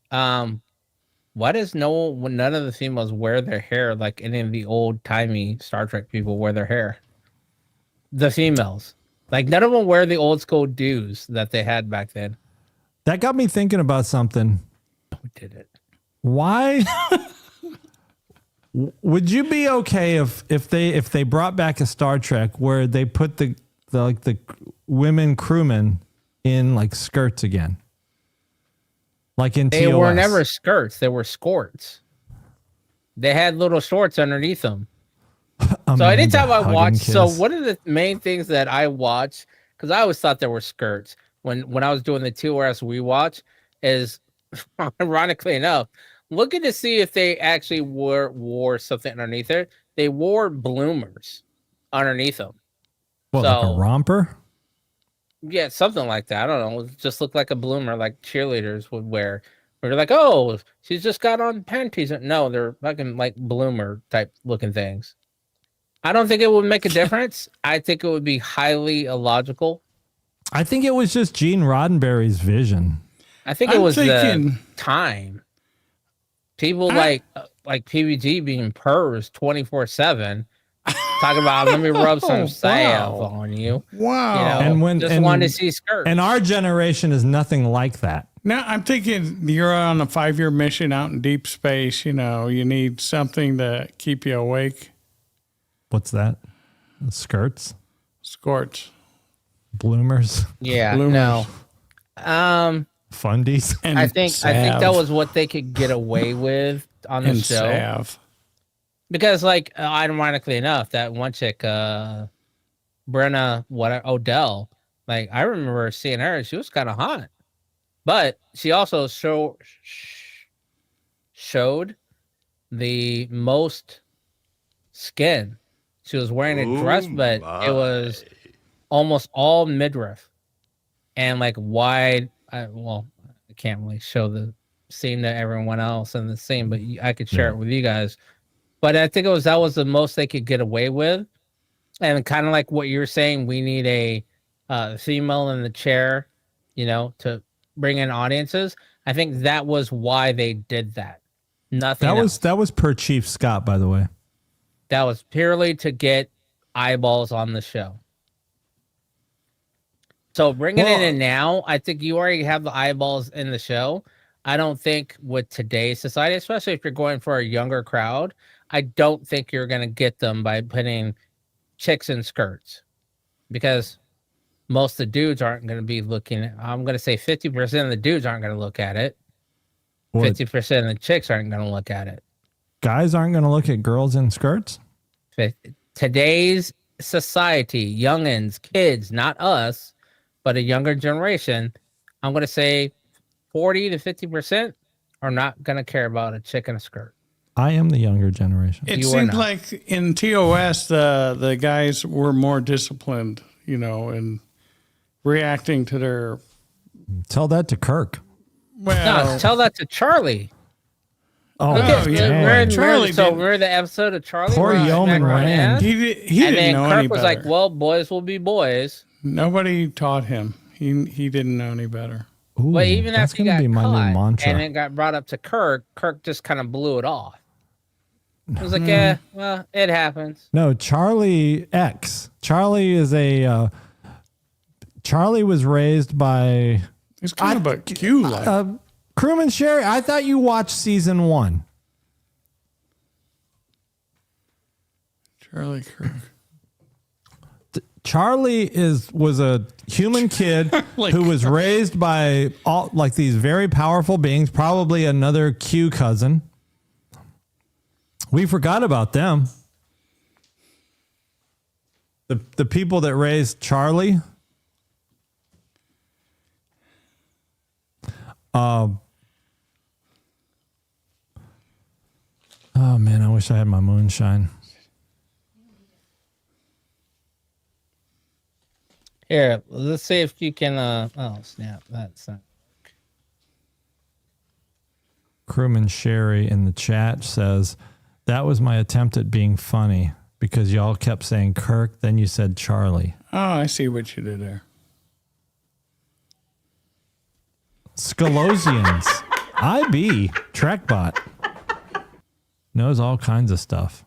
[SPEAKER 5] Why does none of the females wear their hair like any of the old timey Star Trek people wear their hair? The females, like none of them wear the old school do's that they had back then.
[SPEAKER 4] That got me thinking about something.
[SPEAKER 5] Who did it?
[SPEAKER 4] Why would you be okay if they brought back a Star Trek where they put the women crewmen in like skirts again? Like in TOS.
[SPEAKER 5] They were never skirts. They were skirts. They had little shorts underneath them. So anytime I watch, so one of the main things that I watch, because I always thought there were skirts when I was doing the TOS we watch, is ironically enough, looking to see if they actually wore something underneath it. They wore bloomers underneath them.
[SPEAKER 4] What, like a romper?
[SPEAKER 5] Yeah, something like that. I don't know. It just looked like a bloomer, like cheerleaders would wear. We're like, oh, she's just got on panties. No, they're fucking like bloomer type looking things. I don't think it would make a difference. I think it would be highly illogical.
[SPEAKER 4] I think it was just Gene Roddenberry's vision.
[SPEAKER 5] I think it was the time. People like PBG being purrs 24/7. Talking about, let me rub some salve on you.
[SPEAKER 3] Wow.
[SPEAKER 5] You know, wanted to see skirts.
[SPEAKER 4] And our generation is nothing like that.
[SPEAKER 3] Now, I'm thinking you're on a 5-year mission out in deep space. You know, you need something to keep you awake.
[SPEAKER 4] What's that? Skirts?
[SPEAKER 3] Scorch.
[SPEAKER 4] Bloomers?
[SPEAKER 5] Yeah,
[SPEAKER 3] Bloomers.
[SPEAKER 5] no.
[SPEAKER 4] Fundies?
[SPEAKER 3] And
[SPEAKER 5] I think that was what they could get away with on the
[SPEAKER 3] and
[SPEAKER 5] show.
[SPEAKER 3] salve.
[SPEAKER 5] Because, like, ironically enough, that one chick, Brenna Odell, like, I remember seeing her. She was kind of hot, but she also showed the most skin. She was wearing a dress, but it was almost all midriff and like wide. I can't really show the scene to everyone else in the scene, but I could share it with you guys. But I think that was the most they could get away with. And kind of like what you're saying, we need a female in the chair, you know, to bring in audiences. I think that was why they did that. Nothing else.
[SPEAKER 4] That was per Chief Scott, by the way.
[SPEAKER 5] That was purely to get eyeballs on the show. So bringing it in now, I think you already have the eyeballs in the show. I don't think with today's society, especially if you're going for a younger crowd, I don't think you're going to get them by putting chicks in skirts, because most of the dudes aren't going to be looking at, I'm going to say 50% of the dudes aren't going to look at it. 50% of the chicks aren't going to look at it.
[SPEAKER 4] Guys aren't going to look at girls in skirts?
[SPEAKER 5] Today's society, youngins, kids, not us, but a younger generation, I'm going to say 40 to 50% are not going to care about a chick in a skirt.
[SPEAKER 4] I am the younger generation.
[SPEAKER 3] It seemed like in TOS, the guys were more disciplined, you know, in reacting to their...
[SPEAKER 4] Tell that to Kirk.
[SPEAKER 3] Well,
[SPEAKER 5] no, tell that to Charlie.
[SPEAKER 4] Oh,
[SPEAKER 3] Charlie.
[SPEAKER 5] Remember the episode of Charlie?
[SPEAKER 4] Poor Yeoman Rand.
[SPEAKER 3] He didn't know any
[SPEAKER 5] Kirk was
[SPEAKER 3] better.
[SPEAKER 5] like, well, boys will be boys.
[SPEAKER 3] Nobody taught him. He didn't know any better.
[SPEAKER 4] Ooh,
[SPEAKER 5] But even
[SPEAKER 4] that's
[SPEAKER 5] after he
[SPEAKER 4] gonna
[SPEAKER 5] got
[SPEAKER 4] be my
[SPEAKER 5] caught
[SPEAKER 4] new mantra.
[SPEAKER 5] and it got brought up to Kirk just kind of blew it off. He was like, yeah, well, it happens.
[SPEAKER 4] No, Charlie X. Charlie is a... Charlie was raised by...
[SPEAKER 3] It's kind of a Q like.
[SPEAKER 4] Crewman Sherry, I thought you watched season 1.
[SPEAKER 3] Charlie Kirk.
[SPEAKER 4] Charlie was a human kid who was raised by all like these very powerful beings, probably another Q cousin. We forgot about them. The people that raised Charlie. Oh man, I wish I had my moonshine.
[SPEAKER 5] Here, let's see if you can. Oh snap! That's not.
[SPEAKER 4] Crewman Sherry in the chat says, that was my attempt at being funny because y'all kept saying Kirk, then you said Charlie.
[SPEAKER 3] Oh, I see what you did there.
[SPEAKER 4] Scalosians. IB. Trekbot. Knows all kinds of stuff.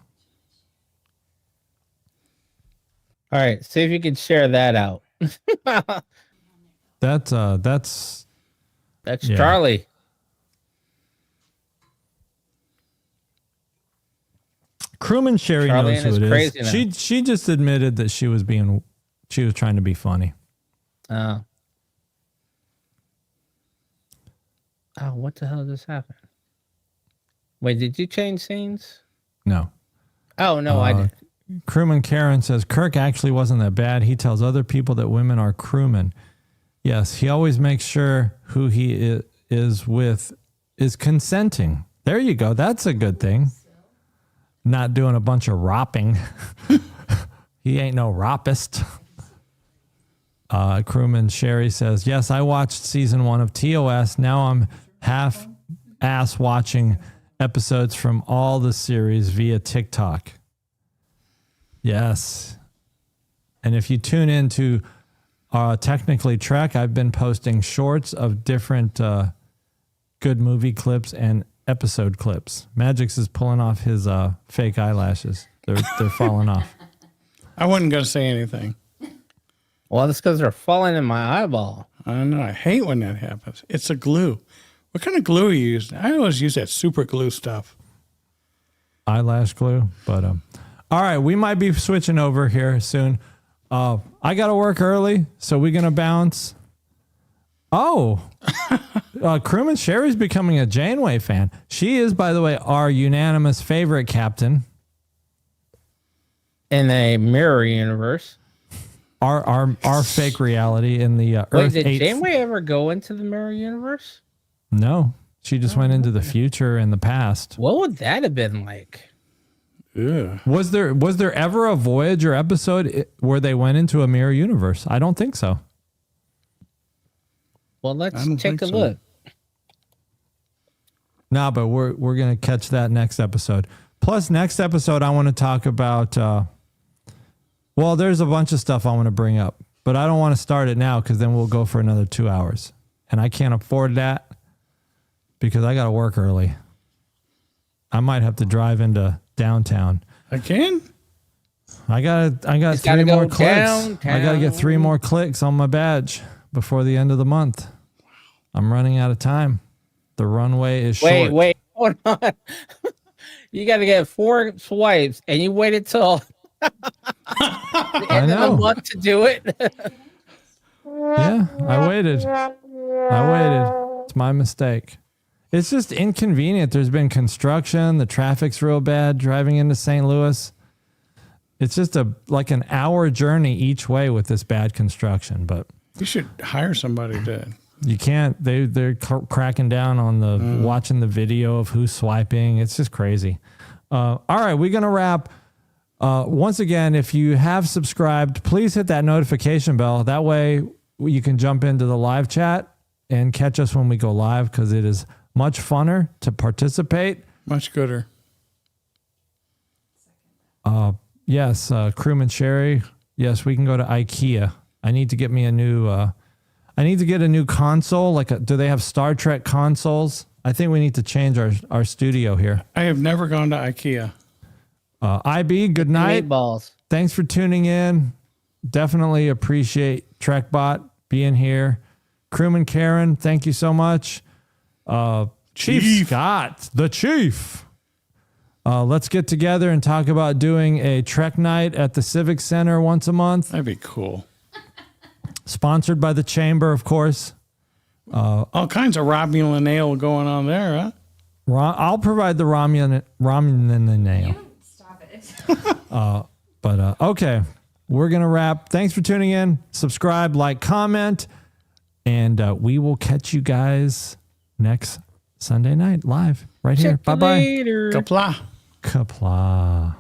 [SPEAKER 5] All right, see if you can share that out.
[SPEAKER 4] That's yeah.
[SPEAKER 5] Charlie.
[SPEAKER 4] Crewman Sherry
[SPEAKER 5] Charlie
[SPEAKER 4] knows who
[SPEAKER 5] and his
[SPEAKER 4] it is. She just admitted that she was trying to be funny.
[SPEAKER 5] Oh, what the hell just happened? Wait, did you change scenes?
[SPEAKER 4] No.
[SPEAKER 5] Oh no, I did.
[SPEAKER 4] Crewman Karen says Kirk actually wasn't that bad. He tells other people that women are crewmen. Yes, he always makes sure who he is with is consenting. There you go. That's a good thing. Not doing a bunch of ropping. He ain't no roppist. Crewman Sherry says, yes, I watched season 1 of TOS. Now I'm half-ass watching episodes from all the series via TikTok. Yes. And if you tune into Technically Trek, I've been posting shorts of different good movie clips and episode clips. Magix is pulling off his fake eyelashes. They're falling off.
[SPEAKER 3] I wasn't going to say anything.
[SPEAKER 5] Well, that's because they're falling in my eyeball.
[SPEAKER 3] I don't know. I hate when that happens. It's a glue. What kind of glue are you using? I always use that super glue stuff.
[SPEAKER 4] Eyelash glue. But all right, we might be switching over here soon. I got to work early, so we're going to bounce. Oh, Crewman Sherry's becoming a Janeway fan. She is, by the way, our unanimous favorite captain.
[SPEAKER 5] In a mirror universe.
[SPEAKER 4] Our fake reality in the
[SPEAKER 5] Wait,
[SPEAKER 4] Earth
[SPEAKER 5] did
[SPEAKER 4] 8.
[SPEAKER 5] Janeway ever go into the mirror universe?
[SPEAKER 4] No, she just went into the future and the past.
[SPEAKER 5] What would that have been like?
[SPEAKER 3] Ugh.
[SPEAKER 4] Was there ever a Voyager episode where they went into a mirror universe? I don't think so.
[SPEAKER 5] Well, let's
[SPEAKER 3] don't
[SPEAKER 5] take
[SPEAKER 3] think
[SPEAKER 5] a
[SPEAKER 3] so.
[SPEAKER 5] look.
[SPEAKER 4] No, but we're gonna catch that next episode. Plus, next episode I want to talk about. Well, there's a bunch of stuff I want to bring up, but I don't want to start it now because then we'll go for another 2 hours, and I can't afford that because I got to work early. I might have to drive into downtown.
[SPEAKER 3] Again?
[SPEAKER 4] I got 3 more clicks.
[SPEAKER 5] Downtown.
[SPEAKER 4] I got to get 3 more clicks on my badge before the end of the month. I'm running out of time. The runway is short.
[SPEAKER 5] Wait, hold on. You got to get 4 swipes, and you waited till the end of the month to do it.
[SPEAKER 4] Yeah, I waited. It's my mistake. It's just inconvenient. There's been construction. The traffic's real bad driving into St. Louis. It's just like an hour journey each way with this bad construction. But
[SPEAKER 3] You should hire somebody to.
[SPEAKER 4] you can't. They're cracking down on the watching the video of who's swiping. It's just crazy. All right, we're gonna wrap. Once again, if you have subscribed, please hit that notification bell. That way you can jump into the live chat and catch us when we go live because it is much funner to participate.
[SPEAKER 3] Much gooder.
[SPEAKER 4] Yes, Crewman Sherry. Yes, we can go to IKEA. I need to get me a new. I need to get a new console. Do they have Star Trek consoles? I think we need to change our studio here.
[SPEAKER 3] I have never gone to IKEA.
[SPEAKER 4] IB, good night.
[SPEAKER 5] Meatballs.
[SPEAKER 4] Thanks for tuning in. Definitely appreciate TrekBot being here. Crewman Karen, thank you so much. Chief Scott, the Chief. Let's get together and talk about doing a Trek night at the Civic Center once a month.
[SPEAKER 3] That'd be cool.
[SPEAKER 4] Sponsored by the Chamber, of course.
[SPEAKER 3] All kinds of Romulan ale going on there, huh?
[SPEAKER 4] I'll provide the Romulan ale.
[SPEAKER 1] Stop it.
[SPEAKER 4] But okay, we're going to wrap. Thanks for tuning in. Subscribe, like, comment, and we will catch you guys next Sunday night live right here. Bye-bye.
[SPEAKER 5] Later.
[SPEAKER 3] Kapla.
[SPEAKER 4] Kapla.